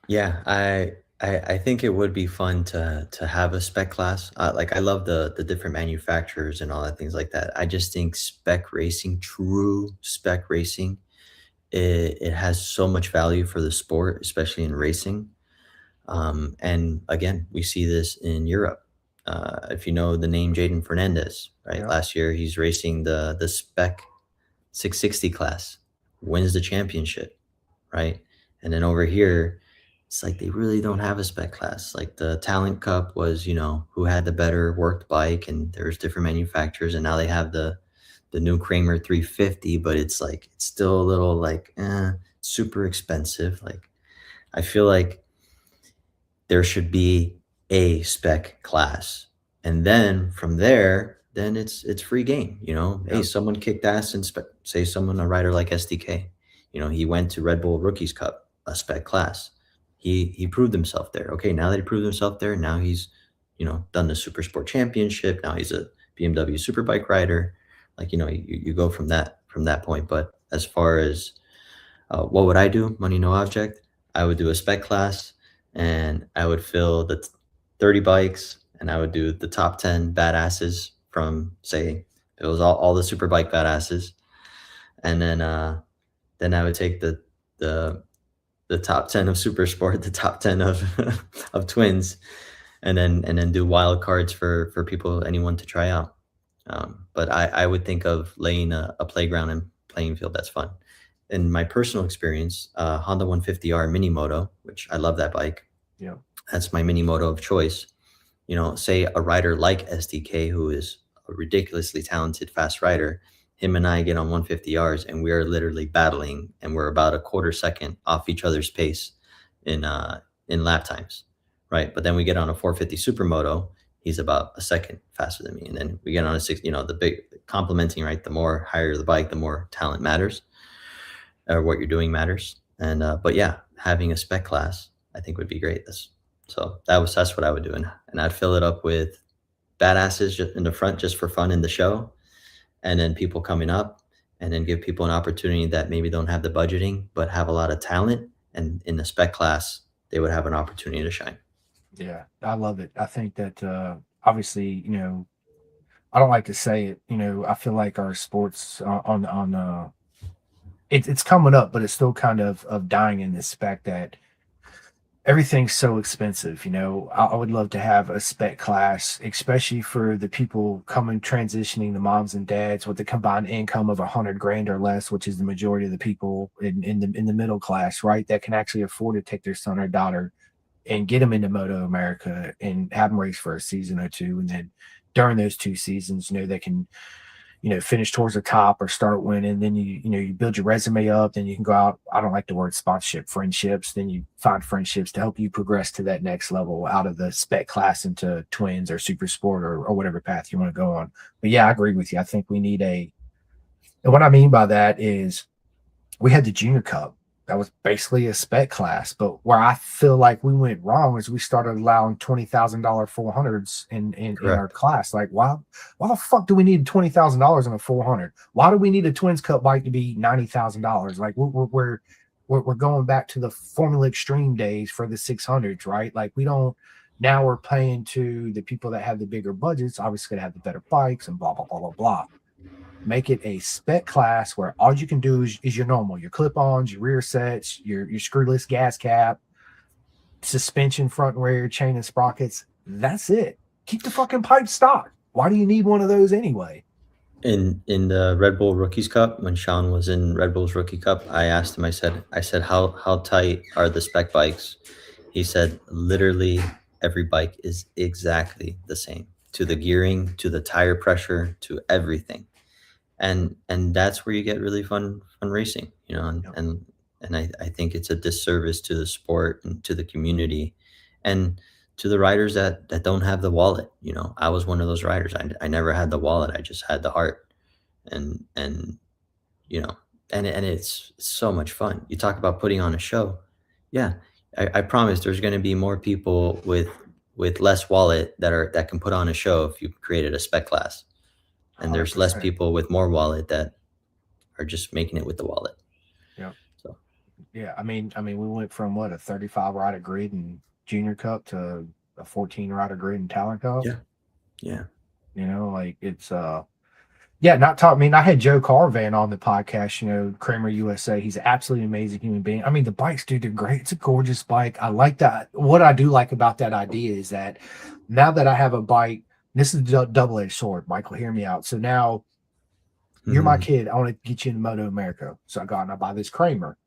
Yeah, I think it would be fun to have a spec class. Like I love the different manufacturers and all that things like that. I just think spec racing, true spec racing, it has so much value for the sport, especially in racing. And again, we see this in Europe. If you know the name Jaden Fernandez, right? Yeah, Last year he's racing the spec 660 class, wins the championship, right? And then over here, it's like they really don't have a spec class. Like the Talent Cup was, who had the better worked bike, and there's different manufacturers, and now they have the new Kramer 350, but it's like it's still a little like super expensive. Like I feel like there should be a spec class. And then from there, then it's free game. Hey, yeah, someone kicked ass in spec, say someone a rider like SDK. He went to Red Bull Rookies Cup, a spec class. He proved himself there. Okay, now that he proved himself there, now he's done the Super Sport Championship. Now he's a BMW Superbike rider. Like you go from that point. But as far as what would I do? Money no object. I would do a spec class, and I would fill the 30 bikes, and I would do the top 10 badasses from, say, it was all the super bike badasses. And then I would take the the top 10 of super sport, the top 10 of of twins, and then do wild cards for people, anyone to try out. But I would think of laying a playground and playing field that's fun. In my personal experience, Honda 150R Mini Moto, which I love that bike. yeah, That's my mini moto of choice. Say a rider like SDK, who is a ridiculously talented, fast rider, him and I get on 150Rs, and we are literally battling, and we're about a quarter second off each other's pace in lap times, right? But then we get on a 450 Supermoto, he's about a second faster than me, and then we get on a six. The big complementing, right? The more higher the bike, the more talent matters, or what you're doing matters. And but yeah, having a spec class, I think would be great. So that's what I would do, and I'd fill it up with badasses just in the front, just for fun in the show, and then people coming up, and then give people an opportunity that maybe don't have the budgeting but have a lot of talent, and in the spec class they would have an opportunity to shine. yeah. I love it. I think that obviously, I don't like to say it. I feel like our sports on it's coming up, but it's still kind of dying in this spec that everything's so expensive. I would love to have a spec class, especially for the people coming transitioning, the moms and dads with the combined income of 100 grand or less, which is the majority of the people in the middle class, right? That can actually afford to take their son or daughter and get them into Moto America and have them race for a season or two, and then during those 2 seasons, they can finish towards the top or start winning. Then you build your resume up. Then you can go out. I don't like the word sponsorship, friendships. Then you find friendships to help you progress to that next level out of the spec class into twins or super sport or whatever path you want to go on. But yeah, I agree with you. I think we need and what I mean by that is we had the junior cup that was basically a spec class, but where I feel like we went wrong is we started allowing $20,000 400s in our Correct. class. Like, why the fuck do we need $20,000 in a 400? Why do we need a twins cup bike to be $90,000? Like, we're going back to the Formula Extreme days for the 600s, right? Like, we don't. Now we're paying to the people that have the bigger budgets, obviously, to have the better bikes and blah blah blah blah blah. Make it a spec class where all you can do is your normal, your clip-ons, your rear sets, your screwless gas cap, suspension front and rear, chain and sprockets. That's it. Keep the fucking pipe stock. Why do you need one of those anyway? In the Red Bull Rookies Cup, when Sean was in Red Bull's Rookie Cup, I asked him. I said, how tight are the spec bikes? He said, literally every bike is exactly the same, to the gearing, to the tire pressure, to everything. And that's where you get really fun racing, and Yep. and and I think it's a disservice to the sport and to the community, and to the riders that don't have the wallet. I was one of those riders. I never had the wallet. I just had the heart. And you know and it's so much fun. You talk about putting on a show. Yeah, I promise there's going to be more people with less wallet that can put on a show if you created a spec class, and there's less 100%. people with more wallet that are just making it with the wallet. Yeah. So Yeah. I mean, we went from what, a 35 rider grid in Junior Cup to a 14 rider grid in Talent Cup. yeah, yeah, Like it's yeah, not talk. I mean, I had Joe Carvan on the podcast, Kramer USA. He's an absolutely amazing human being. I mean, the bikes, dude, they're great. It's a gorgeous bike. I like that. What I do like about that idea is that now that I have a bike, this is a double-edged sword, Michael, hear me out. So now you're my hmm kid. I want to get you into Moto America. So I got and I buy this Kramer.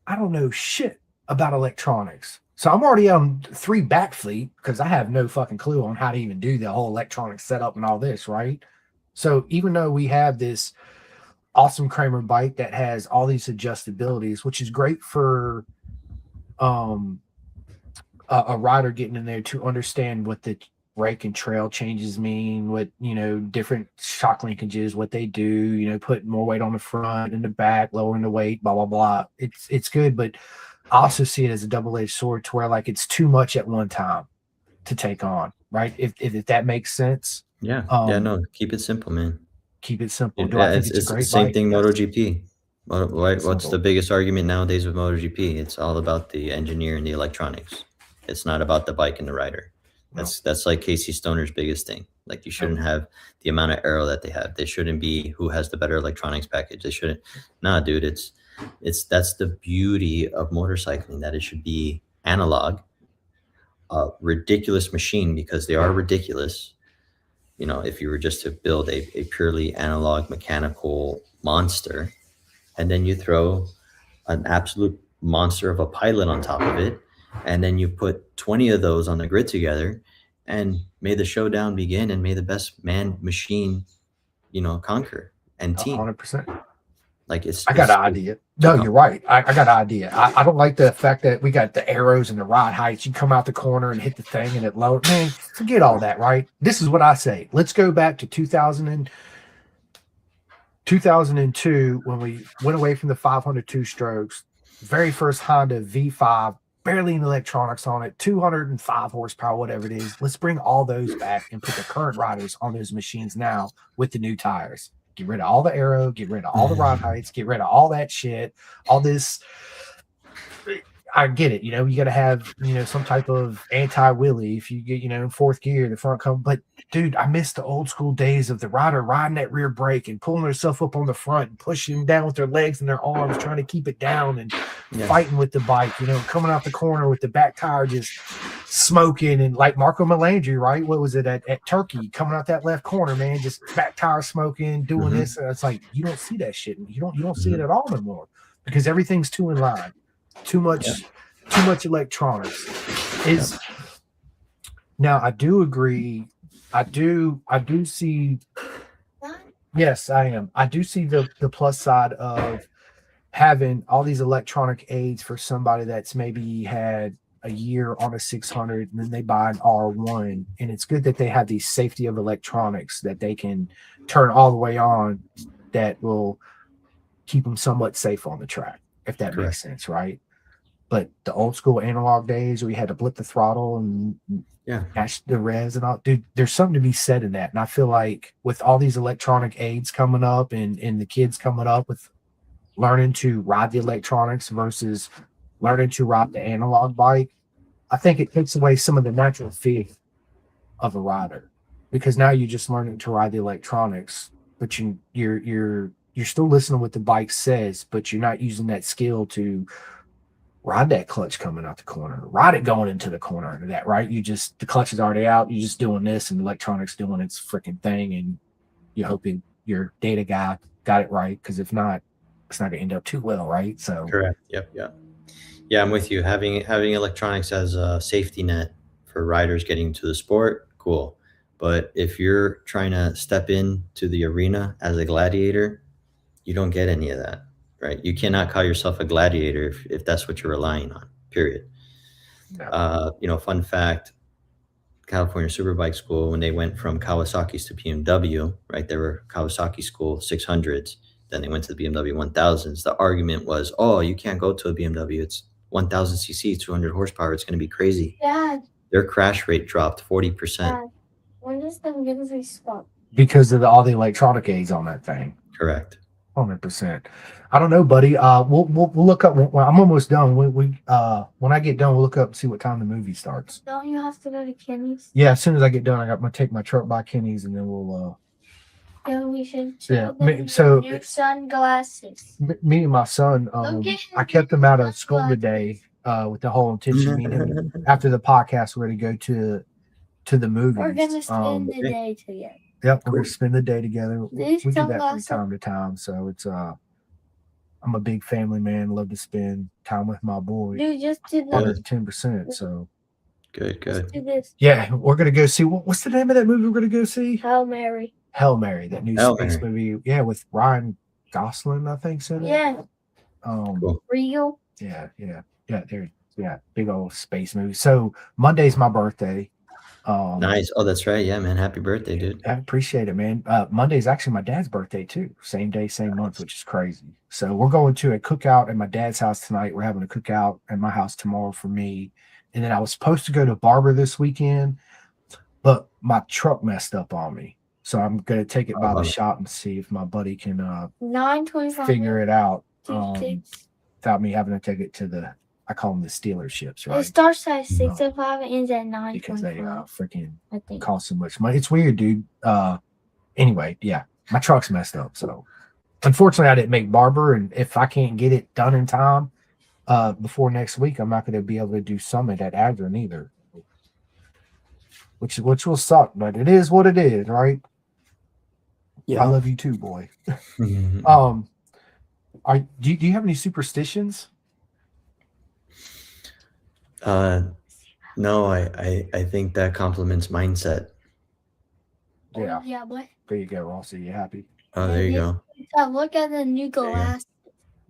I don't know shit about electronics. So I'm already on 3 back fleet because I have no fucking clue on how to even do the whole electronic setup and all this, right? So even though we have this awesome Kramer bike that has all these adjustabilities, which is great for um, a rider getting in there to understand what the brake and trail changes mean, what different shock linkages, what they do, putting more weight on the front and the back, lowering the weight, blah blah blah. It's good, but I also see it as a double-edged sword to where like it's too much at one time to take on, right? If that makes sense. yeah, yeah. Um, No, keep it simple, man. keep it simple. Do I Yeah, think it's it's a it's the great same bike? thing Yes. MotoGP. Keep it What's the simple. biggest argument nowadays with MotoGP? It's all about the engineer and the electronics. It's not about the bike and the rider. No, That's like Casey Stoner's biggest thing. Like you no. shouldn't have the amount of aero that they have. They shouldn't be who has the better electronics package. They shouldn't. Nah, dude. It's that's the beauty of motorcycling, that it should be analog, a ridiculous machine because they are ridiculous. If you were just to build a purely analog mechanical monster, and then you throw an absolute monster of a pilot on top of it, and then you put 20 of those on the grid together, and may the showdown begin, and may the best man machine, conquer and team. 100%. Like I got an it's idea. too No, you're right. I got an idea. I don't like the fact that we got the arrows and the rod heights. You come out the corner and hit the thing and it low. Man, forget all that, right? This is what I say. Let's go back to 2002 when we went away from the 502 strokes. Very first Honda V5, barely any electronics on it, 205 horsepower, whatever it is. Let's bring all those back and put the current riders on those machines now with the new tires. Get rid of all the arrow, get rid of all the rod heights, get rid of all that shit, all this. I get it. You got to have, some type of anti-wheelie if you get, in fourth gear, the front come. But dude, I miss the old school days of the rider riding that rear brake and pulling herself up on the front and pushing down with their legs and their arms, trying to keep it down and yeah. fighting with the bike, coming out the corner with the back tire just smoking. And like Marco Melandri, right? What was it at Turkey, coming out that left corner, man, just back tire smoking, doing Mhm. this. And it's like, you don't see that shit. You don't see it Mhm. at all anymore because everything's too in line. Too Yeah. much electronics is now. I do agree. I do see. Yes, I am. I do see the plus side of having all these electronic aids for somebody that's maybe had a year on a 600 and then they buy an R1, and it's good that they have these safety of electronics that they can turn all the way on that will keep them somewhat safe on the track, if that Correct. makes sense, right? But the old school analog days where you had to blip the throttle and Yeah. match the revs and all, dude, there's something to be said in that. And I feel like with all these electronic aids coming up and the kids coming up with learning to ride the electronics versus learning to ride the analog bike, I think it takes away some of the natural fear of a rider because now you're just learning to ride the electronics, but you're still listening to what the bike says, but you're not using that skill to ride that clutch coming out the corner, ride it going into the corner into that, right? The clutch is already out. You're just doing this and the electronics doing its freaking thing. And you're hoping your data guy got it right. Cause if not, it's not going to end up too well. Right. So Correct. Yep. Yep. Yeah, I'm with you. Having electronics as a safety net for riders getting to the sport, cool. But if you're trying to step into the arena as a gladiator, you don't get any of that, right? You cannot call yourself a gladiator if that's what you're relying on. Period. no. Fun fact: California Superbike School, when they went from Kawasaki's to BMW, right? They were Kawasaki School 600s. Then they went to the BMW 1000s. The argument was, oh, you can't go to a BMW. It's 1000 cc, 200 horsepower. It's going to be crazy. Dad, Their crash rate dropped 40%. Dad, when does the movie start? Because of all the electronic aids on that thing. Correct. 100%. I don't know, buddy. We'll look up. Well, I'm almost done. When I get done, we'll look up and see what time the movie starts. Don't you have to go to Kenny's? Yeah, as soon as I get done, I'm gonna take my truck by Kenny's, and then we'll. Then we should. Yeah, So new sunglasses. Me and my son. I kept him out of school today. With the whole intention, meaning after the podcast, we're gonna go to the movies. We're gonna spend the day together. Yep, we're gonna spend the day together. We do that from sunglasses- time to time. So it's I'm a big family man. Love to spend time with my boy. Dude, just do Other this. than 10%. So Good. Just do this. yeah, we're gonna go see. What's the name of that movie we're gonna go see? Hail Mary. Hail Mary, that new Hail space Mary. movie. Yeah, with Ryan Gosling, I think. So Yeah. Cool. Real. Yeah. Big old space movie. So Monday's my birthday. Nice. Oh, that's right. Yeah, man. Happy birthday, dude. I appreciate it, man. Monday's actually my dad's birthday too. Same day, same month, which is crazy. So we're going to a cookout at my dad's house tonight. We're having a cookout at my house tomorrow for me. And then I was supposed to go to Barber this weekend, but my truck messed up on me. So I'm gonna take it by the shop and see if my buddy can 9:25. figure it out Six. without me having to take it to the, I call them the stealerships, It right? starts at 6:05 and ends at 9:25. Because they freaking I think. cost so much money. It's weird, dude. Anyway, yeah, my truck's messed up. So unfortunately, I didn't make Barber, and if I can't get it done in time before next week, I'm not going to be able to do Summit at Adrian either, which will suck. But it is what it is, right? Yeah. I love you too, boy. Mhm. Do you have any superstitions? No, I think that complements mindset. Yeah. Yeah, what? There you go, Rossi. You happy? Oh, there you go. Look at the new glass.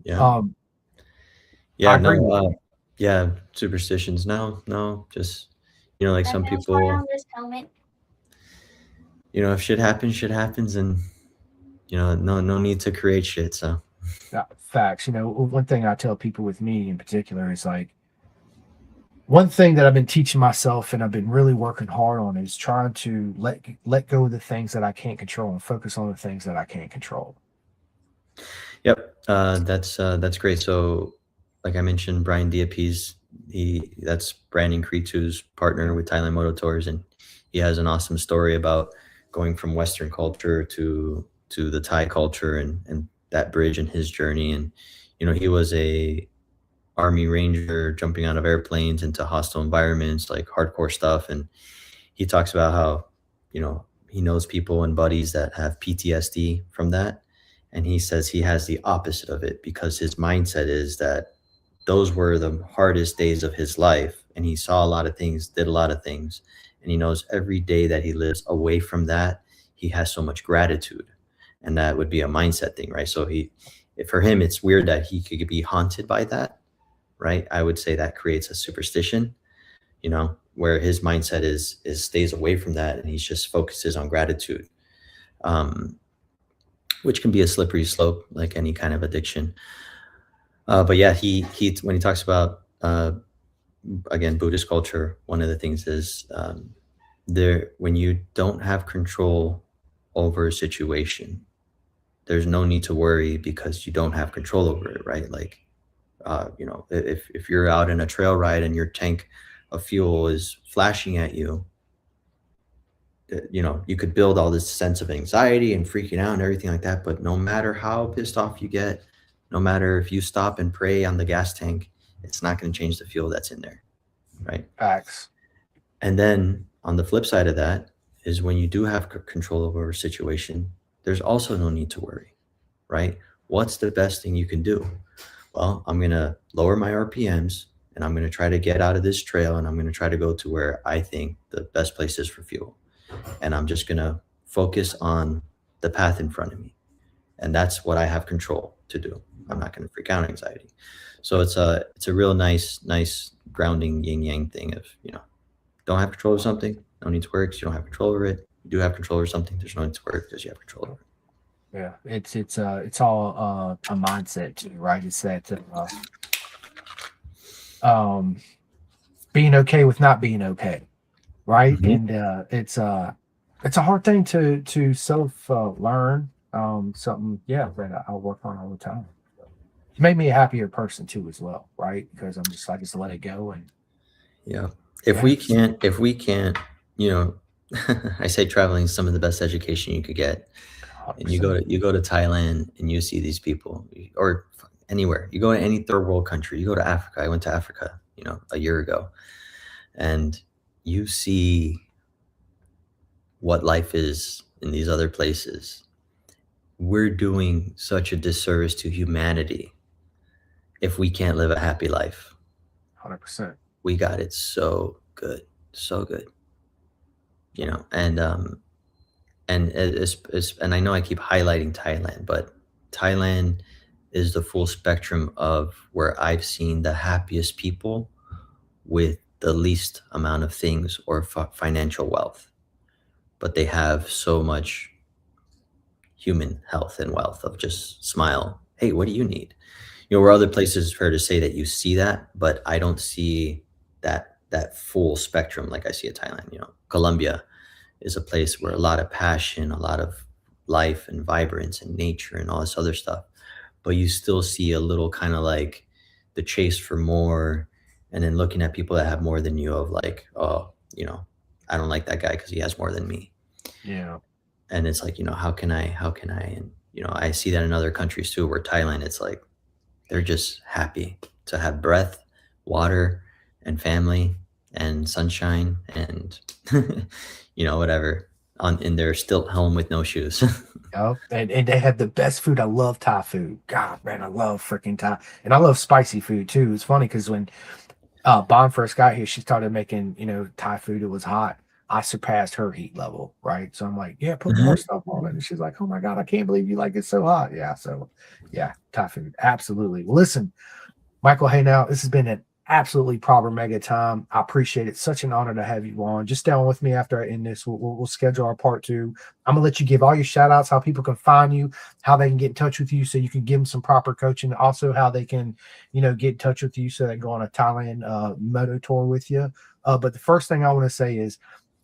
Yeah. I agree with No, yeah, superstitions. No, just like some That's people, why on this helmet. if shit happens, and no need to create shit. So Facts. One thing I tell people with me in particular is like, one thing that I've been teaching myself and I've been really working hard on is trying to let go of the things that I can't control and focus on the things that I can't control. Yep, that's great. So, like I mentioned, Brian Diapie's that's Brandon Cretu's partner with Thailand Moto Tours, and he has an awesome story about going from Western culture to the Thai culture and that bridge in his journey. And he was a Army Ranger jumping out of airplanes into hostile environments, like hardcore stuff. And he talks about how he knows people and buddies that have PTSD from that. And he says he has the opposite of it because his mindset is that those were the hardest days of his life. And he saw a lot of things, did a lot of things. And he knows every day that he lives away from that, he has so much gratitude. And that would be a mindset thing, right? So for him, it's weird that he could be haunted by that, right? I would say that creates a superstition, where his mindset is stays away from that. And he just focuses on gratitude. Which can be a slippery slope, like any kind of addiction. But yeah, he when he talks about again Buddhist culture, one of the things is when you don't have control over a situation, there's no need to worry because you don't have control over it, right? Like if you're out in a trail ride and your tank of fuel is flashing at you, you could build all this sense of anxiety and freaking out and everything like that. But no matter how pissed off you get, no matter if you stop and pray on the gas tank, it's not going to change the fuel that's in there, right? Facts. And then on the flip side of that is when you do have control over a situation, there's also no need to worry, right? What's the best thing you can do? Well, I'm going to lower my RPMs and I'm going to try to get out of this trail and I'm going to try to go to where I think the best place is for fuel. And I'm just going to focus on the path in front of me. And that's what I have control to do. I'm not going to freak out anxiety. So it's a real nice grounding yin yang thing of, don't have control of something, no need to worry because you don't have control over it. You do have control over something, there's no need to worry because you have control over it. Yeah, it's all a mindset too, right? It's that um being okay with not being okay, right? Mhm. And it's a hard thing to self learn. Something, yeah, that I'll work on all the time. It's made me a happier person too, as well, right? Because I just let it go, and Yeah. If yeah, we can't, you know, I say traveling is some of the best education you could get. And 100%. you go to Thailand and you see these people, or anywhere. You go to any third world country. You go to Africa. I went to Africa, a year ago, and you see what life is in these other places. We're doing such a disservice to humanity if we can't live a happy life. 100%. We got it so good, and I know I keep highlighting Thailand, but Thailand is the full spectrum of where I've seen the happiest people with the least amount of things or financial wealth, but they have so much human health and wealth of just smile. Hey, what do you need? Where other places, it's fair to say that you see that, but I don't see that full spectrum like I see at Thailand. Colombia is a place where a lot of passion, a lot of life and vibrance and nature and all this other stuff. But you still see a little kind of like the chase for more, and then looking at people that have more than you of like, oh, I don't like that guy because he has more than me. Yeah. And it's like, how can I? And, I see that in other countries too, where Thailand, it's like, they're just happy to have breath, water, and family and sunshine and whatever on in their stilt home with no shoes. Yep. And they have the best food. I love Thai food. God, man, I love freaking Thai. And I love spicy food too. It's funny because when Bond first got here, she started making, Thai food. It was hot. I surpassed her heat level, right? So I'm like, yeah, put more stuff on it. And she's like, oh my God, I can't believe you like it so hot. Yeah. So yeah, Thai food. Absolutely. Well, listen, Michael, hey now, this has been an absolutely proper mega time. I appreciate it. Such an honor to have you on. Just down with me after I end this. We'll schedule our part two. I'm gonna let you give all your shout outs, how people can find you, how they can get in touch with you so you can give them some proper coaching. Also, how they can, get in touch with you so they can go on a Thailand moto tour with you. But the first thing I want to say is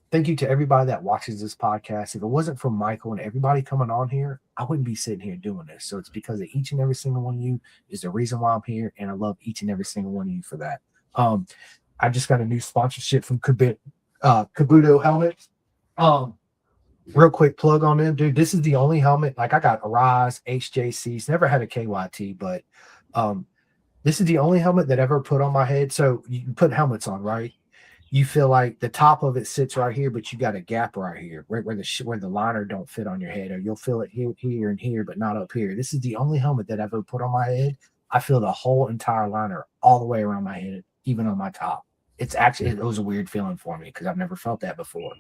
thank you to everybody that watches this podcast. If it wasn't for Michael and everybody coming on here, I wouldn't be sitting here doing this. So it's because of each and every single one of you is the reason why I'm here. And I love each and every single one of you for that. I just got a new sponsorship from Kabuto Helmets. Real quick plug on them, dude. This is the only helmet. Like I got Arise, HJCs, never had a KYT, but this is the only helmet that ever put on my head. So you put helmets on, right? You feel like the top of it sits right here, but you got a gap right here, right where the liner don't fit on your head, or you'll feel it here and here, but not up here. This is the only helmet that I've ever put on my head. I feel the whole entire liner all the way around my head, even on my top. It was a weird feeling for me because I've never felt that before.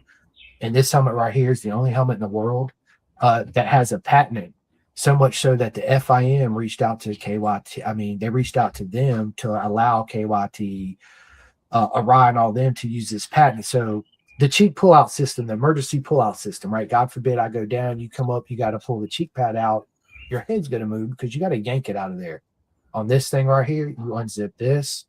And this helmet right here is the only helmet in the world that has a patent. So much so that the FIM reached out to KYT. I mean, they reached out to them to allow KYT, Arai and all them to use this patent. So the cheek pullout system, the emergency pullout system, right? God forbid I go down, you come up, you got to pull the cheek pad out. Your head's going to move because you got to yank it out of there. On this thing right here, you unzip this,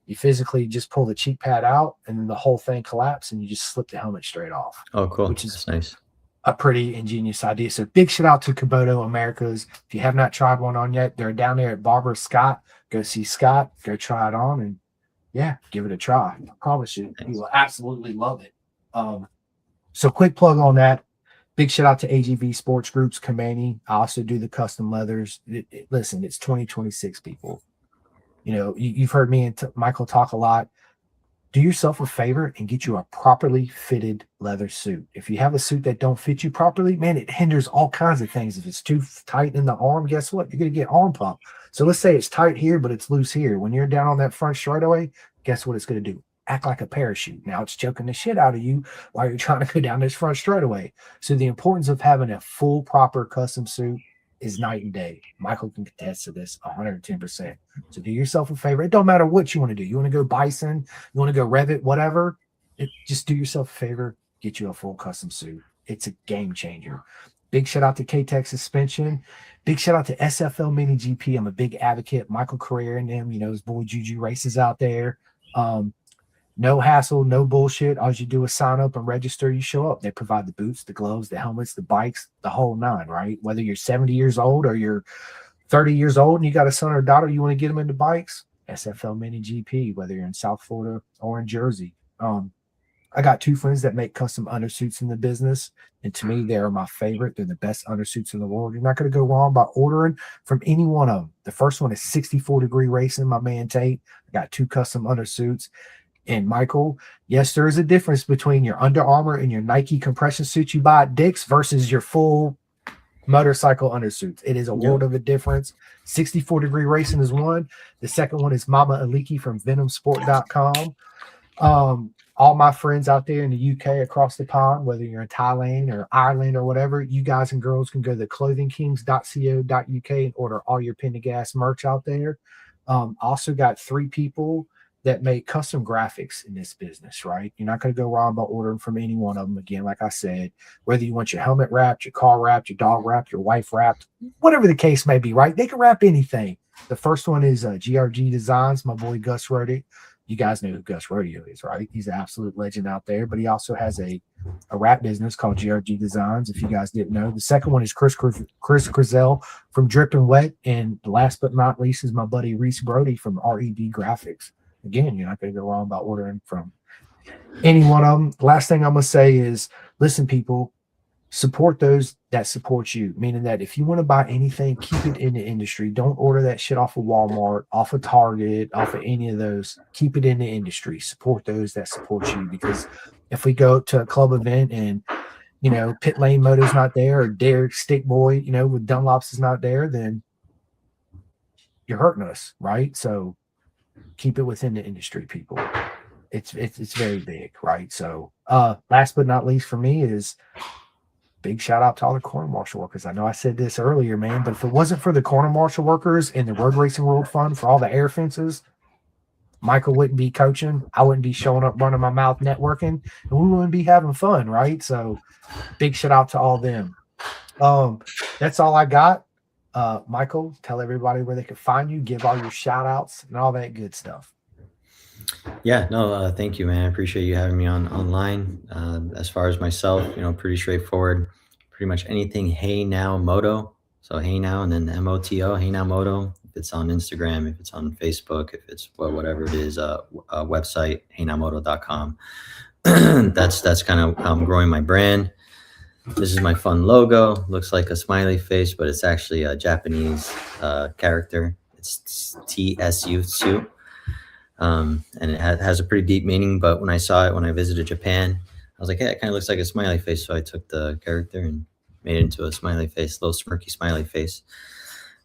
you physically just pull the cheek pad out, and then the whole thing collapses, and you just slip the helmet straight off. Oh, cool. Which is That's nice. A pretty ingenious idea. So big shout out to Kubota Americas. If you have not tried one on yet, they're down there at Barber Scott. Go see Scott, go try it on, and yeah, give it a try. I promise you, you will absolutely love it. So quick plug on that. Big shout out to AGV Sports Groups, Kamani. I also do the custom leathers. Listen, it's 2026, people. You've heard me and Michael talk a lot. Do yourself a favor and get you a properly fitted leather suit. If you have a suit that don't fit you properly, man, it hinders all kinds of things. If it's too tight in the arm, guess what? You're going to get arm pump. So let's say it's tight here, but it's loose here. When you're down on that front straightaway, guess what it's going to do? Act like a parachute. Now it's choking the shit out of you while you're trying to go down this front straightaway. So the importance of having a full, proper custom suit is night and day. Michael can contest to this 110%. So do yourself a favor. It don't matter what you want to do. You want to go bison, you want to go Revit, whatever. Just do yourself a favor, get you a full custom suit. It's a game changer. Big shout out to K-Tech Suspension. Big shout out to SFL Mini GP. I'm a big advocate. Michael Carrera and them, his boy Juju races out there. No hassle, no bullshit. All you do is sign up and register. You show up. They provide the boots, the gloves, the helmets, the bikes, the whole nine, right? Whether you're 70 years old or you're 30 years old and you got a son or a daughter, you want to get them into bikes, SFL Mini GP, whether you're in South Florida or in Jersey. I got two friends that make custom undersuits in the business. And to me, they're my favorite. They're the best undersuits in the world. You're not going to go wrong by ordering from any one of them. The first one is 64 Degree Racing, my man Tate. I got two custom undersuits. And Michael, yes, there is a difference between your Under Armour and your Nike compression suit you buy at Dick's versus your full motorcycle undersuits. It is a world of a difference. 64 Degree Racing is one. The second one is Mama Aliki from venomsport.com. All my friends out there in the UK across the pond, whether you're in Thailand or Ireland or whatever, you guys and girls can go to clothingkings.co.uk and order all your Pendergast merch out there. Also got 3 people that make custom graphics in this business, right? You're not going to go wrong by ordering from any one of them. Again, like I said, whether you want your helmet wrapped, your car wrapped, your dog wrapped, your wife wrapped, whatever the case may be, right? They can wrap anything. The first one is GRG Designs. My boy Gus wrote it. You guys know who Gus Rodeo is, right? He's an absolute legend out there, but he also has a wrap business called GRG Designs, if you guys didn't know. The second one is Chris Crizel from Drip and Wet. And last but not least is my buddy Reese Brody from RED Graphics. Again, you're not going to go wrong by ordering from any one of them. Last thing I'm going to say is, listen, people, support those that support you, meaning that if you want to buy anything, keep it in the industry. Don't order that shit off of Walmart, off of Target, off of any of those. Keep it in the industry. Support those that support you, because if we go to a club event and, Pit Lane Moto's not there, or Derek Stick Boy, with Dunlops is not there, then you're hurting us, right? So keep it within the industry, people. It's very big, right? So last but not least for me is big shout out to all the corner marshal workers. I know I said this earlier, man, but if it wasn't for the corner marshal workers and the Road Racing World Fund for all the air fences, Michael wouldn't be coaching. I wouldn't be showing up running my mouth networking, and we wouldn't be having fun, right? So big shout out to all them. That's all I got. Michael, tell everybody where they can find you, give all your shout outs and all that good stuff. Yeah, no, thank you, man. I appreciate you having me online. As far as myself, pretty straightforward. Pretty much anything HeyNow Moto. So HeyNow and then MOTO, HeyNow Moto. If it's on Instagram, if it's on Facebook, if it's whatever it is, website, heynowmoto.com. That's kind of how I'm growing my brand. This is my fun logo. Looks like a smiley face, but it's actually a Japanese character. It's TSU. And it has a pretty deep meaning, but when I saw it when I visited Japan, I was like, hey, it kind of looks like a smiley face. So I took the character and made it into a smiley face, little smirky smiley face.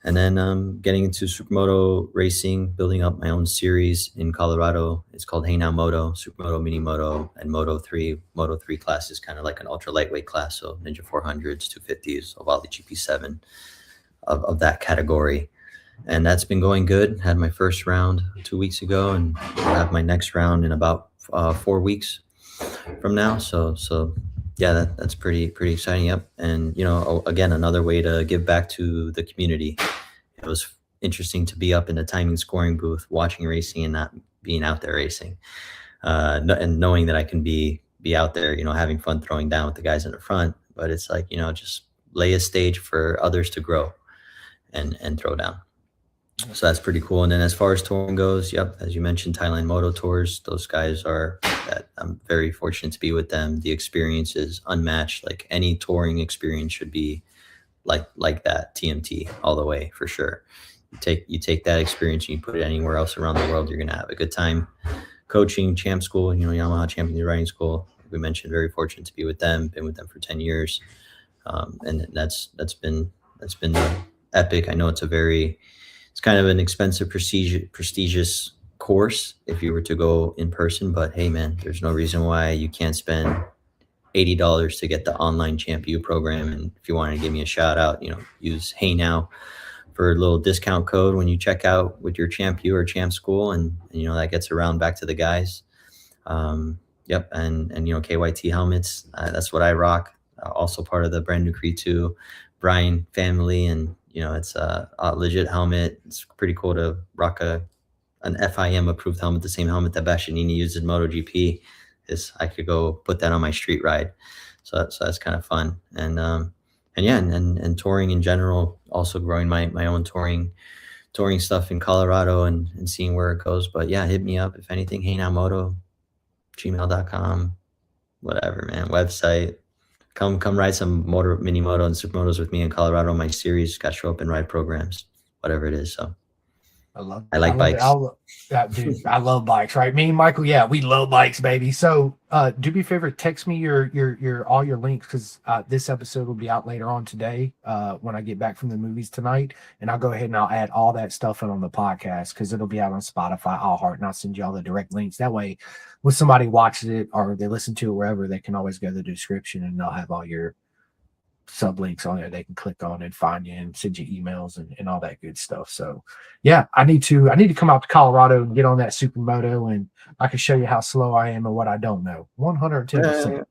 And then getting into supermoto racing, building up my own series in Colorado. It's called HeyNow Moto, Supermoto, Mini Moto, and Moto 3. Moto 3 class is kind of like an ultra lightweight class, so Ninja 400s, 250s, Ovali GP7 of that category. And that's been going good. Had my first round 2 weeks ago, and I'll have my next round in about 4 weeks from now. So yeah, that's pretty exciting. Yep. And again, another way to give back to the community. It was interesting to be up in the timing scoring booth, watching racing and not being out there racing, and knowing that I can be out there, having fun throwing down with the guys in the front. But it's like, just lay a stage for others to grow and throw down. So that's pretty cool. And then as far as touring goes, yep, as you mentioned, Thailand Moto Tours, those guys I'm very fortunate to be with them. The experience is unmatched. Like any touring experience should be like that, TMT all the way for sure. You take that experience and you put it anywhere else around the world, you're going to have a good time. Coaching, Champ School, Yamaha Champion Riding School, we mentioned, very fortunate to be with them, been with them for 10 years. And that's been epic. I know it's kind of an expensive, prestigious course if you were to go in person, but hey, man, there's no reason why you can't spend $80 to get the online Champ U program. And if you want to give me a shout out, use HeyNow for a little discount code when you check out with your Champ U or Champ School, and that gets around back to the guys. Yep, and KYT helmets. That's what I rock. also part of the brand new Creed 2 Brian family. And, it's a legit helmet. It's pretty cool to rock an FIM approved helmet, the same helmet that Bastianini used in MotoGP. I could go put that on my street ride. So that's kind of fun. And yeah, and touring in general, also growing my own touring stuff in Colorado and seeing where it goes. But yeah, hit me up if anything. HeyNowMoto, gmail.com, whatever, man. Website. Come ride some mini moto and supermotos with me in Colorado. My series got show up and ride programs, whatever it is. So I like bikes. Dude, I love bikes, right? Me and Michael, yeah, we love bikes, baby. So do me a favor, text me your all your links, because this episode will be out later on today when I get back from the movies tonight, and I'll go ahead and I'll add all that stuff in on the podcast, because it'll be out on Spotify, iHeart, and I'll send you all the direct links. That way, when somebody watches it or they listen to it wherever, they can always go to the description and they'll have all your sublinks on there they can click on and find you and send you emails and all that good stuff. So yeah, I need to come out to Colorado and get on that supermoto, and I can show you how slow I am and what I don't know. 110%.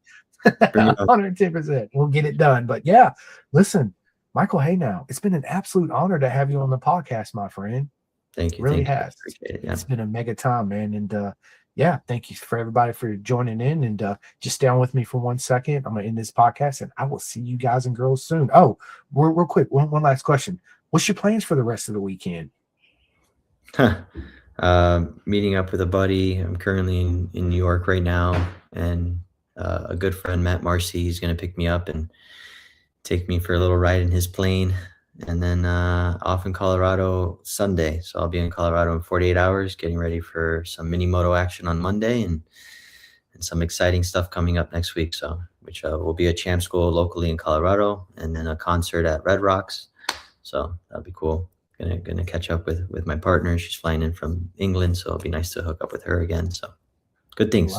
110%. We'll get it done. But yeah, listen, Michael Henao, it's been an absolute honor to have you on the podcast, my friend. Thank you. Really thank has. You. Appreciate it, yeah. It's been a mega time, man. And yeah, thank you for everybody for joining in, and just stay on with me for 1 second. I'm going to end this podcast, and I will see you guys and girls soon. Oh, real quick, one last question. What's your plans for the rest of the weekend? Meeting up with a buddy. I'm currently in New York right now, and a good friend, Matt Marcy, he's going to pick me up and take me for a little ride in his plane. And then off in Colorado Sunday. So I'll be in Colorado in 48 hours, getting ready for some mini moto action on Monday and some exciting stuff coming up next week. So which will be a champ school locally in Colorado, and then a concert at Red Rocks. So that'll be cool. Gonna catch up with my partner. She's flying in from England, so it'll be nice to hook up with her again. So good things.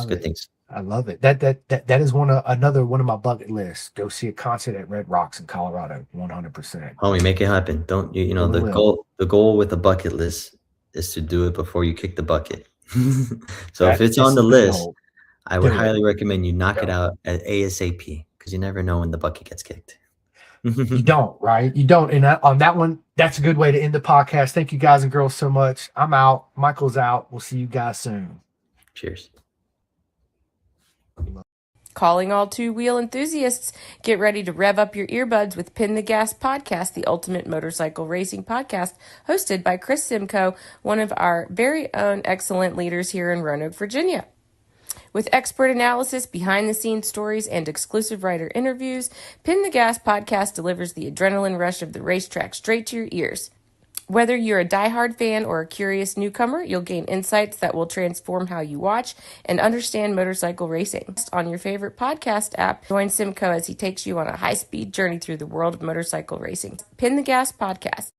I love it. That is another one of my bucket lists. Go see a concert at Red Rocks in Colorado. 100%. Homie, make it happen. Don't you know the goal with the bucket list is to do it before you kick the bucket. So if it's on the list, I would highly recommend you knock it out at ASAP, because you never know when the bucket gets kicked. You don't, right? You don't. And on that one, that's a good way to end the podcast. Thank you guys and girls so much. I'm out. Michael's out. We'll see you guys soon. Cheers. Calling all two-wheel enthusiasts, get ready to rev up your earbuds with Pin the Gas Podcast, the ultimate motorcycle racing podcast, hosted by Chris Simcoe, one of our very own excellent leaders here in Roanoke, Virginia. With expert analysis, behind-the-scenes stories, and exclusive writer interviews, Pin the Gas Podcast delivers the adrenaline rush of the racetrack straight to your ears. Whether you're a diehard fan or a curious newcomer, you'll gain insights that will transform how you watch and understand motorcycle racing. On your favorite podcast app, join Simcoe as he takes you on a high-speed journey through the world of motorcycle racing. Pin the Gas Podcast.